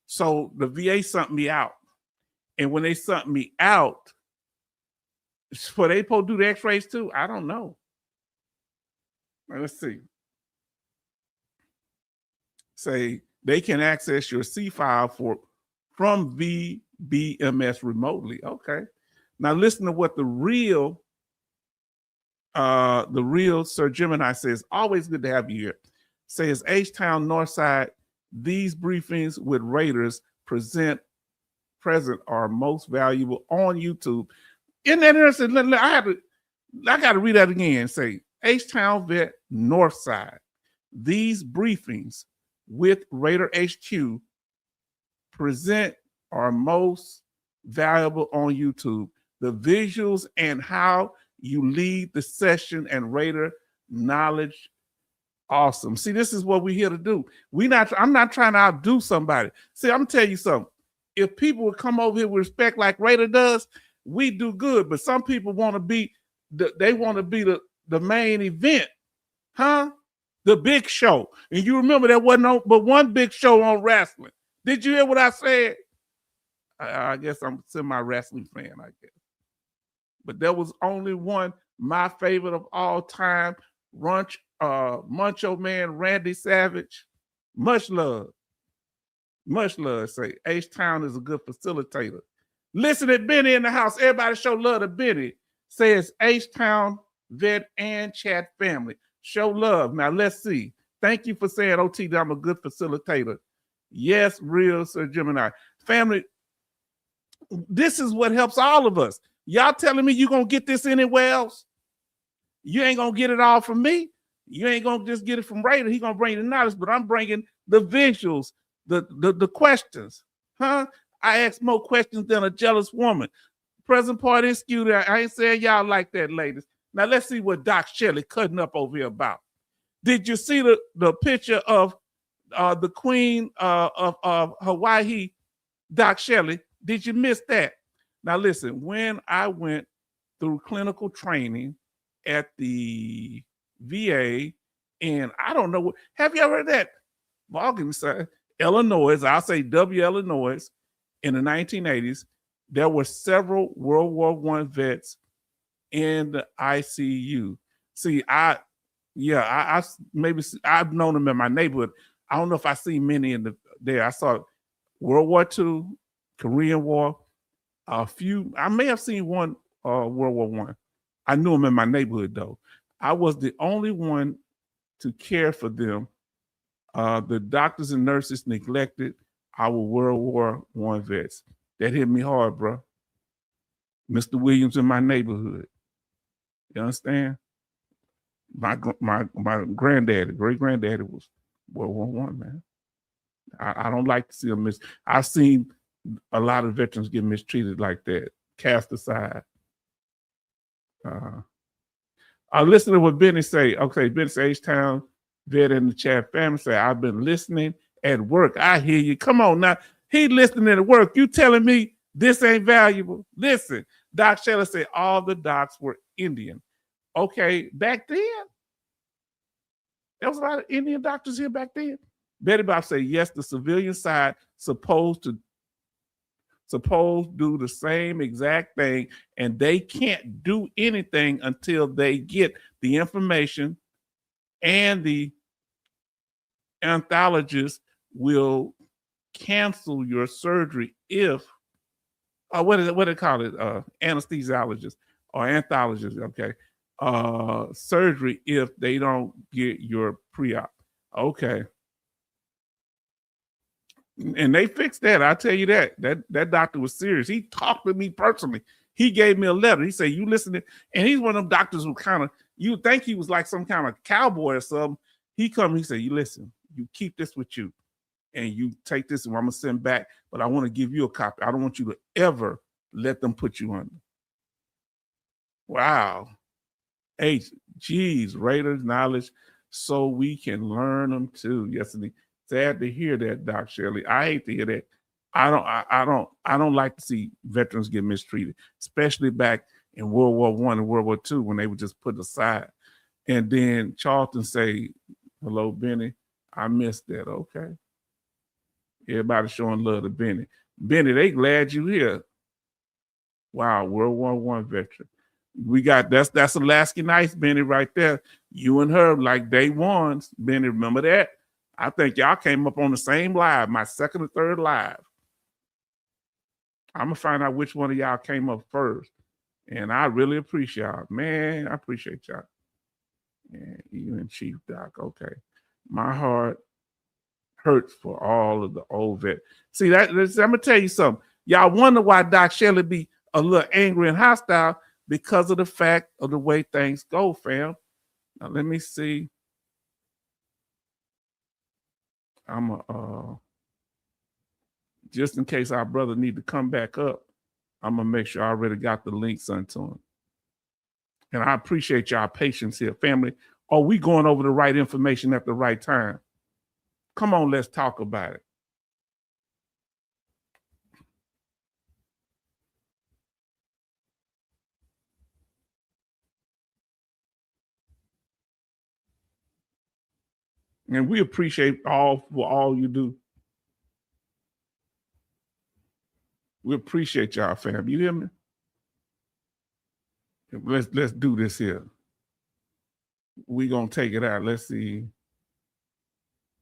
Speaker 1: So the VA sent me out. And when they sent me out, were they supposed to do the x-rays too? I don't know. Let's see. Say they can access your C file from VBMS remotely. Okay. Now listen to what the real Sir Gemini says. Always good to have you here. Says H-Town Northside, these briefings with Raiders present are most valuable on YouTube. Isn't that interesting? I got to read that again. Say H-Town Vet Northside, these briefings with Raider HQ present are most valuable on YouTube. The visuals and how you lead the session and Raider knowledge, awesome. See, this is what we're here to do. I'm not trying to outdo somebody. See, I'm gonna tell you something. If people would come over here with respect like Raider does, we do good. But some people want to be the main event, huh? The big show. And you remember there wasn't but one big show on wrestling. Did you hear what I said? I guess I'm a semi-wrestling fan, I guess. But there was only one, my favorite of all time, Macho Man Randy Savage. Much love. Much love. Say H-Town is a good facilitator. Listen to Benny in the house. Everybody show love to Benny. Says H-Town Vet and Chat family. Show love. Now let's see. Thank you for saying, OT, that I'm a good facilitator. Yes, real Sir Gemini. Family, this is what helps all of us. Y'all telling me you're going to get this anywhere else? You ain't going to get it all from me. You ain't going to just get it from Raider. He's going to bring the knowledge, but I'm bringing the visuals, the questions. Huh? I ask more questions than a jealous woman. Present party excuse. I ain't saying y'all like that, ladies. Now let's see what Doc Shelley cutting up over here about. Did you see the picture of the Queen of Hawaii, Doc Shelley? Did you miss that? Now listen, when I went through clinical training at the VA, and I don't know what, have you ever heard that? Well, I'll give you some. Illinois, I'll say Illinois, in the 1980s, there were several World War I vets in the ICU. See, I've known them in my neighborhood. I don't know if I see many there. I saw World War II, Korean War, a few. I may have seen one World War I. I knew them in my neighborhood though. I was the only one to care for them. The doctors and nurses neglected our World War I vets. That hit me hard, bro. Mr. Williams in my neighborhood. You understand? My granddaddy, great granddaddy was World War I, man. I don't like to see them I've seen a lot of veterans get mistreated like that, cast aside. Listen to what Benny say. Okay, Benny say H-Town vet in the chat family say, I've been listening at work. I hear you. Come on now. He listening at work. You telling me this ain't valuable? Listen, Doc Shelley said all the docs were Indian. Okay, back then, there was a lot of Indian doctors here back then. Betty Bob say, yes, the civilian side supposed do the same exact thing, and they can't do anything until they get the information, and the anthologist will cancel your surgery if what do they call it? Anesthesiologist. or anthologist, okay. Surgery if they don't get your pre-op. Okay. And they fixed that. I tell you that. That doctor was serious. He talked to me personally. He gave me a letter. He said, "You listen to," and he's one of them doctors who kind of, you think he was like some kind of cowboy or something. He come, he said, "You listen, you keep this with you, and you take this, and I'm gonna send back. But I want to give you a copy. I don't want you to ever let them put you under." Wow. Geez, Raiders knowledge, so we can learn them too. Yes, indeed. Sad to hear that, Doc Shirley. I hate to hear that. I don't like to see veterans get mistreated, especially back in World War I and World War II when they were just put aside. And then Charlton say, "Hello, Benny. I missed that." Okay. Everybody showing love to Benny. Benny, they glad you here. Wow, World War I veteran. We got that's Alaskan Nights, Benny, right there. You and her like day ones. Benny, remember that? I think y'all came up on the same live, my second or third live. I'm gonna find out which one of y'all came up first. And I really appreciate y'all. Man, I appreciate y'all. Yeah, even Chief Doc. Okay. My heart hurts for all of the old vets. See, I'm gonna tell you something. Y'all wonder why Doc Shelley be a little angry and hostile because of the fact of the way things go, fam. Now let me see. Just in case our brother need to come back up, I'm gonna make sure I already got the link sent to him. And I appreciate y'all patience here, family. Are we going over the right information at the right time? Come on, let's talk about it. And we appreciate all you do. We appreciate y'all, fam. You hear me? Let's do this here. We gonna take it out. Let's see.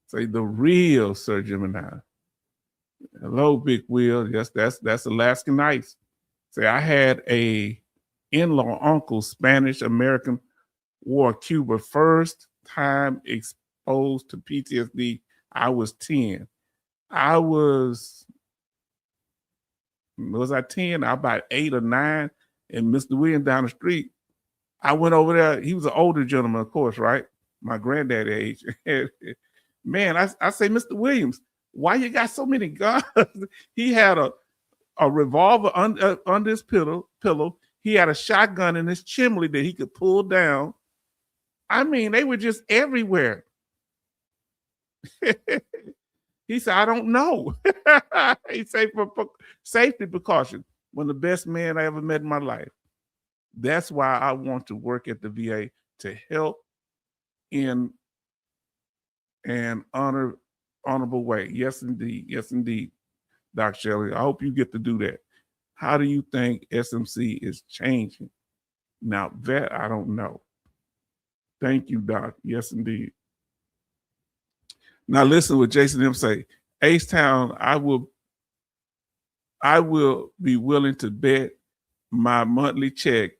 Speaker 1: Say the real Sir Gemini. Hello, Big Will. Yes, that's Alaskan Nights. Say I had a in-law uncle, Spanish American War, Cuba. First time exposed to PTSD. I was 10. Was I 10? I about 8 or 9. And Mr. Williams down the street, I went over there. He was an older gentleman, of course, right? My granddad age. Man, I say, "Mr. Williams, why you got so many guns?" He had a revolver under his pillow. He had a shotgun in his chimney that he could pull down. I mean, they were just everywhere. He said, "I don't know." He said, for safety precaution. One of the best men I ever met in my life. That's why I want to work at the VA to help in an honorable way. Yes, indeed. Yes, indeed, Doc Shelley. I hope you get to do that. How do you think SMC is changing? Now, that I don't know. Thank you, Doc. Yes, indeed. Now, listen what Jason M say. H-Town, I will be willing to bet my monthly check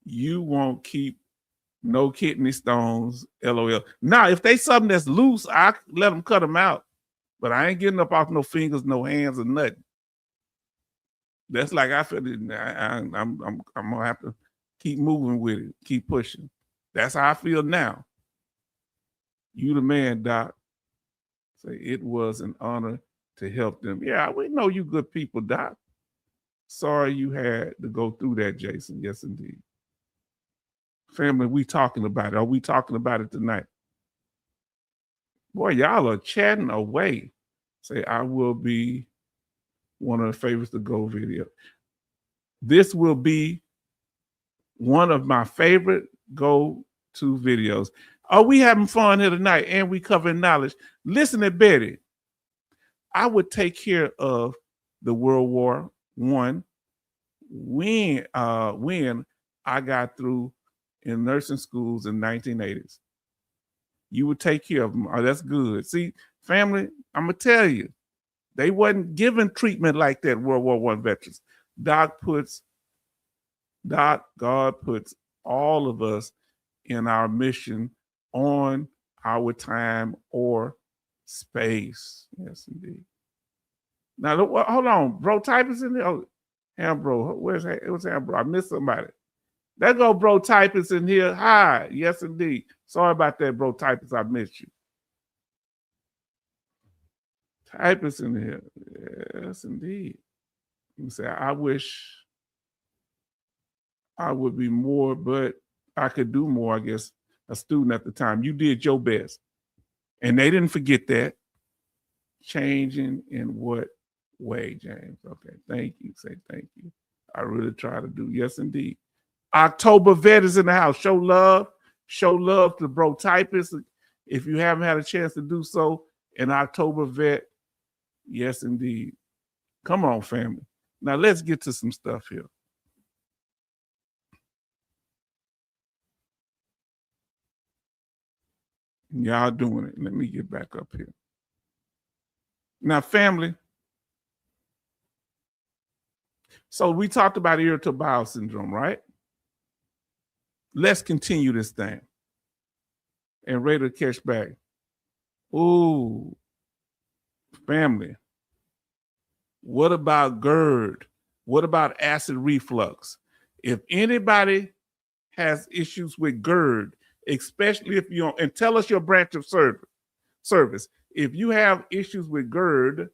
Speaker 1: you won't keep no kidney stones, LOL. Now, if they something that's loose, I let them cut them out. But I ain't getting up off no fingers, no hands, or nothing. That's like I feel. I'm gonna have to keep moving with it, keep pushing. That's how I feel now. You the man, Doc. Say it was an honor to help them. Yeah, we know you good people, Doc. Sorry you had to go through that, Jason. Yes, indeed. Family, we talking about it. Are we talking about it tonight? Boy, y'all are chatting away. Say, I will be one of the favorites to go video. This will be one of my favorite go-to videos. Are we having fun here tonight? And we covering knowledge. Listen to Betty. I would take care of the World War I when I got through in nursing schools in 1980s. You would take care of them. Oh, that's good. See, family, I'm gonna tell you, they wasn't given treatment like that. World War I veterans. Doc puts Doc, God puts all of us in our mission on our time or space. Yes, indeed. Now, hold on. Bro, type is in there. Oh, Ambro. Where's Ambro? I missed somebody. There go Bro Typist in here. Hi. Yes, indeed. Sorry about that, Bro Typist. I missed you. Typist in here. Yes, indeed. You say, I wish I would be more, but I could do more, I guess, a student at the time. You did your best. And they didn't forget that. Changing in what way, James? Okay, thank you. Say thank you. I really try to do. Yes, indeed. October Vet is in the house. Show love. Show love to Bro Typist. If you haven't had a chance to do so, an October Vet. Yes, indeed. Come on, family. Now let's get to some stuff here. Y'all doing it. Let me get back up here. Now, family. So we talked about irritable bowel syndrome, right? Let's continue this thing. And ready to catch back. Ooh, family. What about GERD? What about acid reflux? If anybody has issues with GERD, especially if you and tell us your branch of service. If you have issues with GERD,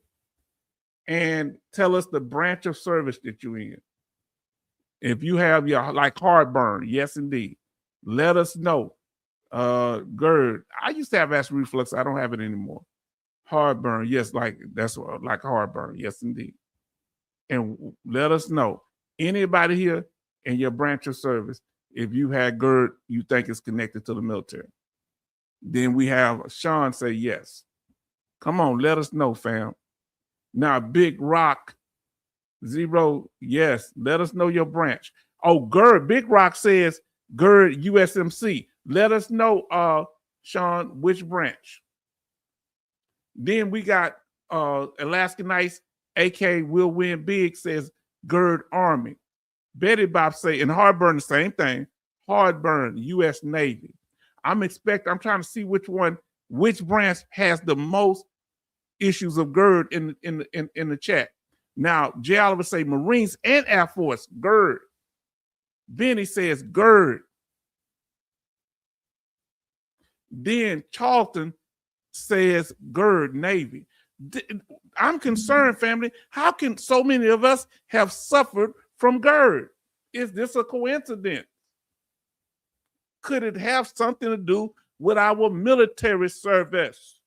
Speaker 1: and tell us the branch of service that you're in. If you have your like heartburn, yes, indeed, let us know. GERD. I used to have acid reflux. I don't have it anymore. Heartburn, yes, like that's like heartburn, yes, indeed. And let us know. Anybody here in your branch of service, if you had GERD, you think it's connected to the military. Then we have Sean say yes. Come on, let us know, fam. Now, Big Rock 0, yes, let us know your branch. Oh, GERD, Big Rock says GERD USMC. Let us know, Sean, which branch. Then we got Alaska Nice, AK Will Win Big says GERD Army. Betty Bob say, and heartburn, the same thing. Heartburn, U.S. Navy. I'm trying to see which branch has the most issues of GERD in the chat. Now, J. Oliver say Marines and Air Force, GERD. Benny says GERD. Then Charlton says GERD, Navy. I'm concerned, family. How can so many of us have suffered from GERD? Is this a coincidence? Could it have something to do with our military service?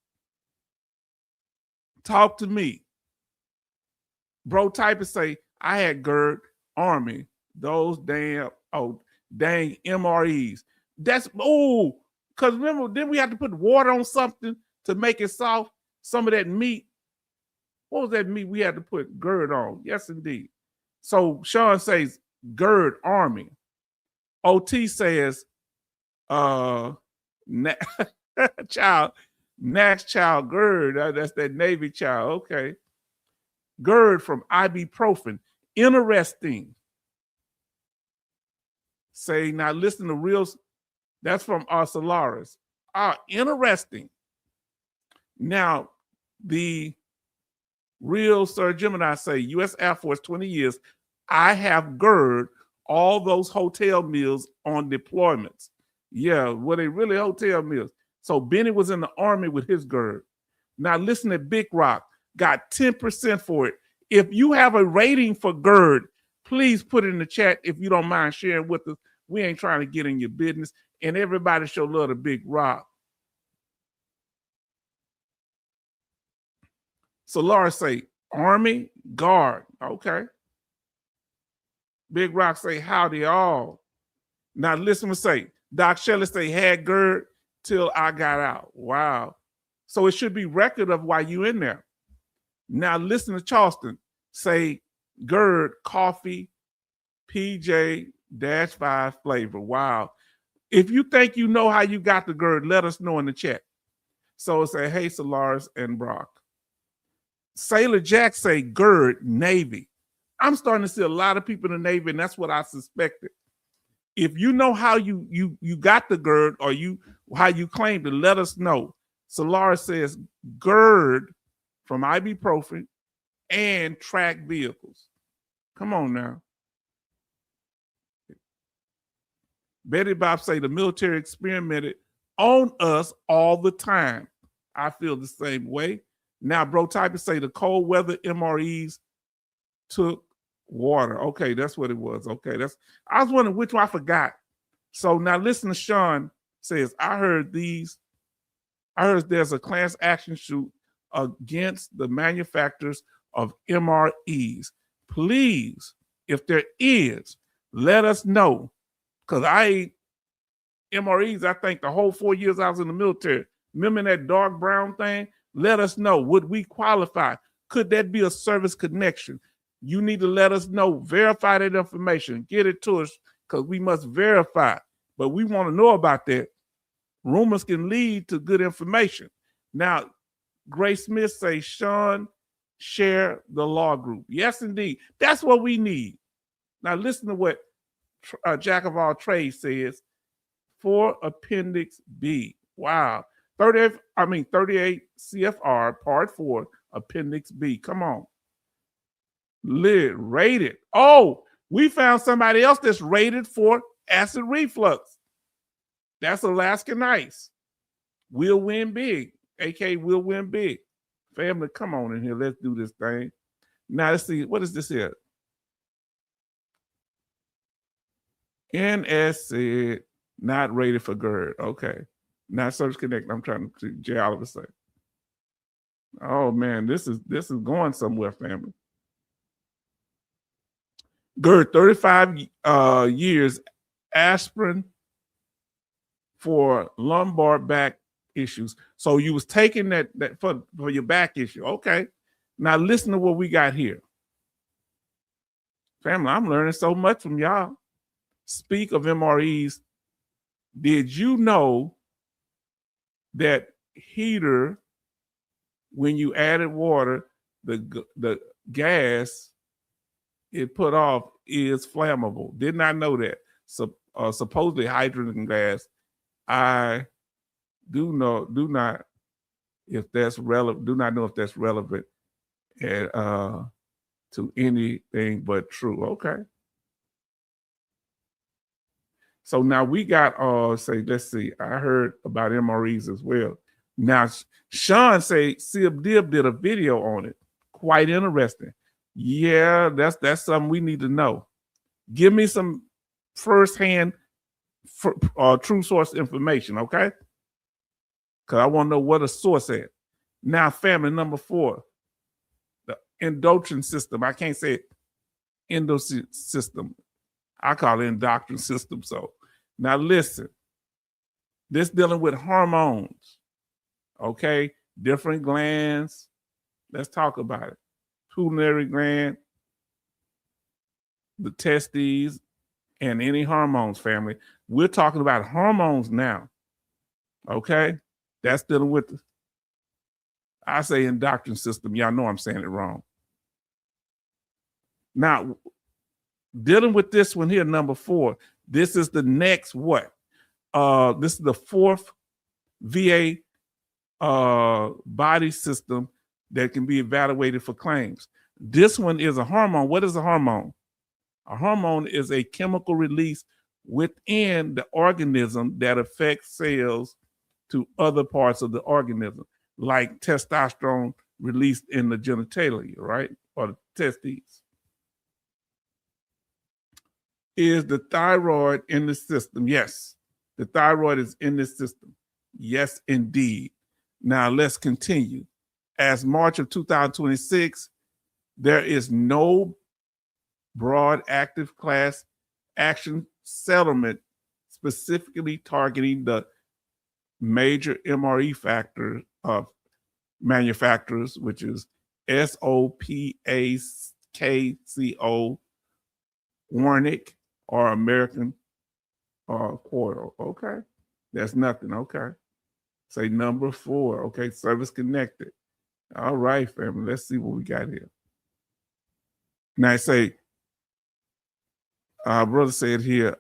Speaker 1: Talk to me. Bro Typist say, I had GERD, Army, those dang MREs. That's, because remember, then we had to put water on something to make it soft. Some of that meat. What was that meat we had to put GERD on? Yes, indeed. So Sean says GERD, Army. OT says, child, Nash child, GERD. That's that Navy child. Okay. GERD from ibuprofen. Interesting. Say, now listen to real. That's from Solaris. Interesting. Now, the real Sir Gemini say, U.S. Air Force, 20 years. I have GERD, all those hotel meals on deployments. Yeah, were they really hotel meals? So Benny was in the Army with his GERD. Now listen to Big Rock, got 10% for it. If you have a rating for GERD, please put it in the chat if you don't mind sharing with us. We ain't trying to get in your business. And everybody show love to Big Rock. So Laura say, Army, Guard. Okay. Big Rock say, howdy all. Now listen to say, Doc Shelley say, had GERD till I got out. Wow. So it should be record of why you in there. Now listen to Charleston say, GERD, coffee, PJ-5 flavor. Wow. If you think you know how you got the GERD, let us know in the chat. So say, hey, Solaris and Brock. Sailor Jack say GERD, Navy. I'm starting to see a lot of people in the Navy, and that's what I suspected. If you know how you got the GERD or how you claimed it, let us know. Solaris says GERD from ibuprofen and tracked vehicles. Come on now. Betty Bob say the military experimented on us all the time. I feel the same way. Now, Bro Type say the cold weather MREs took water. Okay, that's what it was. Okay, I was wondering which one I forgot. So now listen to Sean says, I heard there's a class action suit against the manufacturers of MREs. Please, if there is, let us know. Because MREs, I think the whole 4 years I was in the military, remember that dark brown thing? Let us know. Would we qualify? Could that be a service connection? You need to let us know. Verify that information. Get it to us because we must verify. But we want to know about that. Rumors can lead to good information. Now, Grace Smith says, Sean, share the law group. Yes, indeed. That's what we need. Now, listen to what Jack of all trades says for Appendix B. Wow. 38 CFR Part 4, Appendix B. Come on. Rated. Oh, we found somebody else that's rated for acid reflux. That's Alaskan Ice. We'll win big. AK will win big. Family, come on in here. Let's do this thing. Now, let's see. What is this here? NS said not rated for GERD. Okay. Not Service Connect. I'm trying to Jay Oliver say. Oh man, this is going somewhere, family. GERD, 35 years, aspirin for lumbar back issues. So you was taking that for your back issue. Okay. Now listen to what we got here. Family, I'm learning so much from y'all. Speak of MREs. Did you know that heater, when you added water, the gas it put off is flammable? Did not know that. So supposedly hydrogen gas. I do not know if that's relevant to anything but true. Okay. So now we got let's see. I heard about MREs as well. Now Sean say Sib Dib did a video on it. Quite interesting. Yeah, that's something we need to know. Give me some firsthand true source information, okay? Because I want to know what a source is. Now, family number 4, the endocrine system. I can't say endocrine system. I call it endocrine system. So now listen, this dealing with hormones, okay? Different glands. Let's talk about it. Pituitary gland, the testes, and any hormones, family. We're talking about hormones now, okay? That's dealing with, I say endocrine system. Y'all know I'm saying it wrong. Now, dealing with this one here, number 4, this is the next what? This is the 4th VA body system that can be evaluated for claims. This one is a hormone. What is a hormone? A hormone is a chemical release within the organism that affects cells to other parts of the organism, like testosterone released in the genitalia, right? Or the testes. Is the thyroid in the system? Yes, the thyroid is in the system. Yes, indeed. Now let's continue. As March of 2026, there is no broad active class action settlement specifically targeting the major MRE factor of manufacturers, which is SOPAKCO, Warnick, or American Coil. Okay, that's nothing. Okay, say number 4. Okay, service connected. All right, family. Let's see what we got here. Now I say, brother said here,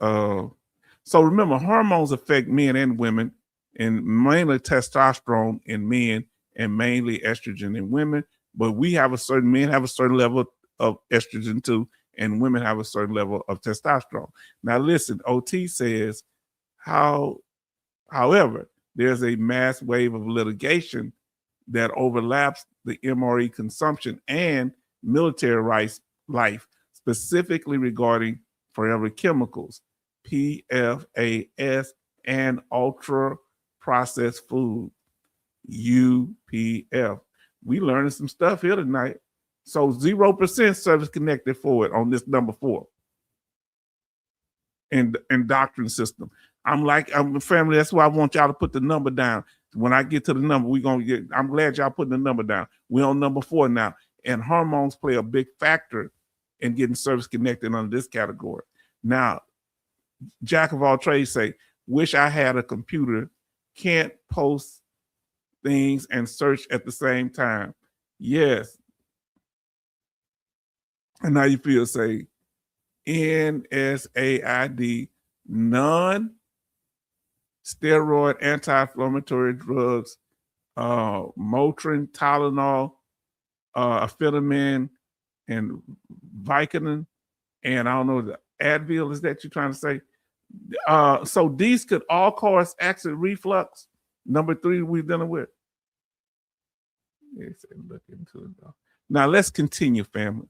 Speaker 1: so remember, hormones affect men and women, and mainly testosterone in men and mainly estrogen in women. But men have a certain level of estrogen too, and women have a certain level of testosterone. Now listen, OT says, however, there's a mass wave of litigation that overlaps the MRE consumption and military life, specifically regarding forever chemicals, PFAS, and ultra processed food, UPF. We learning some stuff here tonight. So 0% service connected forward on this number 4 in doctrine system. I'm family. That's why I want y'all to put the number down. When I get to the number, I'm glad y'all putting the number down. We're on number 4 now. And hormones play a big factor in getting service connected under this category. Now, jack of all trades say, wish I had a computer, can't post things and search at the same time. Yes. And now you feel say, NSAID, non-steroid anti-inflammatory drugs, Motrin, Tylenol, amphetamine, and Vicodin, and I don't know, the Advil, is that you're trying to say? So these could all cause acid reflux. Number 3 we're dealing with. Yes, look into it. Now let's continue, family.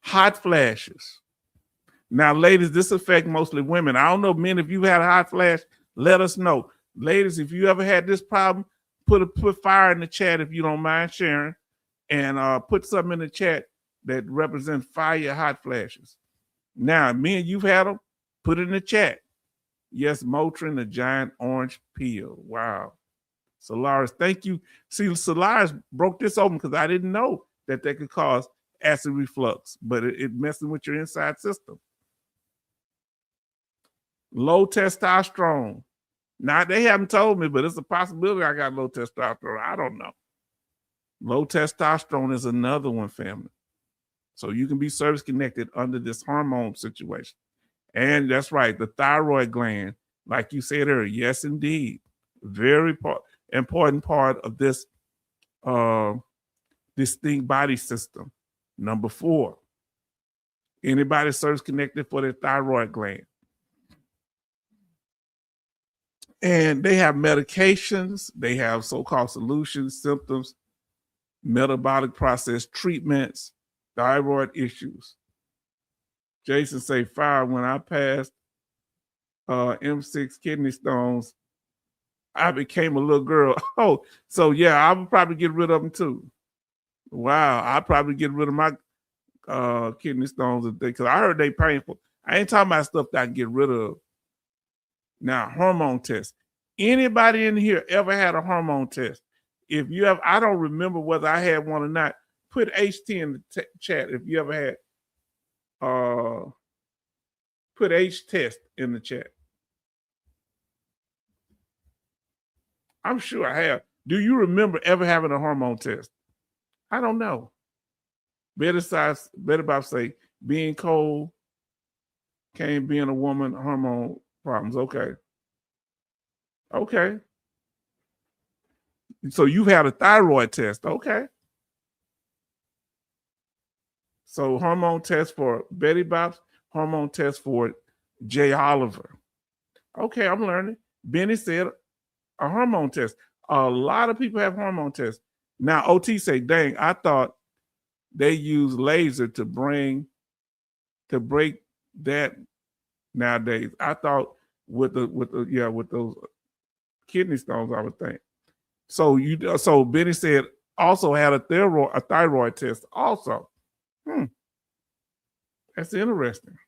Speaker 1: Hot flashes. Now, ladies, this affects mostly women. I don't know, men, if you had a hot flash, let us know. Ladies, if you ever had this problem, put fire in the chat if you don't mind sharing, and put something in the chat that represents fire hot flashes. Now, men, you've had them, put it in the chat. Yes, Motrin, the giant orange peel. Wow. Solaris, thank you. See, Solaris broke this open because I didn't know that they could cause acid reflux, but it messing with your inside system. Low testosterone. Now, they haven't told me, but it's a possibility I got low testosterone. I don't know. Low testosterone is another one, family. So you can be service connected under this hormone situation. And that's right, the thyroid gland, like you said earlier, yes, indeed. Very important part of this distinct body system. Number 4, anybody service connected for their thyroid gland. And they have medications, they have so-called solutions, symptoms, metabolic process treatments, thyroid issues. Jason say, fire, when I passed M6 kidney stones, I became a little girl. Oh, so yeah, I would probably get rid of them too. Wow, I'd probably get rid of my kidney stones because I heard they painful. I ain't talking about stuff that I can get rid of. Now, hormone test. Anybody in here ever had a hormone test? If you have, I don't remember whether I had one or not. Put HT in the chat if you ever had. Put H test in the chat. I'm sure I have. Do you remember ever having a hormone test? I don't know. Better Bob say, being cold, being a woman, hormone problems. Okay. Okay. So you've had a thyroid test. Okay. So hormone test for Betty Bops, hormone test for Jay Oliver. Okay, I'm learning. Benny said a hormone test. A lot of people have hormone tests. Now, OT say, dang, I thought they use laser to break that nowadays. I thought with those kidney stones, I would think. So Benny said also had a thyroid test also. That's interesting.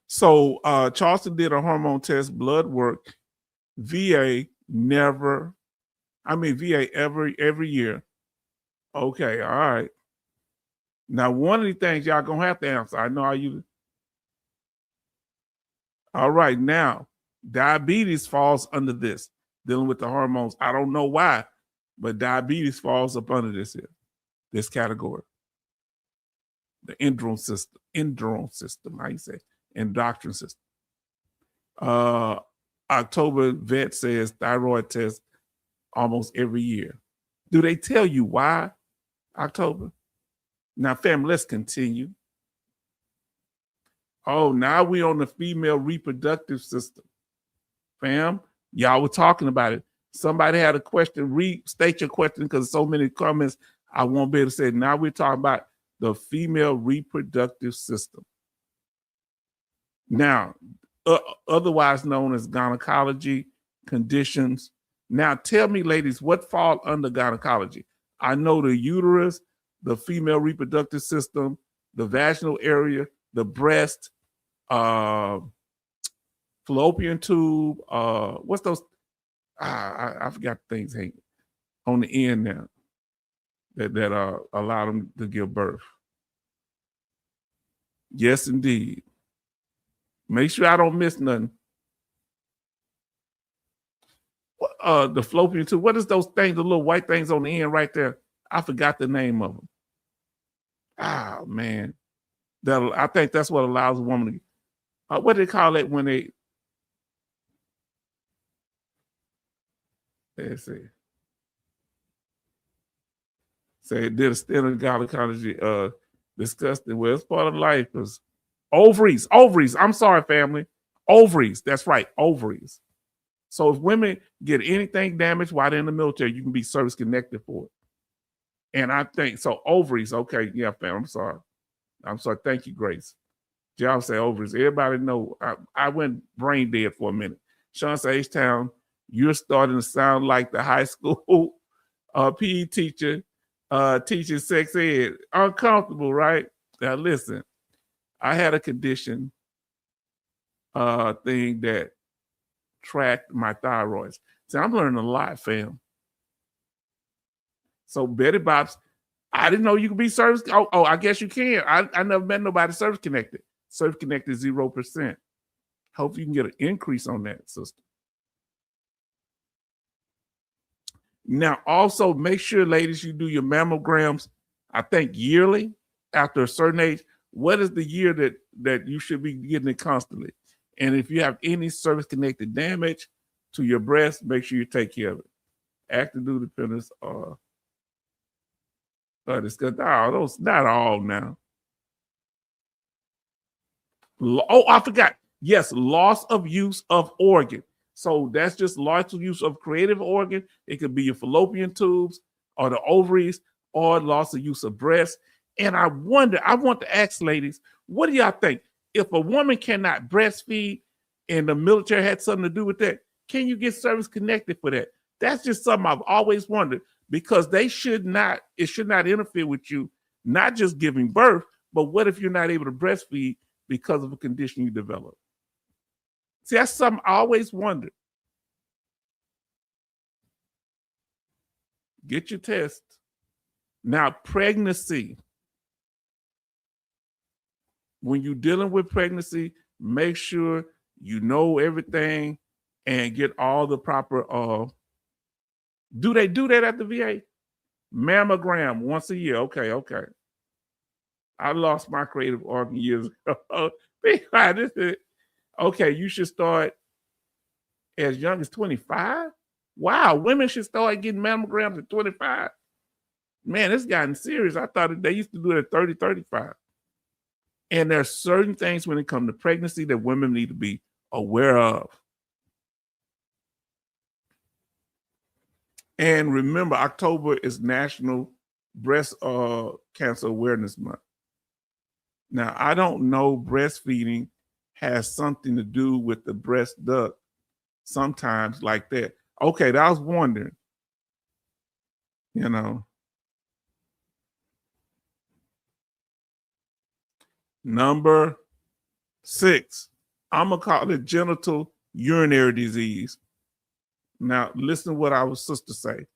Speaker 1: So Charleston did a hormone test, blood work. VA every year. Okay, all right. Now, one of the things y'all gonna have to answer, I know how you. All right, now, diabetes falls under this, dealing with the hormones. I don't know why, but diabetes falls up under this category. The endocrine system, how you say, endocrine system. October vet says thyroid test almost every year. Do they tell you why, October? Now, family, let's continue. Oh, now we on the female reproductive system. Fam, y'all were talking about it. Somebody had a question. Restate your question because so many comments I won't be able to say. Now we're talking about the female reproductive system. Now, otherwise known as gynecology conditions. Now, tell me, ladies, what fall under gynecology? I know the uterus, the female reproductive system, the vaginal area, the breast, fallopian tube. What's those? I forgot the things hanging on the end now that allow them to give birth. Yes, indeed. Make sure I don't miss nothing. The fallopian tube. What is those things? The little white things on the end right there. I forgot the name of them. Ah, man. I think that's what allows a woman to. What do they call it when they? Let's see. Say did a stint in gynecology. Discussed it. Well, it's part of life because ovaries. I'm sorry, family. Ovaries. That's right. Ovaries. So if women get anything damaged while they're in the military, you can be service connected for it. And I think so. Ovaries. Okay. Yeah, fam. I'm sorry. Thank you, Grace. Y'all say ovaries. Everybody know. I went brain dead for a minute. Sean say, H-Town, you're starting to sound like the high school PE teacher teaching sex ed. Uncomfortable, right? Now listen, I had a condition thing that tracked my thyroids. So I'm learning a lot, fam. So Betty Bops, I didn't know you could be service. Oh, I guess you can. I never met nobody service connected. Service connected 0%. Hope you can get an increase on that, sister. Now, also make sure, ladies, you do your mammograms, I think yearly after a certain age. What is the year that you should be getting it constantly? And if you have any service-connected damage to your breast, make sure you take care of it. Active duty dependents are discussed. Oh, those not all now. Oh, I forgot. Yes, loss of use of organ. So that's just loss of use of creative organ. It could be your fallopian tubes or the ovaries or loss of use of breast. And I want to ask ladies, what do y'all think? If a woman cannot breastfeed and the military had something to do with that, can you get service connected for that? That's just something I've always wondered because it should not interfere with you, not just giving birth, but what if you're not able to breastfeed because of a condition you develop? See, that's something I always wondered. Get your test. Now, pregnancy. When you're dealing with pregnancy, make sure you know everything and get all the proper. Do they do that at the VA? Mammogram once a year. Okay. I lost my creative organ years ago. Okay, you should start as young as 25. Wow, women should start getting mammograms at 25. Man, it's gotten serious. I thought they used to do it at 30, 35. And there are certain things when it comes to pregnancy that women need to be aware of. And remember, October is National Breast Cancer Awareness Month. Now, I don't know breastfeeding has something to do with the breast duct sometimes like that. Okay, I was wondering, Number 6, I'm going to call it genital urinary disease. Now, listen to what our sister say.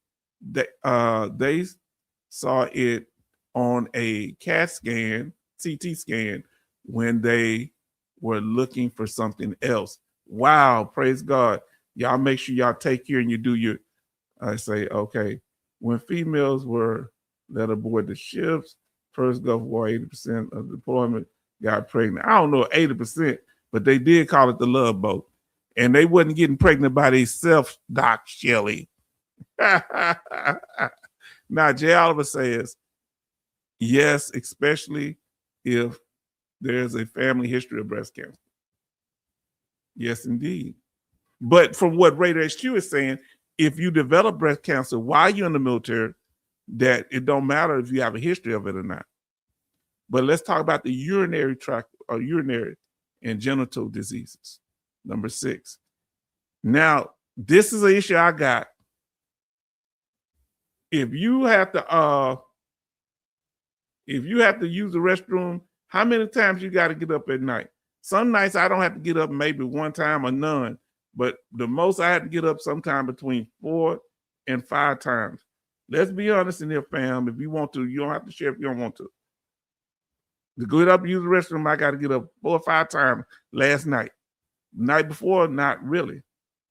Speaker 1: They saw it on a CAT scan, CT scan, when they were looking for something else. Wow, praise God. Y'all make sure y'all take care and you do your, I say, okay. When females were let aboard the ships, first Gulf War, 80% of deployment got pregnant. I don't know 80%, but they did call it the love boat. And they wasn't getting pregnant by themselves, Doc Shelley. Now, Jay Oliver says, yes, especially if there's a family history of breast cancer. Yes, indeed. But from what Radar HQ is saying, if you develop breast cancer while you're in the military, that it don't matter if you have a history of it or not. But let's talk about the urinary tract or urinary and genital diseases. Number 6. Now, this is an issue I got. If you have to use the restroom, how many times you got to get up at night? Some nights I don't have to get up maybe one time or none, but the most I had to get up sometime between 4 and 5 times. Let's be honest in here, fam. If you want to, you don't have to share if you don't want to. To get up and use the restroom, I got to get up 4 or 5 times last night. Night before, not really.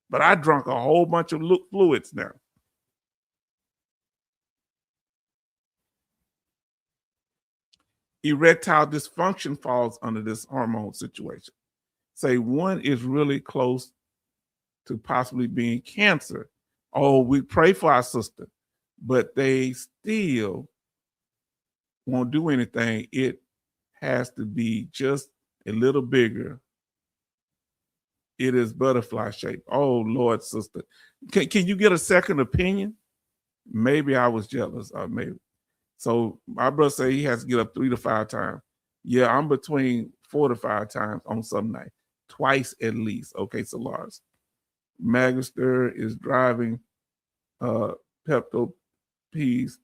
Speaker 1: But I drank a whole bunch of fluids now. Erectile dysfunction falls under this hormone situation. Say one is really close to possibly being cancer. Oh, we pray for our sister, but they still won't do anything. It has to be just a little bigger. It is butterfly shaped. Oh, Lord, sister. Can you get a second opinion? Maybe I was jealous, or maybe. So my brother say he has to get up 3 to 5 times. Yeah, I'm between 4 to 5 times on some night, twice at least. Okay, so Lars. Magister is driving Pepto P's.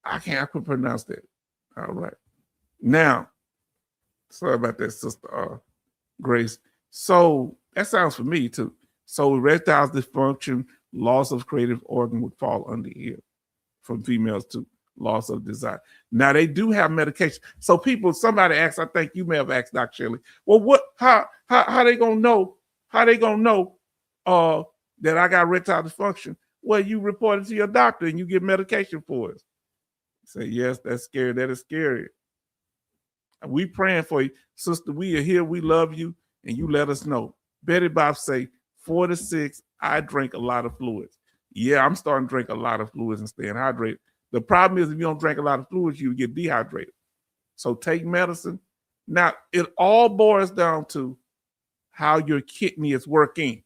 Speaker 1: I can't pronounce that. All right. Now, sorry about that, Sister Grace. So that sounds for me too. So erectile dysfunction, loss of creative organ would fall under here from females too. Loss of desire. Now they do have medication. So somebody asked, I think you may have asked Dr. Shelley, well, how they gonna know? How they gonna know that I got erectile dysfunction? Well, you report it to your doctor and you get medication for it. Say, yes, that's scary. That is scary. We praying for you. Sister, we are here. We love you. And you let us know. Betty Bob say, 4 to 6, I drink a lot of fluids. Yeah, I'm starting to drink a lot of fluids and staying hydrated. The problem is if you don't drink a lot of fluids, you get dehydrated. So take medicine. Now, it all boils down to how your kidney is working.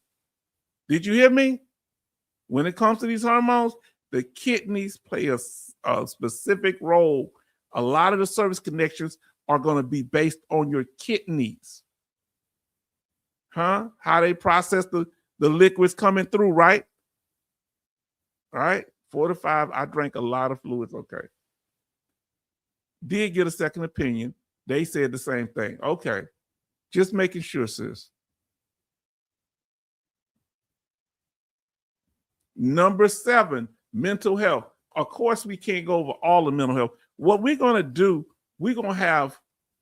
Speaker 1: Did you hear me? When it comes to these hormones, the kidneys play a specific role. A lot of the service connections are going to be based on your kidneys. How they process the liquids coming through, right? All right. 4 to 5, I drank a lot of fluids. Okay. Did get a second opinion. They said the same thing. Okay. Just making sure, sis. Number 7, mental health. Of course, we can't go over all the mental health. What we're going to do, we're going to have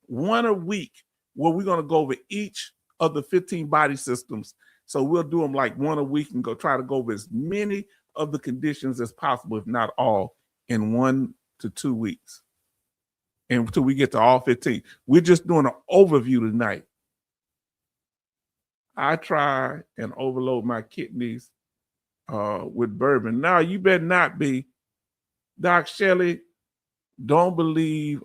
Speaker 1: one a week where we're going to go over each of the 15 body systems. So we'll do them like one a week and try to go over as many of the conditions as possible, if not all, in 1 to 2 weeks. And until we get to all 15. We're just doing an overview tonight. I try and overload my kidneys with bourbon. Now, you better not be. Doc Shelley, don't believe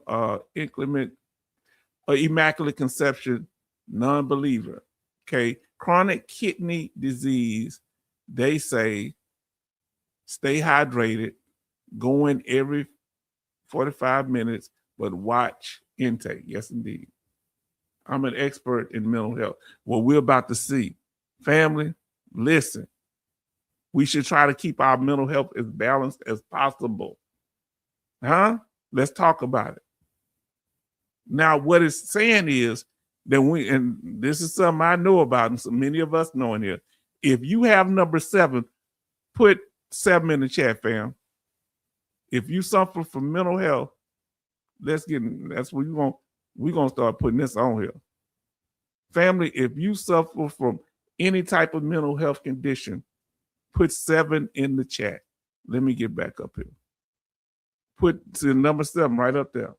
Speaker 1: immaculate conception, non-believer. Okay, chronic kidney disease, they say, stay hydrated, go in every 45 minutes, but watch intake. Yes, indeed. I'm an expert in mental health. Well, we're about to see. Family, listen. We should try to keep our mental health as balanced as possible. Let's talk about it. Now, what it's saying is that and this is something I know about, and so many of us know in here. If you have number 7, put 7 in the chat, fam. If you suffer from mental health, that's what we're gonna start putting this on here. Family, if you suffer from any type of mental health condition, put 7 in the chat. Let me get back up here. Put the number 7 right up there.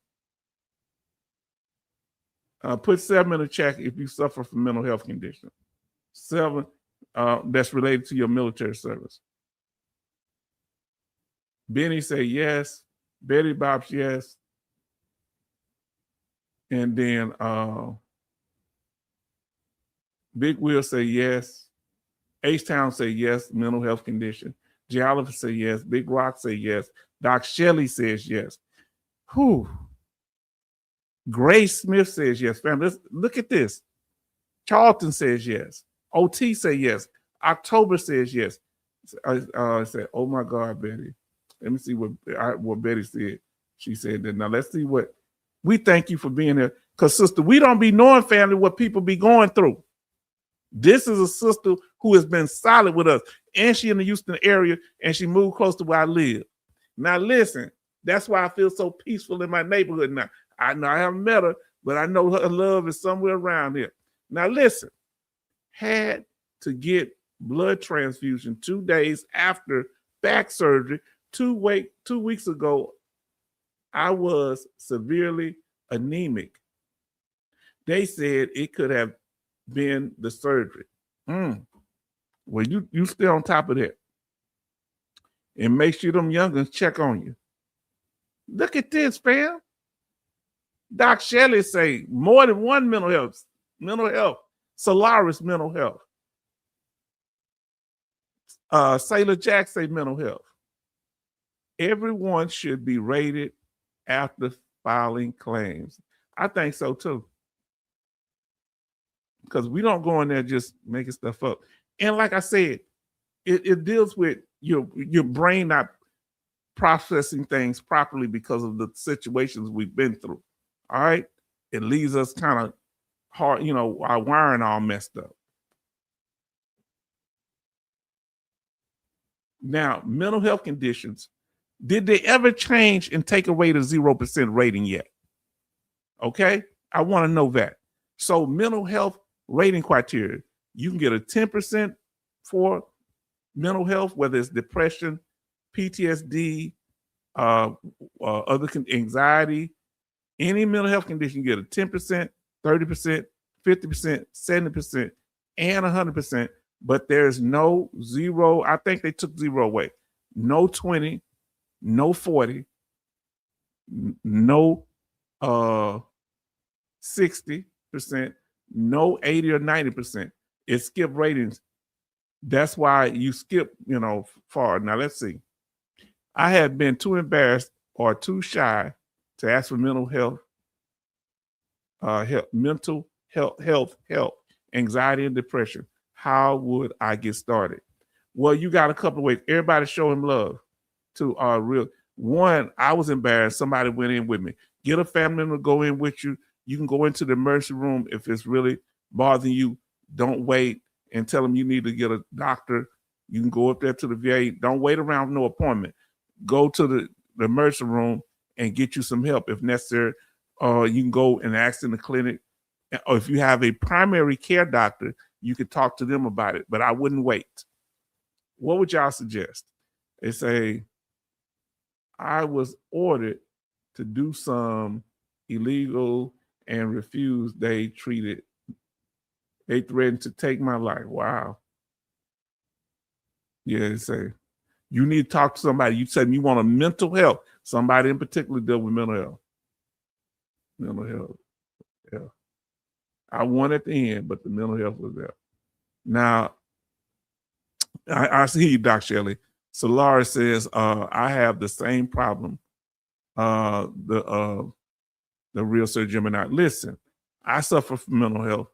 Speaker 1: Put 7 in the chat if you suffer from mental health condition. 7 that's related to your military service. Benny say yes. Betty Bob's yes. And then Big Will say yes. H-Town say yes, mental health condition. J. Oliver say yes. Big Rock say yes. Doc Shelley says yes. Whew. Grace Smith says yes. Family, look at this. Charlton says yes. OT say yes. October says yes. I said, oh my God, Betty. Let me see what Betty said. She said that. Now let's see what. We thank you for being here. Because, sister, we don't be knowing, family, what people be going through. This is a sister who has been solid with us. And she in the Houston area, and she moved close to where I live. Now, listen, that's why I feel so peaceful in my neighborhood now. I know I haven't met her, but I know her love is somewhere around here. Now, listen, had to get blood transfusion 2 days after back surgery. 2 weeks ago, I was severely anemic. They said it could have been the surgery. Well, you stay on top of that. And make sure them youngins check on you. Look at this, fam. Doc Shelley say more than one mental health. Solaris mental health. Sailor Jack say mental health. Everyone should be rated after filing claims. I think so too. Because we don't go in there just making stuff up. And like I said, it deals with your brain not processing things properly because of the situations we've been through. All right? It leaves us kind of hard, our wiring all messed up. Now, mental health conditions, did they ever change and take away the 0% rating yet? Okay? I want to know that. So mental health rating criteria, you can get a 10% for mental health, whether it's depression, PTSD, other anxiety, any mental health condition, you get a 10%, 30%, 50%, 70%, and 100%. But there's no 0. I think they took 0 away. No 20, no 40, no 60%, no 80 or 90%. It skipped ratings. That's why you skip, far. Now let's see. I have been too embarrassed or too shy to ask for mental health, help, anxiety and depression. How would I get started? Well, you got a couple of ways. Everybody show him love. One, I was embarrassed. Somebody went in with me. Get a family member to go in with you. You can go into the emergency room if it's really bothering you. Don't wait and tell them you need to get a doctor. You can go up there to the VA. Don't wait around for no appointment. Go to the emergency room and get you some help if necessary. You can go and ask in the clinic. Or if you have a primary care doctor, you could talk to them about it. But I wouldn't wait. What would y'all suggest? They say, I was ordered to do some illegal and refused. They threatened to take my life. Wow. Yeah, they say, you need to talk to somebody. You said you want a mental health. Somebody in particular deal with mental health. Mental health. Yeah. I won at the end, but the mental health was there. Now, I see you, Doc Shelley. Solaris says, I have the same problem. The real Sir Gemini. Listen, I suffer from mental health.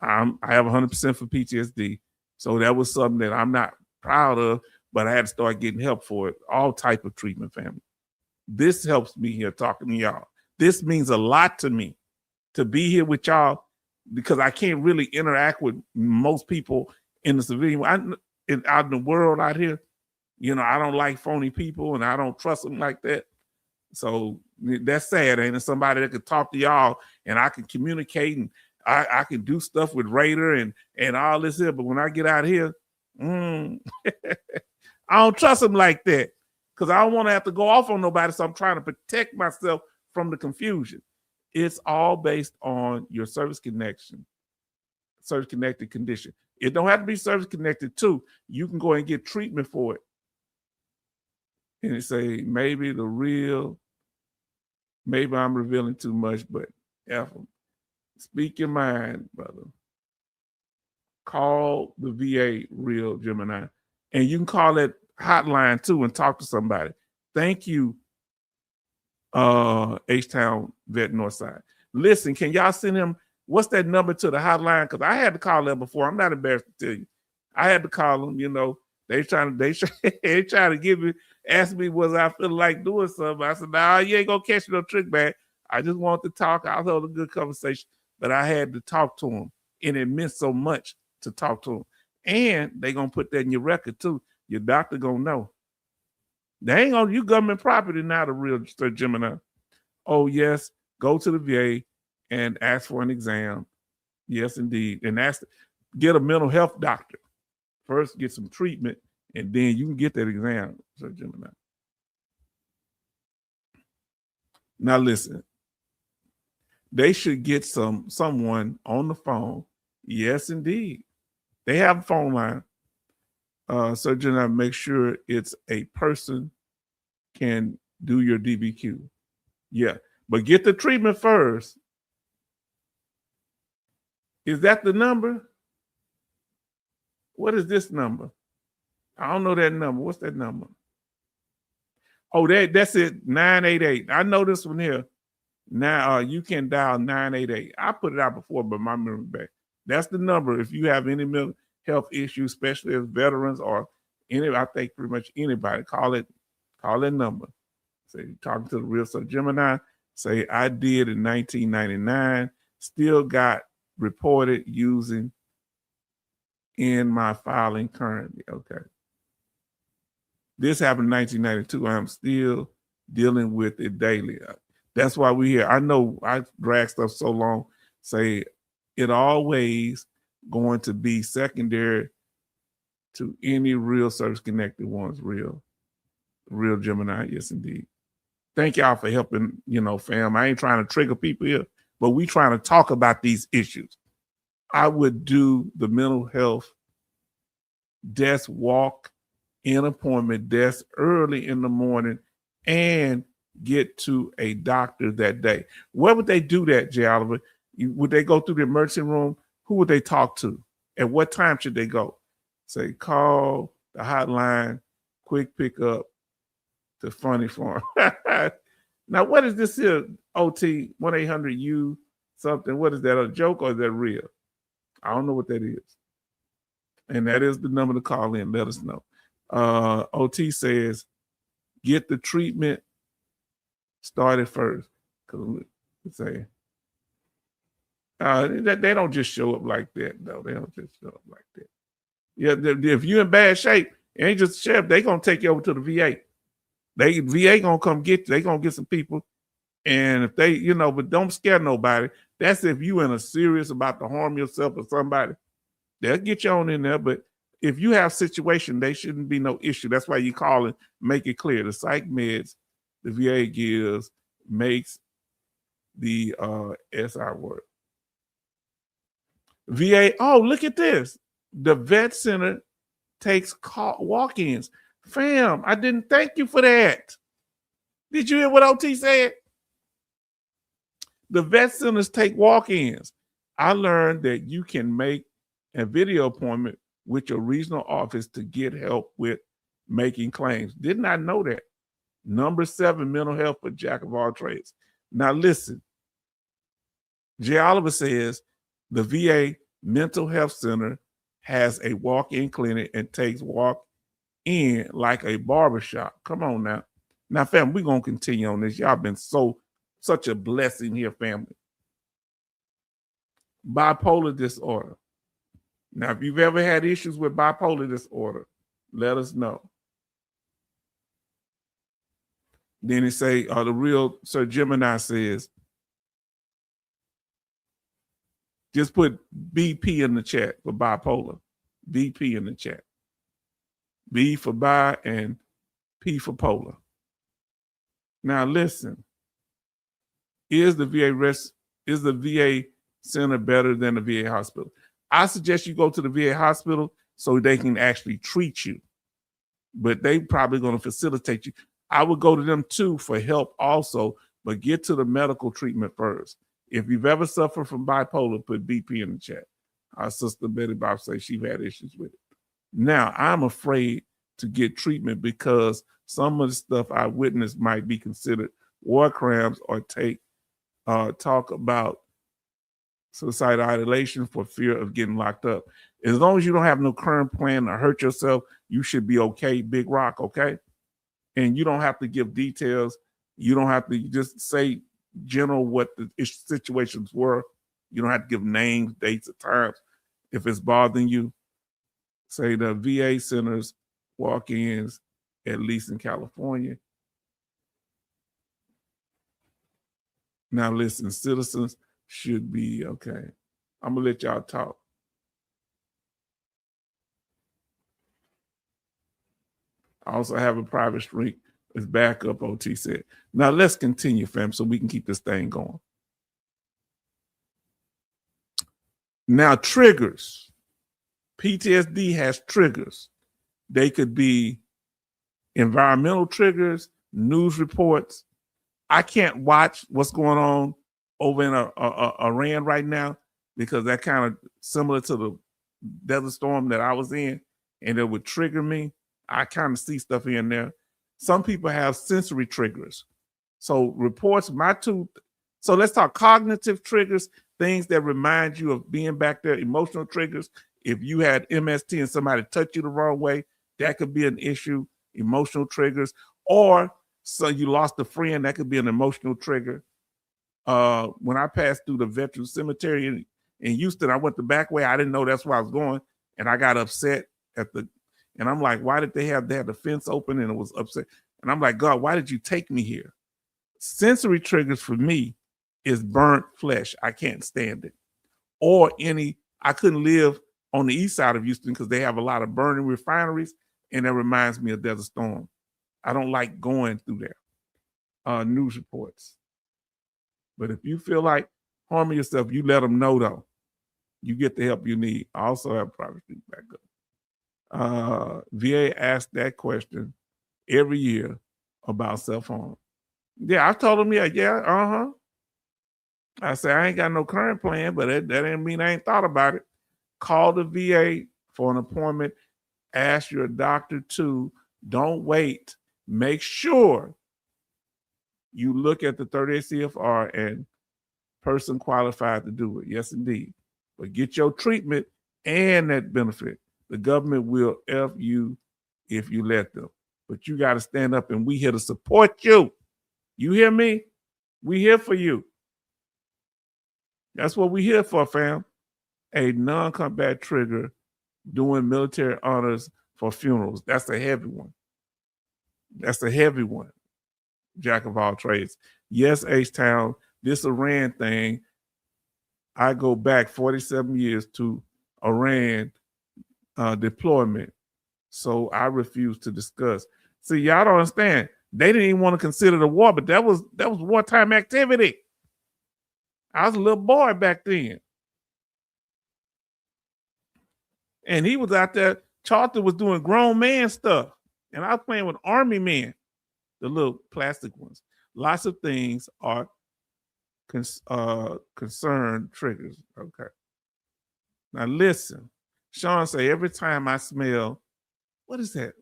Speaker 1: I have 100% for PTSD. So that was something that I'm not proud of, but I had to start getting help for it. All type of treatment, family. This helps me here talking to y'all. This means a lot to me to be here with y'all because I can't really interact with most people in the civilian. Out in the world out here, I don't like phony people and I don't trust them like that. So that's sad, ain't it? Somebody that could talk to y'all and I can communicate and I can do stuff with Raider and all this here. But when I get out here, I don't trust them like that because I don't want to have to go off on nobody. So I'm trying to protect myself from the confusion. It's all based on your service connected condition. It don't have to be service connected too. You can go and get treatment for it. And it say, maybe I'm revealing too much, but speak your mind, brother. Call the VA Real Gemini. And you can call that hotline too and talk to somebody. Thank you, H-Town Vet Northside. Listen, can y'all send him, what's that number to the hotline? Because I had to call them before. I'm not embarrassed to tell you. I had to call them, they trying to ask me was I feel like doing something. I said, nah, you ain't gonna catch no trick bag. I just want to talk. I was having a good conversation, but I had to talk to him. And it meant so much to talk to him. And they gonna put that in your record too. Your doctor gonna know. They ain't gonna, you government property, not a real Gemini. Oh yes, go to the VA and ask for an exam. Yes, indeed. And get a mental health doctor. First, get some treatment, and then you can get that exam, Sir Gemini. Now listen, they should get someone on the phone. Yes, indeed. They have a phone line. Sir Gemini, make sure it's a person can do your DBQ. Yeah, but get the treatment first. Is that the number? What is this number? I don't know that number. What's that number? Oh, that's it, 988. I know this one here. Now you can dial 988. I put it out before, but my memory back. That's the number if you have any mental health issues, especially as veterans or I think pretty much anybody. Call that number. Say you're talking to the real Sir Gemini. Say I did in 1999. Still got reported using in my filing currently. Okay. This happened in 1992. I'm still dealing with it daily. That's why we here. I know I drag stuff so long. Say it always going to be secondary to any real service connected ones. Real Gemini. Yes, indeed. Thank y'all for helping, fam. I ain't trying to trigger people here, but we trying to talk about these issues. I would do the mental health desk walk-in appointment desk early in the morning and get to a doctor that day. Where would they do that, J. Oliver? Would they go through the emergency room? Who would they talk to? At what time should they go? Say, call the hotline, quick pickup to Funny Farm. Now, what is this here? OT 1-800-U something. What is that? A joke or is that real? I don't know what that is. And that is the number to call in. Let us know. OT says, get the treatment started first. Because say, they don't just show up like that, though. They don't just show up like that. Yeah, if you're in bad shape, it ain't just the sheriff, they going to take you over to the VA. VA going to come get you. They going to get some people. And if they, but don't scare nobody. That's if you in a serious about to harm yourself or somebody. They'll get you on in there. But if you have situation, they shouldn't be no issue. That's why you call and make it clear. The psych meds the VA gives makes the SI work. VA, oh, look at this. The vet center takes walk-ins. Fam, I didn't thank you for that. Did you hear what OT said? The vet centers take walk-ins. I learned that you can make a video appointment with your regional office to get help with making claims. Did not know that. Number 7, mental health for jack of all trades. Now listen, J. Oliver says the VA Mental Health Center has a walk-in clinic and takes walk-in like a barbershop. Come on now. Now, fam, we're going to continue on this. Y'all been such a blessing here, family. Bipolar disorder. Now, if you've ever had issues with bipolar disorder, let us know. Then he say, the real Sir Gemini says, just put BP in the chat for bipolar. BP in the chat. B for bi and P for polar. Now listen, is the VA center better than the VA hospital? I suggest you go to the VA hospital so they can actually treat you, but they probably going to facilitate you. I would go to them too for help also, but get to the medical treatment first. If you've ever suffered from bipolar, put BP in the chat. Our sister Betty Bob says she's had issues with it. Now, I'm afraid to get treatment because some of the stuff I witnessed might be considered war crimes or talk about suicidal ideation for fear of getting locked up. As long as you don't have no current plan to hurt yourself, you should be okay, Big Rock, okay? And you don't have to give details. You don't have to just say general what the situations were. You don't have to give names, dates, or times. If it's bothering you, say the VA centers, walk-ins, at least in California. Now listen, citizens should be okay. I'm gonna let y'all talk. I also have a private stream as backup, OT said. Now let's continue, fam, so we can keep this thing going. Now, triggers. PTSD has triggers. They could be environmental triggers, news reports. I can't watch what's going on over in Iran right now because that kind of similar to the desert storm that I was in, and it would trigger me. I kind of see stuff in there. Some people have sensory triggers. So reports, so let's talk cognitive triggers, things that remind you of being back there, emotional triggers. If you had MST and somebody touched you the wrong way, that could be an issue, emotional triggers. Or so you lost a friend, that could be an emotional trigger. When I passed through the veteran cemetery in Houston, I went the back way. I didn't know that's where I was going. And I got upset and I'm like, why did they had the fence open and it was upset? And I'm like, God, why did you take me here? Sensory triggers for me is burnt flesh. I can't stand it. Or I couldn't live on the east side of Houston because they have a lot of burning refineries, and that reminds me of Desert Storm. I don't like going through there. News reports. But if you feel like harming yourself, you let them know, though. You get the help you need. I also have private street backup. VA asked that question every year about self-harm. Yeah, I told them, yeah, I said, I ain't got no current plan, but that didn't mean I ain't thought about it. Call the VA for an appointment. Ask your doctor too. Don't wait. Make sure you look at the 38 CFR and person qualified to do it. Yes, indeed. But get your treatment and that benefit. The government will F you if you let them. But you got to stand up, and we here to support you. You hear me? We here for you. That's what we here for, fam. A non-combat trigger doing military honors for funerals. That's a heavy one. That's a heavy one. Jack of all trades. Yes, H-Town, this Iran thing, I go back 47 years to Iran deployment. So I refuse to discuss. See, y'all don't understand. They didn't even want to consider the war, but that was wartime activity. I was a little boy back then. And he was out there, Charlton was doing grown man stuff. And I was playing with army men, the little plastic ones. Lots of things are concerned triggers. Okay. Now listen, Sean say, every time I smell, what is that?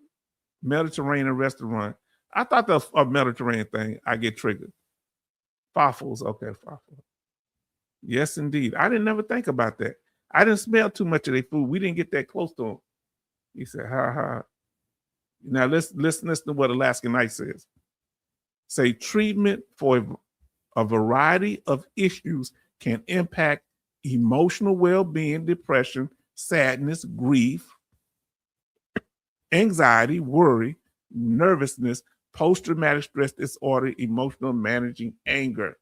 Speaker 1: Mediterranean restaurant. I thought that was a Mediterranean thing. I get triggered. Waffles. Okay, waffles. Yes, indeed. I didn't never think about that. I didn't smell too much of their food. We didn't get that close to them. He said, ha ha. Now let's listen to what Alaskan Knight says. Say treatment for a variety of issues can impact emotional well-being, depression, sadness, grief, anxiety, worry, nervousness, post-traumatic stress disorder, emotional managing anger.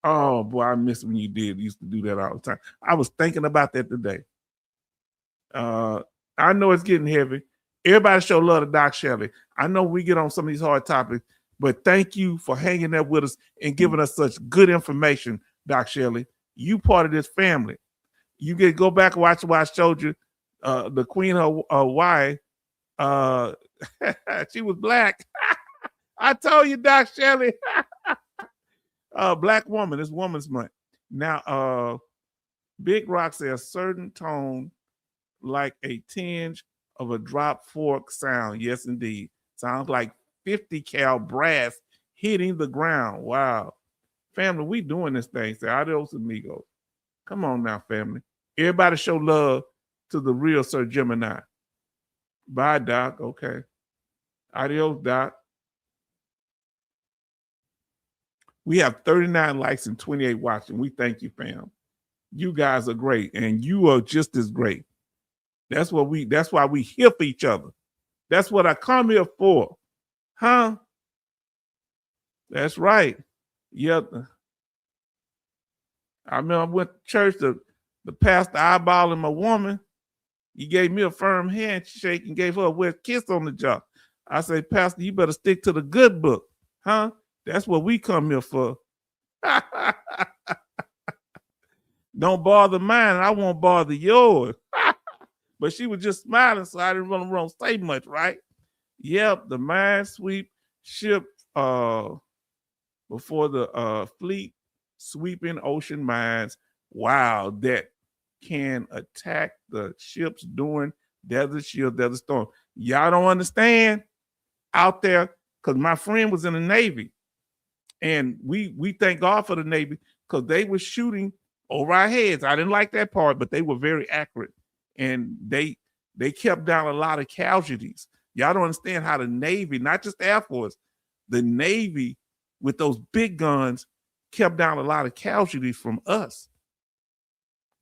Speaker 1: Oh boy, I miss when you used to do that all the time. I was thinking about that today. I know it's getting heavy. Everybody show love to Doc Shelley. I know we get on some of these hard topics, but thank you for hanging there with us and giving us such good information, Doc Shelley. You part of this family. You can go back and watch what I showed you. The Queen of Hawaii. She was black. I told you, Doc Shelley. Black woman. It's Woman's Month. Now, Big Rock says a certain tone, like a tinge of a drop fork sound. Yes, indeed. Sounds like 50 cal brass hitting the ground. Wow. Family, we doing this thing. Say adios, amigos. Come on now, family. Everybody show love to the real Sir Gemini. Bye, Doc. Okay. Adios, Doc. We have 39 likes and 28 watching. We thank you, fam. You guys are great, and you are just as great. That's why we here for each other. That's what I come here for. Huh? That's right. Yep. I remember I went to church, the pastor eyeballing my woman. He gave me a firm handshake and gave her a wet kiss on the jaw. I say, Pastor, you better stick to the good book. Huh? That's what we come here for. Don't bother mine, I won't bother yours. But she was just smiling, so I didn't want to say much, right? Yep, the mine sweep ship before the fleet sweeping ocean mines. Wow, that can attack the ships during desert storm. Y'all don't understand out there, because my friend was in the Navy, and we thank God for the Navy, because they were shooting over our heads. I didn't like that part, but they were very accurate, and they kept down a lot of casualties. Y'all don't understand how the Navy, not just the Air Force, the Navy with those big guns kept down a lot of casualties from us.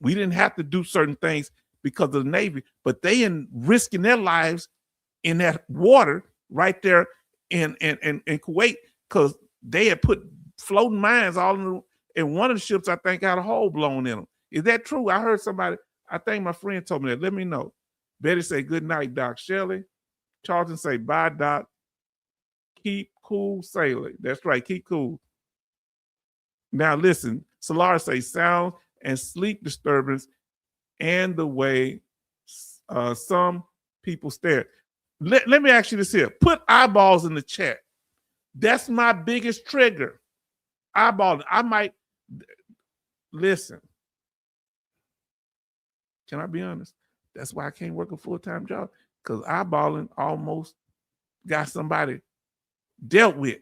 Speaker 1: We didn't have to do certain things because of the Navy, but they risking their lives in that water right there in Kuwait, because they had put floating mines all in one of the ships. I think got a hole blown in them. Is that true? I heard somebody. I think my friend told me that. Let me know. Betty say good night, Doc Shelley. Charlton say bye, Doc. Keep cool, sailor. That's right. Keep cool. Now listen. Solar say sound and sleep disturbance and the way some people stare. Let me ask you this here. Put eyeballs in the chat. That's my biggest trigger. Eyeballing. I might listen. Can I be honest? That's why I can't work a full-time job, because eyeballing almost got somebody dealt with.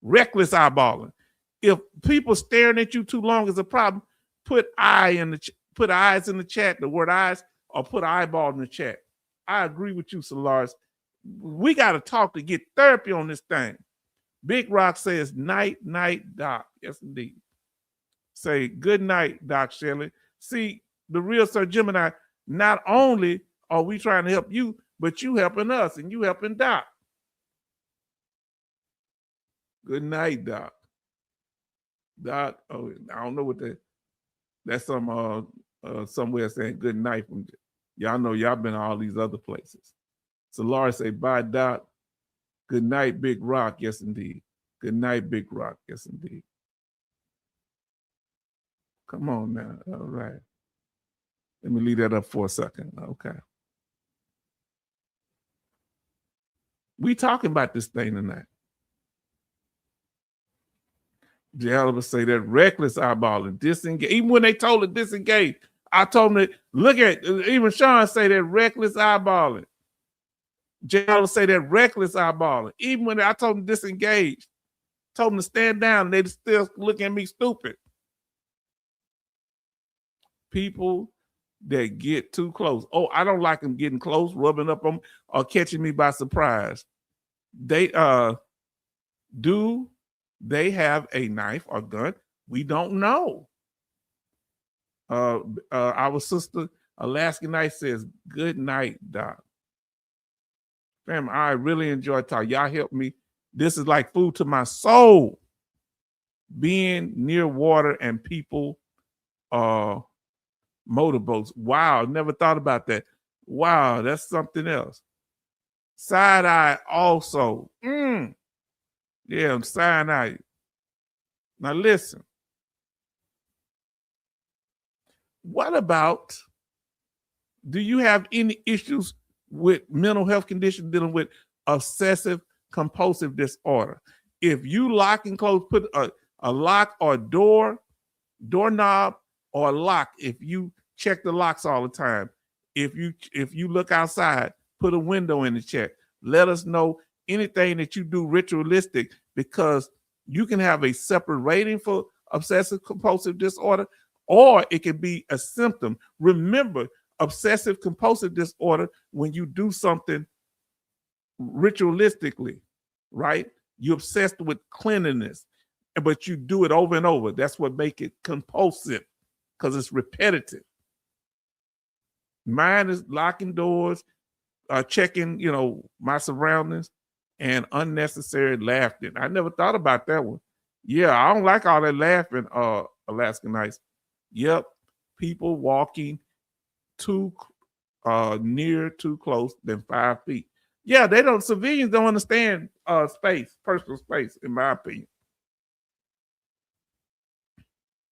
Speaker 1: Reckless eyeballing. If people staring at you too long is a problem, put eyes in the chat, the word eyes, or put eyeball in the chat. I agree with you, Solaris. We got to talk to get therapy on this thing. Big Rock says, night, night, Doc. Yes, indeed. Say, good night, Doc Shelley. See, the real Sir Gemini, not only are we trying to help you, but you helping us and you helping Doc. Good night, Doc. Doc, oh, I don't know what that's some somewhere saying good night from y'all. Know y'all been all these other places. So Laura say bye, Doc. Good night, Big Rock. Yes, indeed. Good night, Big Rock. Yes, indeed. Come on now. All right. Let me leave that up for a second. Okay. We talking about this thing tonight. Jay say that reckless eyeballing, disengage. Even when they told it disengage, I told them that, look at, even Sean say that reckless eyeballing. Jay say that reckless eyeballing. Even when I told them disengage, told them to stand down, they still look at me stupid. People that get too close. Oh, I don't like them getting close, rubbing up on me, or catching me by surprise. They do they have a knife or gun? We don't know. Our sister Alaskan Night says, good night, Doc. Fam, I really enjoy talking. Y'all help me. This is like food to my soul. Being near water and people motorboats. Wow, never thought about that. Wow, that's something else. Side eye also. Yeah, I'm side eye. Now listen. What about, do you have any issues with mental health conditions dealing with obsessive compulsive disorder? If you lock and close, put a lock or doorknob or a lock, if you check the locks all the time, if you look outside, put a window in the check. Let us know anything that you do ritualistic, because you can have a separate rating for obsessive compulsive disorder, or it can be a symptom. Remember, obsessive compulsive disorder, when you do something ritualistically, right? You're obsessed with cleanliness, but you do it over and over. That's what makes it compulsive, because it's repetitive. Mine is locking doors, checking, my surroundings, and unnecessary laughing. I never thought about that one. Yeah, I don't like all that laughing, Alaska Nights. Yep, people walking too near, too close than 5 feet. Yeah, civilians don't understand space, personal space, in my opinion.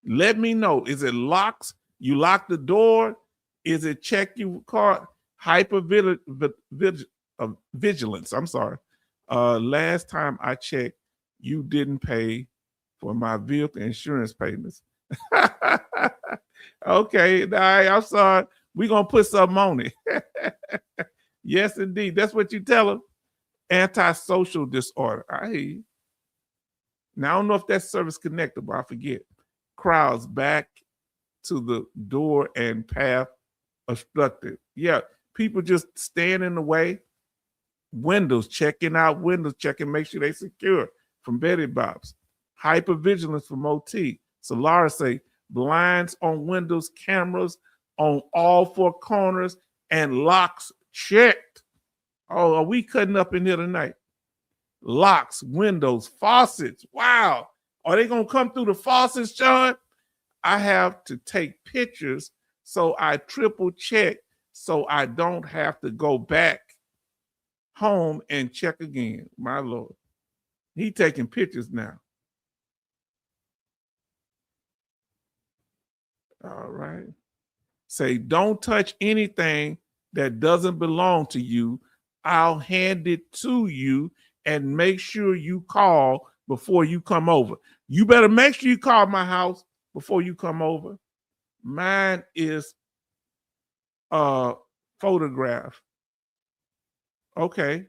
Speaker 1: Let me know. Is it locks? You lock the door? Is it check your car? Vigilance. I'm sorry. Last time I checked, you didn't pay for my vehicle insurance payments. Okay, all right, I'm sorry. We're going to put something on it. Yes, indeed. That's what you tell them. Antisocial disorder. I hear you. Now, I don't know if that's service connected, but I forget. Crowds back to the door and path obstructed. Yeah, people just stand in the way. Windows, checking, make sure they secure from Betty Bob's. Hypervigilance from OT. Solara say blinds on windows, cameras on all 4 corners, and locks checked. Oh, are we cutting up in here tonight? Locks, windows, faucets. Wow. Are they going to come through the faucets, John? I have to take pictures, so I triple check so I don't have to go back home and check again. My Lord. He taking pictures now. All right. Say, don't touch anything that doesn't belong to you. I'll hand it to you, and make sure you call before you come over. You better make sure you call my house before you come over. Mine is photograph. Okay.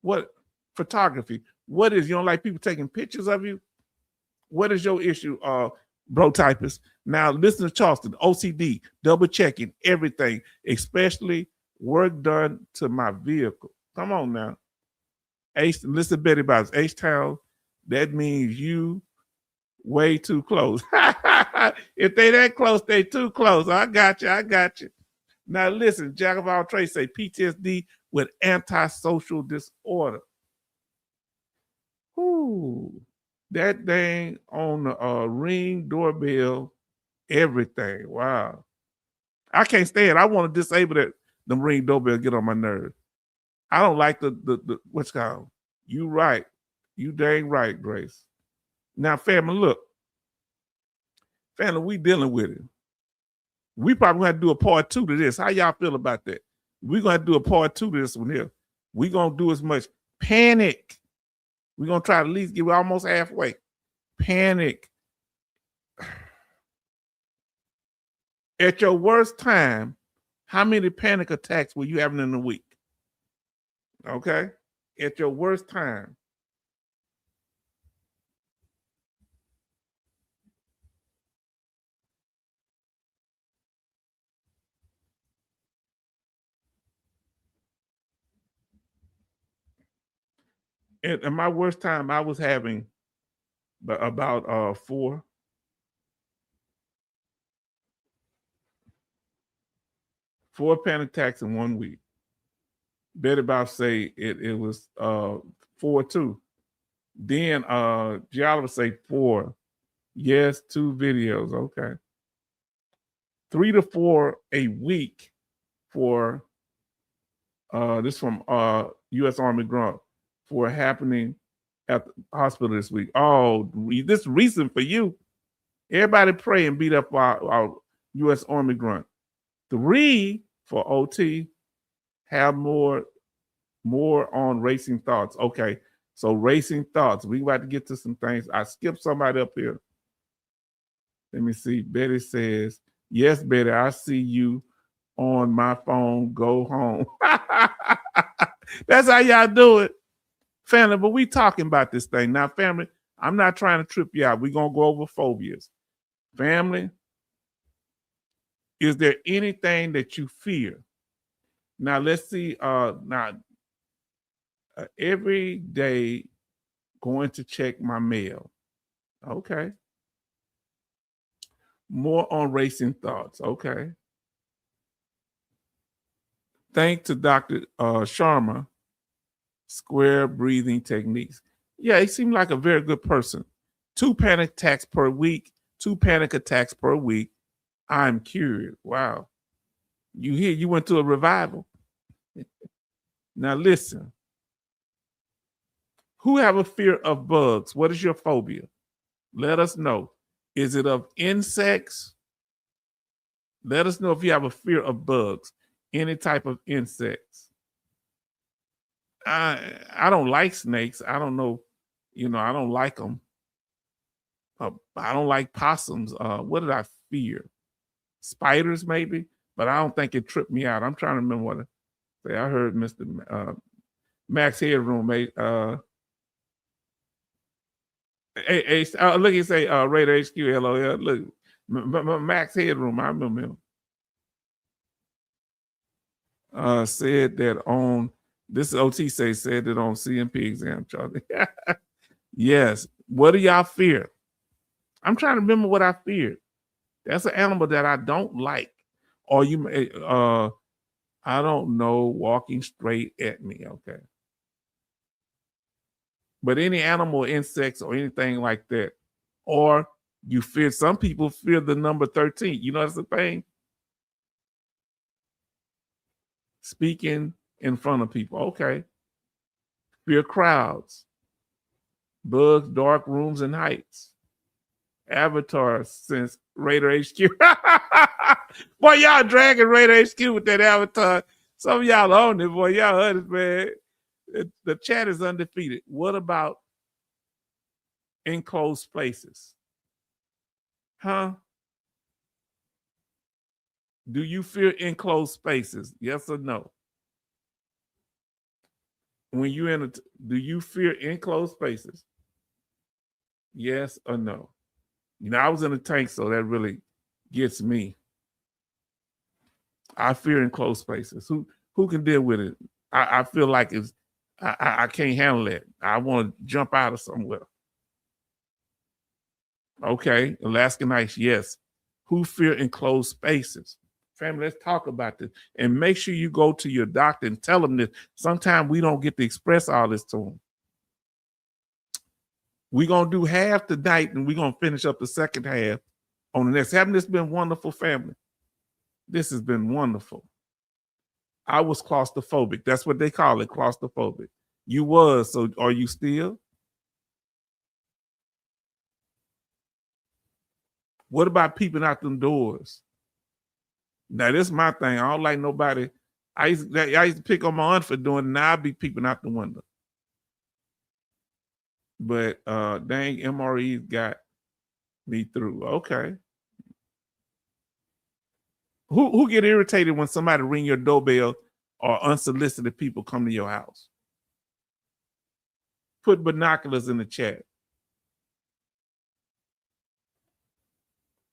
Speaker 1: What? Photography. What is, you don't like people taking pictures of you? What is your issue, bro typist? Now listen to Charleston. OCD, double checking everything, especially work done to my vehicle. Come on now. H, listen to Betty Bob's H-Town. That means you way too close. If they that close, they too close. I got you. Now listen, Jack of all trades say PTSD with antisocial disorder. Ooh, that thing on the Ring doorbell, everything. Wow. I can't stand it. I want to disable that. The Ring doorbell get on my nerves. I don't like the what's called. You right. You dang right, Grace. Now, family, look. Family, we dealing with it. We probably going to do a part 2 to this. How y'all feel about that? We're going to do a part 2 to this one here. We're going to do as much panic. We're going to try to at least get almost halfway. Panic. At your worst time, how many panic attacks were you having in a week? Okay? At your worst time. At my worst time, I was having about 4 panic attacks in 1 week. Betty Bob say it was 4 too. Then Giallo say 4. Yes, 2 videos. Okay. 3 to 4 a week for This from U.S. Army grunt for happening at the hospital this week. Oh, this recent for you. Everybody pray and beat up our U.S. Army grunt. 3 for OT. Have more on racing thoughts. Okay, so racing thoughts. We about to get to some things. I skipped somebody up here. Let me see. Betty says, yes, Betty, I see you on my phone. Go home. That's how y'all do it. Family, but we talking about this thing. Now, family, I'm not trying to trip you out. We're going to go over phobias. Family, is there anything that you fear? Now, let's see. Every day going to check my mail. Okay. More on racing thoughts. Okay. Thanks to Dr. Sharma, square breathing techniques. Yeah, he seemed like a very good person. 2 panic attacks per week. 2 panic attacks per week. I'm curious. Wow. You went to a revival. Now listen. Who have a fear of bugs? What is your phobia? Let us know. Is it of insects? Let us know if you have a fear of bugs, any type of insects. I don't like snakes. I don't know. I don't like them. I don't like possums. What did I fear? Spiders, maybe, but I don't think it tripped me out. I'm trying to remember what I say. I heard Mr. Max Headroom. Look, he say Raider HQ, LOL. Look, Max Headroom. I remember him. Said that on this OT said that on CMP exam, Charlie. Yes. What do y'all fear? I'm trying to remember what I feared. That's an animal that I don't like. Or you may, I don't know, walking straight at me. Okay. But any animal, insects, or anything like that, or you fear, some people fear the number 13. You know, that's the thing. Speaking in front of people. Okay. Fear crowds, bugs, dark rooms, and heights. Avatar since Raider HQ. Boy, y'all dragging Raider HQ with that avatar. Some of y'all own it, boy. Y'all heard it, man. The chat is undefeated. What about enclosed spaces? Huh? Do you fear enclosed spaces? Yes or no? When you're do you fear enclosed spaces? Yes or no? I was in a tank, so that really gets me. I fear enclosed spaces. Who can deal with it? I feel like I can't handle it. I want to jump out of somewhere. Okay, Alaskan ice, yes. Who fear enclosed spaces? Family, let's talk about this. And make sure you go to your doctor and tell them this. Sometimes we don't get to express all this to them. We're going to do half tonight, and we're going to finish up the second half on the next. Haven't this been wonderful, family? This has been wonderful. I was claustrophobic. That's what they call it, claustrophobic. You was, so are you still? What about peeping out them doors? Now, this is my thing. I don't like nobody. I used to pick on my aunt for doing it. Now I be peeping out the window. But dang, MRE's got me through. Okay. Who get irritated when somebody ring your doorbell or unsolicited people come to your house? Put binoculars in the chat.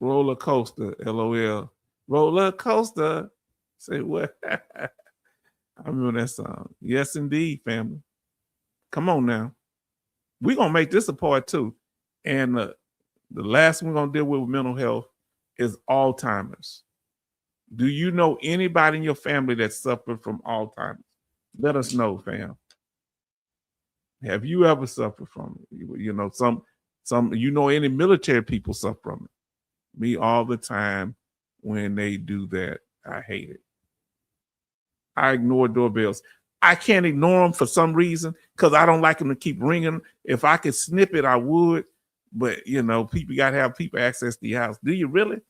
Speaker 1: Roller coaster, LOL. Roller coaster. Say what? I remember that song. Yes, indeed, family. Come on now. We're going to make this a part two. And the last one we're going to deal with mental health is Alzheimer's. Do you know anybody in your family that suffered from Alzheimer's? Let us know, fam. Have you ever suffered from it? Some any military people suffer from it. Me all the time when they do that. I hate it. I ignore doorbells. I can't ignore them for some reason because I don't like them to keep ringing. If I could snip it, I would. But you know, people got to have people access to your house. Do you really?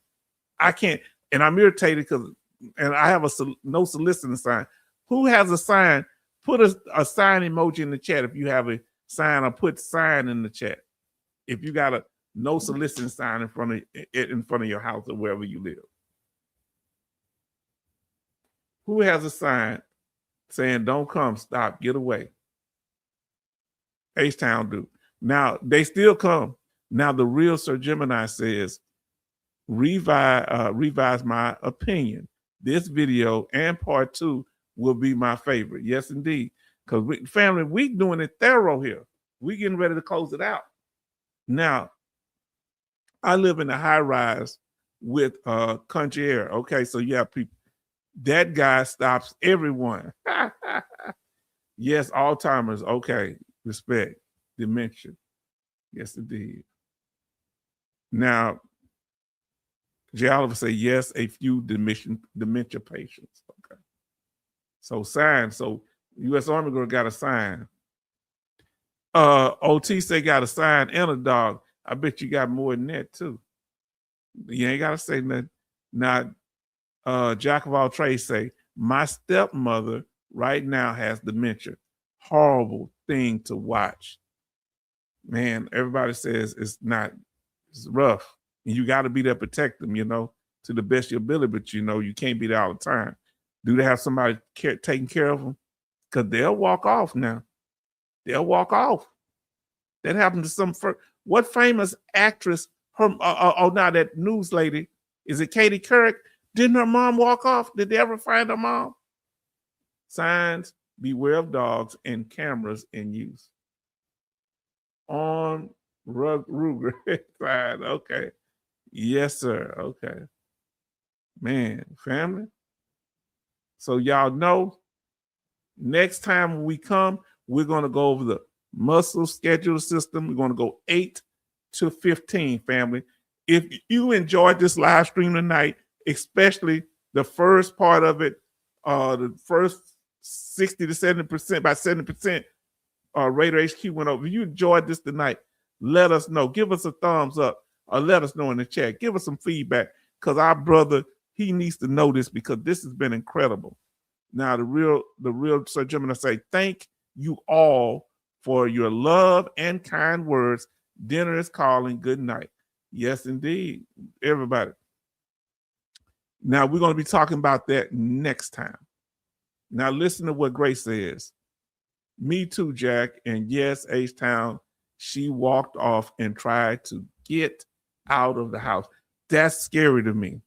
Speaker 1: I can't. And I'm irritated because, and I have a no soliciting sign. Who has a sign? Put a sign emoji in the chat if you have a sign, or put sign in the chat if you got a no soliciting sign in front of your house or wherever you live. Who has a sign saying "Don't come, stop, get away"? H-Town do. Now they still come. Now the real Sir Gemini says, revise my opinion. This video and part 2 will be my favorite. Yes, indeed. Because family, we doing it thorough here. We getting ready to close it out. Now, I live in a high rise with country air. Okay, so you have people. That guy stops everyone. Yes, Alzheimer's. Okay, respect. Dementia. Yes, indeed. Now, J. Oliver say yes, a few dementia patients. Okay. So sign. So U.S. Army girl got a sign. OT say got a sign and a dog. I bet you got more than that too. You ain't gotta say nothing. Now, Jack of all trades say, my stepmother right now has dementia. Horrible thing to watch. Man, everybody says it's rough. And you got to be there to protect them, you know, to the best of your ability, but you know, you can't be there all the time. Do they have somebody taking care of them? Because they'll walk off now. They'll walk off. That happened to some, what famous actress, now that news lady, is it Katie Couric? Didn't her mom walk off? Did they ever find her mom? Signs, beware of dogs and cameras in use. On Ruger side, okay. Yes, sir. Okay. Man, family. So y'all know, next time when we come, we're going to go over the muscle schedule system. We're going to go 8 to 15, family. If you enjoyed this live stream tonight, especially the first part of it, the first 60 to 70%, about 70%, Raider HQ went over. If you enjoyed this tonight, let us know. Give us a thumbs up or let us know in the chat. Give us some feedback because our brother, he needs to know this because this has been incredible. Now, the real Sir Gemini say, thank you all for your love and kind words. Dinner is calling. Good night. Yes, indeed, everybody. Now, we're going to be talking about that next time. Now, listen to what Grace says. Me too, Jack. And yes, H-Town, she walked off and tried to get out of the house. That's scary to me.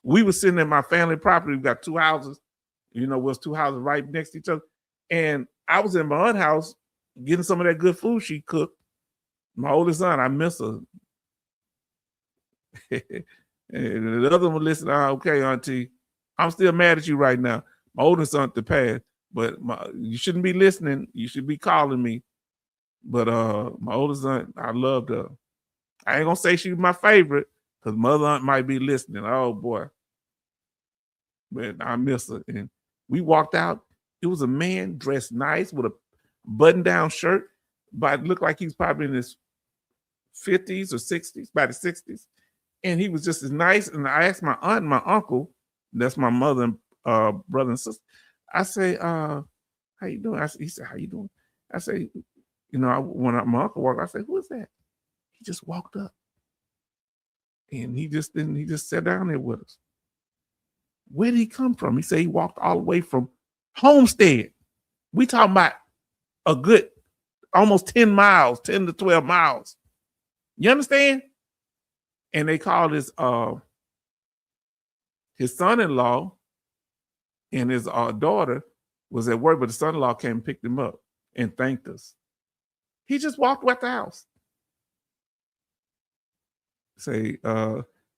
Speaker 1: We were sitting in my family property. We got 2 houses. You know, was 2 houses right next to each other. And I was in my aunt's house getting some of that good food she cooked. My oldest son, I miss her. And the other one listened, okay, auntie, I'm still mad at you right now. My oldest son to pass, but you shouldn't be listening. You should be calling me. But my oldest aunt, I loved her. I ain't gonna say she was my favorite because mother aunt might be listening. Oh boy. But I miss her. And we walked out. It was a man dressed nice with a button-down shirt, but it looked like he was probably in his 50s or 60s, by the 60s. And he was just as nice. And I asked my aunt and my uncle, that's my mother and brother and sister, I say, how you doing? He said, how you doing? I say, you know, when my uncle walked, I said, who is that? He just walked up. And he just sat down there with us. Where did he come from? He said he walked all the way from Homestead. We talking about a good almost 10 miles, 10 to 12 miles. You understand? And they called his son-in-law and his daughter was at work, but the son-in-law came and picked him up and thanked us. He just walked out the house. Say,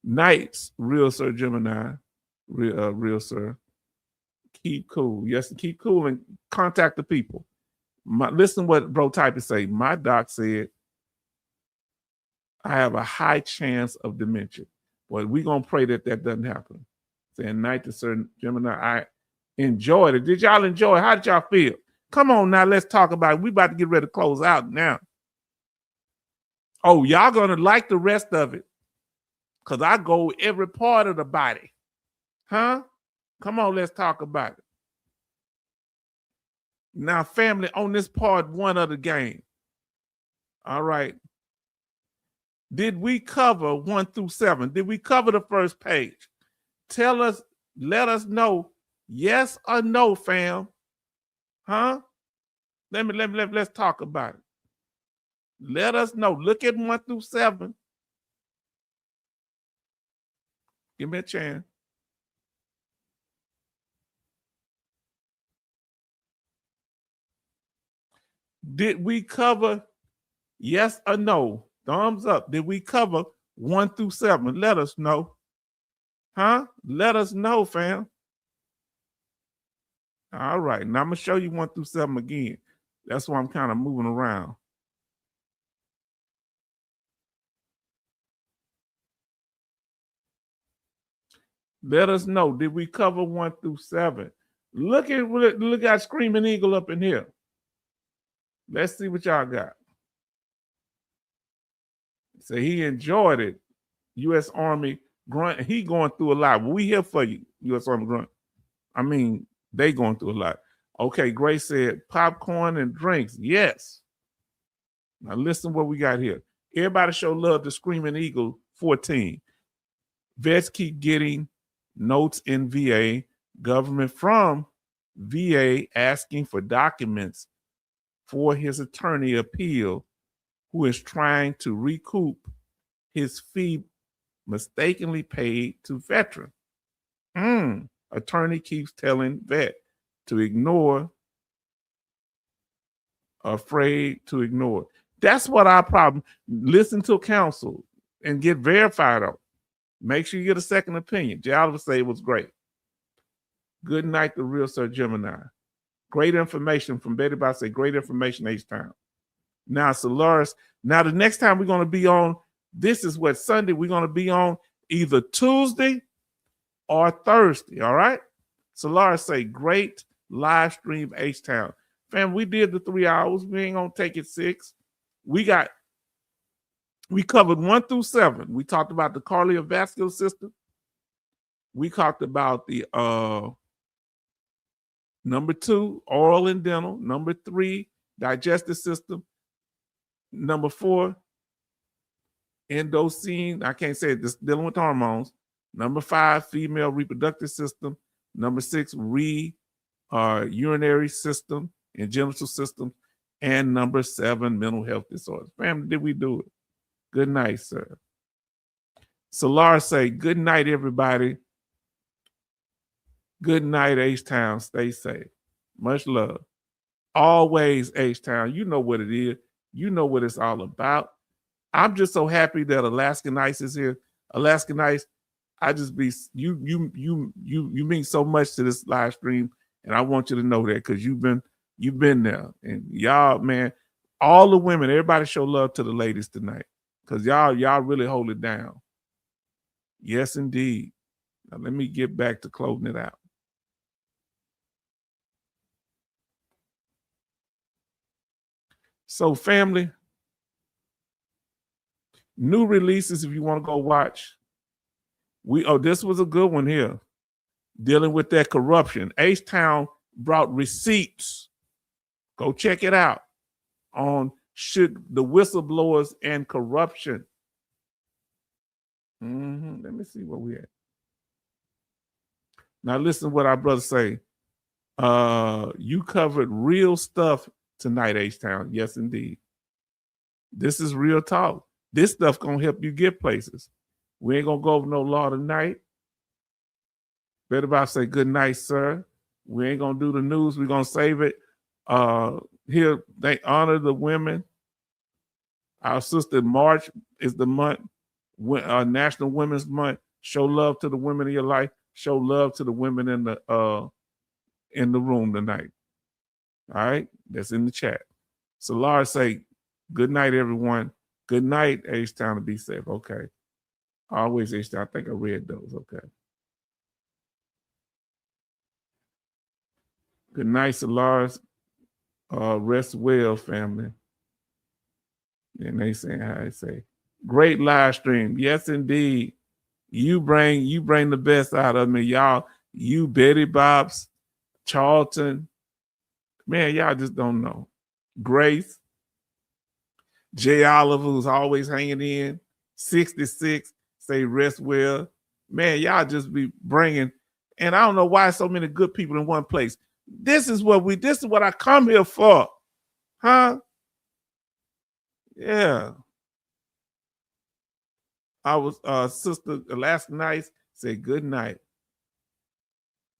Speaker 1: nights, real Sir Gemini, real sir. Keep cool. Yes, keep cool and contact the people. Listen what Bro Type is saying. My doc said, I have a high chance of dementia. Well, we're going to pray that doesn't happen. Saying night to Sir Gemini, I Enjoyed it. Did y'all enjoy it? How did y'all feel? Come on now, let's talk about it. We about to get ready to close out now. Oh, y'all gonna like the rest of it. Because I go every part of the body. Huh? Come on, let's talk about it. Now, family, on this part one of the game. All right. Did we cover 1 through 7? Did we cover the first page? Tell us, let us know, yes or no, fam. Huh? Let's talk about it. Let us know. Look at 1 through 7. Give me a chance. Did we cover, yes or no? Thumbs up. Did we cover 1 through 7? Let us know. Huh? Let us know, fam. All right. Now I'm going to show you 1 through 7 again. That's why I'm kind of moving around. Let us know. Did we cover 1 through 7? Look at Screaming Eagle up in here. Let's see what y'all got. So he enjoyed it. U.S. Army grunt. He going through a lot. We here for you, U.S. Army grunt. I mean, they going through a lot. Okay, Grace said popcorn and drinks. Yes. Now listen what we got here. Everybody show love to Screaming Eagle 14. Vets keep getting notes in VA. Government from VA asking for documents for his attorney appeal who is trying to recoup his fee mistakenly paid to veteran. Attorney keeps telling vet to ignore, afraid to ignore. That's what our problem. Listen to counsel and get verified on. Make sure you get a second opinion. Jay Oliver say it was great. Good night, the real Sir Gemini. Great information from Betty Bob. Say great information H-Town. Now, Solaris. Now, the next time we're going to be on, this is what Sunday, we're going to be on either Tuesday or Thursday. All right. Solaris say great live stream H-Town. Fam, we did the 3 hours. We ain't going to take it 6. We covered 1 through 7. We talked about the cardiovascular system. We talked about the number 2, oral and dental. Number 3, digestive system. Number 4, endocrine. I can't say it. This dealing with hormones. Number 5, female reproductive system. Number 6, urinary system and genital system. And number 7, mental health disorders. Family, did we do it? Good night, sir. Solar say, good night, everybody. Good night, H-Town. Stay safe. Much love. Always, H-Town. You know what it is. You know what it's all about. I'm just so happy that Alaskan Ice is here. Alaskan Ice, I just be you mean so much to this live stream, and I want you to know that because you've been there. And y'all, man, all the women, everybody show love to the ladies tonight. Because y'all really hold it down. Yes, indeed. Now let me get back to closing it out. So, family, new releases if you want to go watch. This was a good one here. Dealing with that corruption. H-Town brought receipts. Go check it out on the whistleblowers and corruption. Let me see where we at. Now listen to what our brothers say. You covered real stuff tonight, H-Town. Yes, indeed. This is real talk. This stuff gonna help you get places. We ain't gonna go over no law tonight. Better about say good night, sir. We ain't gonna do the news. We're gonna save it. Here they honor the women. Our sister March is the month, National Women's Month. Show love to the women in your life. Show love to the women in the room tonight. All right, that's in the chat. So Laura say, good night, everyone. Good night, H-Town, to be safe. Okay. Always H-Town. I think I read those. Okay. Good night, Solaris. Rest well, family. And they saying how I say, great live stream. Yes, indeed. You bring the best out of me, y'all. You Betty Bobs, Charlton. Man, y'all just don't know. Grace, Jay Oliver, who's always hanging in. 66, say rest well. Man, y'all just be bringing, and I don't know why so many good people in one place. This is what I come here for. Huh? Yeah. I was Sister Alaska Nice said good night.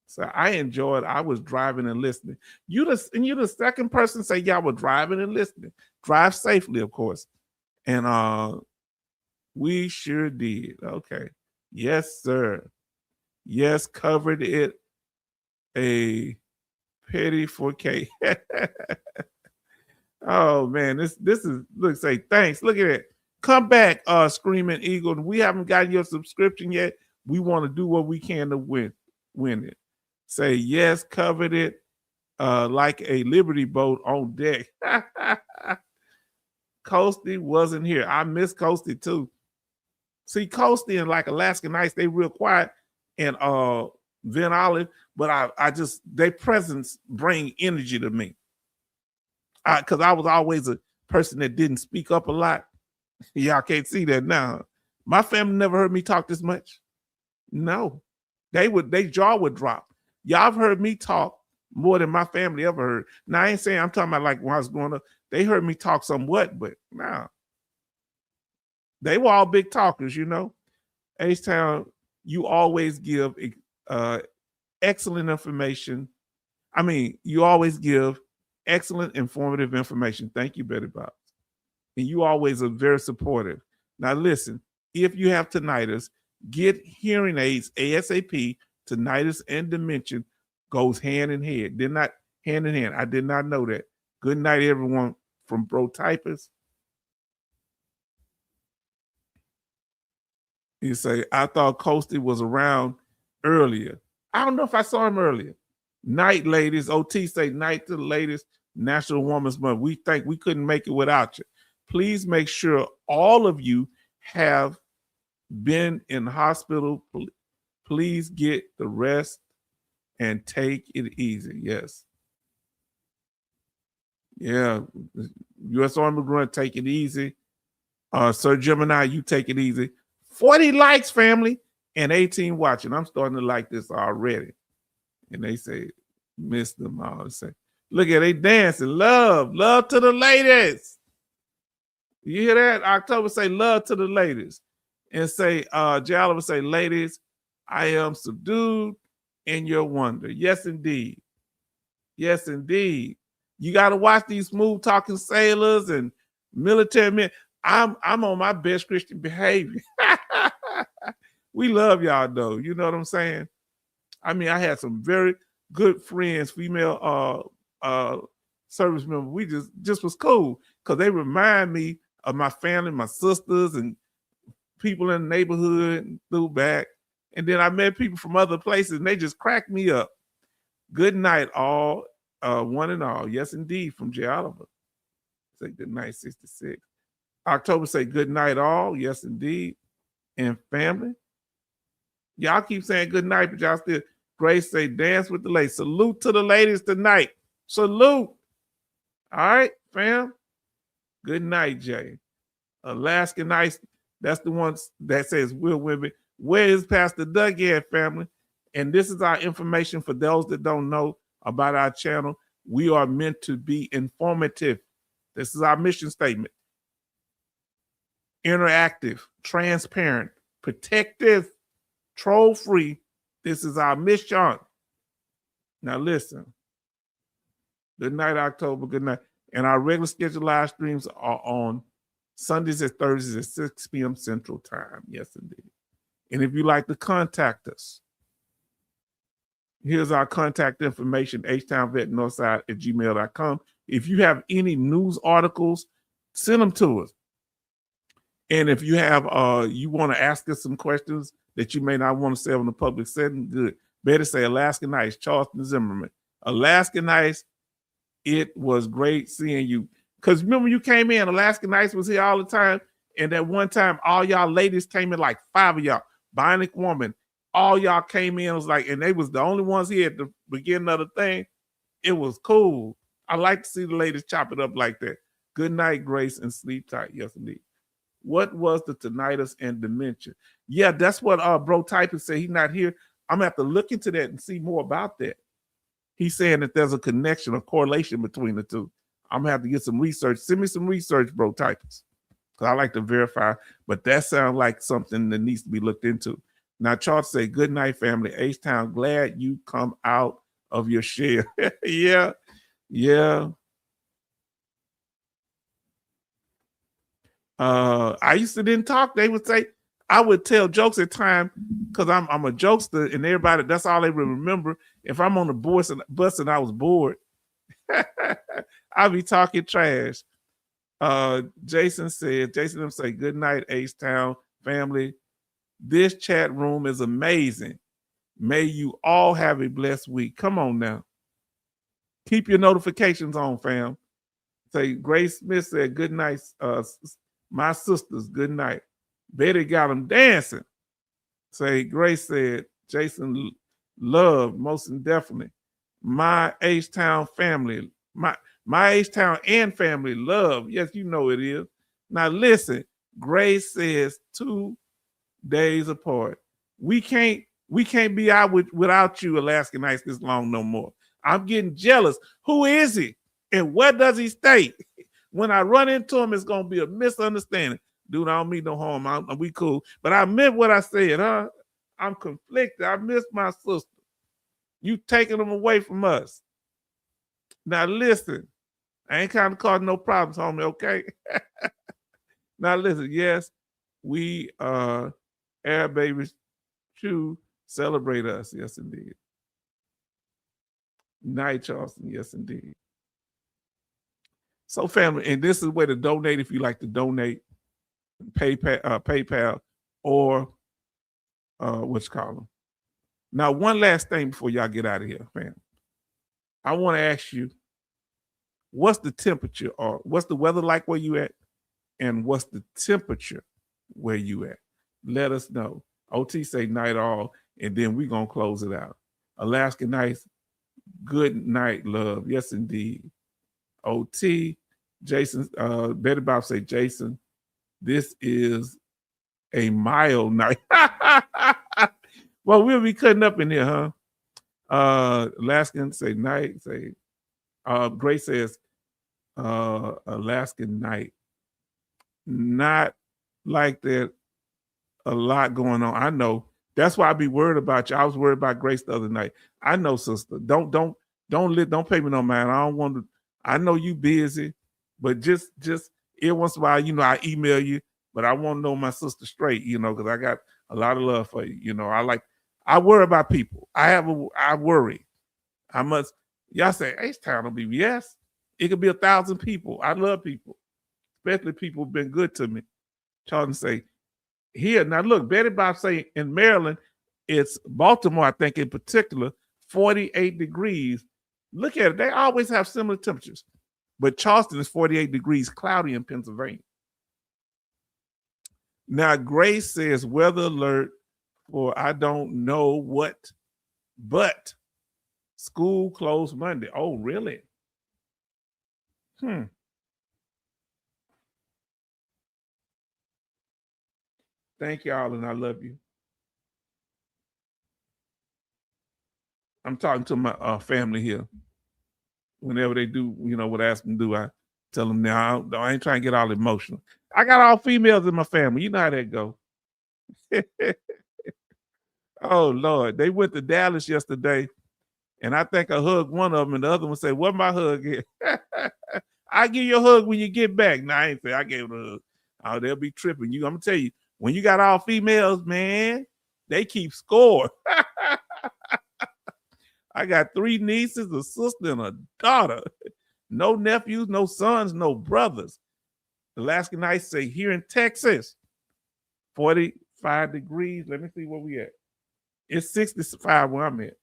Speaker 1: So I enjoyed. I was driving and listening. You're the second person say y'all were driving and listening. Drive safely, of course. And we sure did. Okay. Yes, sir. Yes, covered it a petty 4K. Oh man, this is look, say thanks. Look at it. Come back, Screaming Eagle. We haven't gotten your subscription yet. We want to do what we can to win it. Say yes, covered it like a Liberty boat on deck. Coasty wasn't here. I miss Coasty too. See, Coasty and like Alaska Nights, they real quiet, and Van Olive, but I just their presence bring energy to me. Because I was always a person that didn't speak up a lot. Y'all can't see that now. My family never heard me talk this much. No, they jaw would drop. Y'all have heard me talk more than my family ever heard. Now I ain't saying I'm talking about like when I was growing up. They heard me talk somewhat, but nah. They were all big talkers, you know. H-Town, you always give excellent information. I mean, you always give excellent informative information. Thank you, Betty Bob. And you always are very supportive. Now listen, if you have tinnitus, get hearing aids ASAP. Tinnitus and dementia goes hand in hand. Hand in hand. I did not know that. Good night, everyone from Bro Typist. You say, I thought Coasty was around earlier. I don't know if I saw him earlier. Night, ladies. OT say night to the ladies. National Women's Month. We think we couldn't make it without you. Please make sure all of you have been in the hospital. Please get the rest and take it easy. Yes. Yeah. U.S. Army Grunt, take it easy. Sir Gemini, you take it easy. 40 likes, family, and 18 watching. I'm starting to like this already. And they say, miss them all. Say, look at they dancing. Love to the ladies. You hear that? October say love to the ladies. And say, Jay Oliver say, ladies, I am subdued in your wonder. Yes, indeed. Yes, indeed. You got to watch these smooth talking sailors and military men. I'm on my best Christian behavior. We love y'all though. You know what I'm saying? I mean, I had some very good friends, female service members. We just was cool because they remind me of my family, my sisters, and people in the neighborhood and threw back. And then I met people from other places and they just cracked me up. Good night, all, one and all. Yes, indeed, from Jay Oliver. Say good night, 66. October say good night, all. Yes, indeed. And family. Y'all keep saying good night, but y'all still. Grace say dance with the ladies. Salute to the ladies tonight. Salute. All right, fam. Good night, Jay. Alaska Nights. That's the one that says Will Wimby. Where is Pastor Doug at, family? And this is our information for those that don't know about our channel. We are meant to be informative. This is our mission statement. Interactive, transparent, protective, troll-free. This is our mission. Now listen. Good night, October. Good night. And our regular scheduled live streams are on Sundays and Thursdays at 6 p.m. Central Time. Yes, indeed. And if you'd like to contact us, here's our contact information, htownvetnorthside@gmail.com. If you have any news articles, send them to us. And if you have, you want to ask us some questions that you may not want to say on the public setting, good. Better say Alaska Nights, Charleston Zimmerman. Alaska Nights, it was great seeing you. Because remember you came in, Alaska Nights was here all the time. And at one time, all y'all ladies came in, like 5 of y'all. Bionic Woman, all y'all came in. It was like, and they was the only ones here at the beginning of the thing. It was cool. I like to see the ladies chop it up like that. Good night, Grace, and sleep tight. Yes, indeed. What was the tinnitus and dementia? Yeah, that's what Bro Typist said. He's not here. I'm gonna have to look into that and see more about that. He's saying that there's a connection, a correlation between the two. I'm gonna have to get some research. Send me some research, Bro Typist, because I like to verify. But that sounds like something that needs to be looked into. Now, Charles say, good night, family. H-Town, glad you come out of your shell. Yeah, yeah. I used to didn't talk. They would say, I would tell jokes at times because I'm a jokester and everybody, that's all they would remember. If I'm on the bus and I was bored, I'll be talking trash. Jason them say, good night, H-Town family. This chat room is amazing. May you all have a blessed week. Come on now. Keep your notifications on, fam. Say, Grace Smith said, good night, my sisters, good night. Betty got them dancing. Say, Grace said, Jason love, most definitely. My H-Town family, my H-Town and family love. Yes, you know it is. Now listen, Grace says 2 days apart. We can't be out without you, Alaska Nights, this long no more. I'm getting jealous. Who is he? And where does he stay? When I run into him, it's going to be a misunderstanding. Dude, I don't mean no harm. We cool. But I meant what I said, huh? I'm conflicted. I miss my sister. You taking them away from us. Now, listen. I ain't kind of causing no problems, homie, okay? Now, listen. Yes, we Air Babies to celebrate us. Yes, indeed. Night, Charleston. Yes, indeed. So, family, and this is where to donate if you like to donate. PayPal or what's called them. Now, one last thing before y'all get out of here, fam. I want to ask you, what's the temperature or what's the weather like where you at? And what's the temperature where you at? Let us know. OT say night all, and then we're going to close it out. Alaska Nights, good night, love. Yes, indeed. OT, Jason, Betty Bob say, Jason, this is a mild night. Well, we'll be cutting up in here, huh? Alaskan say night. Say, Grace says, Alaskan night. Not like that. A lot going on. I know. That's why I be worried about you. I was worried about Grace the other night. I know, sister. Don't pay me no mind. I don't want to. I know you busy, but just every once in a while, I email you. But I want to know my sister straight, because I got a lot of love for you. I worry about people. I worry. Y'all say, H-Town will be, yes. It could be 1,000 people. I love people, especially people who've been good to me. Charlton say, here, now look, Betty Bob say in Maryland, it's Baltimore, I think in particular, 48 degrees. Look at it. They always have similar temperatures. But Charleston is 48 degrees, cloudy in Pennsylvania. Now, Grace says weather alert for I don't know what, but school closed Monday. Oh, really? Thank y'all, and I love you. I'm talking to my family here. Whenever they do, what I ask them to do, I tell them now, I ain't trying to get all emotional. I got all females in my family. You know how that go. Oh, Lord. They went to Dallas yesterday, and I think I hugged one of them, and the other one said, what my hug is? I give you a hug when you get back. No, I ain't say I gave them a hug. Oh, they'll be tripping. I'm going to tell you, when you got all females, man, they keep score. I got 3 nieces, a sister, and a daughter. No nephews, no sons, no brothers. Alaska Nights say here in Texas, 45 degrees. Let me see where we at. It's 65 where I'm at.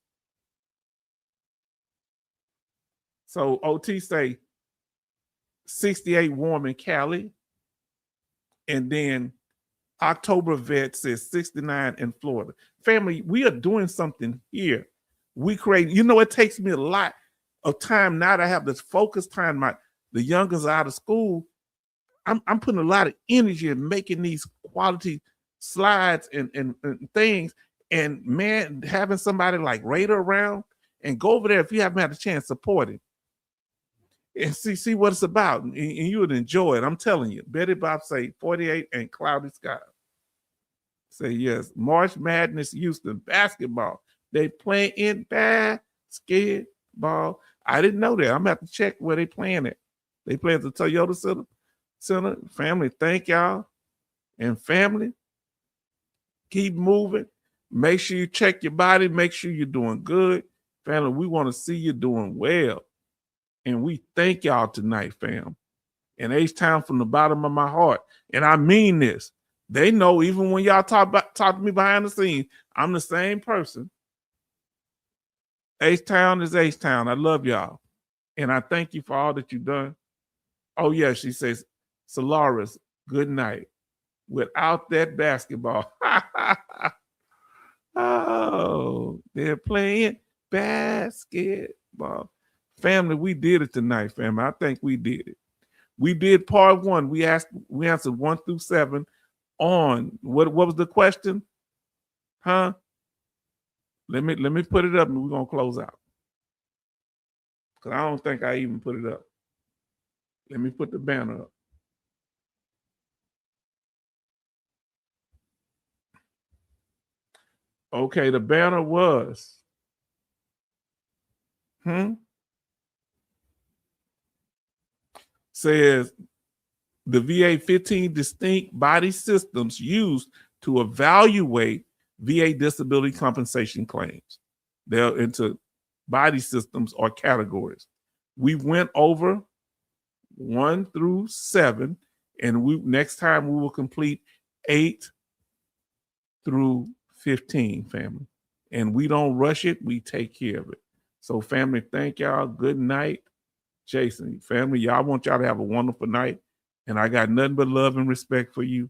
Speaker 1: So OT say 68 warm in Cali. And then October vet says 69 in Florida. Family, we are doing something here. We create, it takes me a lot of time now that I have this focus time. The youngest are out of school. I'm putting a lot of energy in making these quality slides and things. And man, having somebody like Raider around and go over there if you haven't had a chance, support him and see what it's about. And you would enjoy it. I'm telling you. Betty Bob say 48 and cloudy sky. Say yes. March Madness Houston basketball. They play in basketball. I didn't know that. I'm gonna have to check where they playing at. They play at the Toyota Center. Family, thank y'all. And family, keep moving. Make sure you check your body. Make sure you're doing good. Family, we want to see you doing well. And we thank y'all tonight, fam. And H-Town from the bottom of my heart. And I mean this. They know even when y'all talk to me behind the scenes, I'm the same person. H-Town is H-Town. I love y'all. And I thank you for all that you've done. Oh, yeah, she says, Solaris, good night. Without that basketball. Oh, they're playing basketball. Family, we did it tonight, family. I think we did it. We did part one. We answered 1 through 7 on what was the question? Huh? Let me put it up and we're gonna close out. Because I don't think I even put it up. Let me put the banner up. Okay, the banner was says the VA 15 distinct body systems used to evaluate VA disability compensation claims. They're into body systems or categories. We went over 1 through 7, and next time we will complete 8 through 15, family. And we don't rush it, we take care of it. So, family, thank y'all. Good night. Jason, family, y'all want y'all to have a wonderful night. And I got nothing but love and respect for you.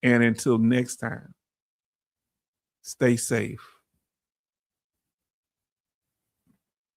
Speaker 1: And until next time, stay safe.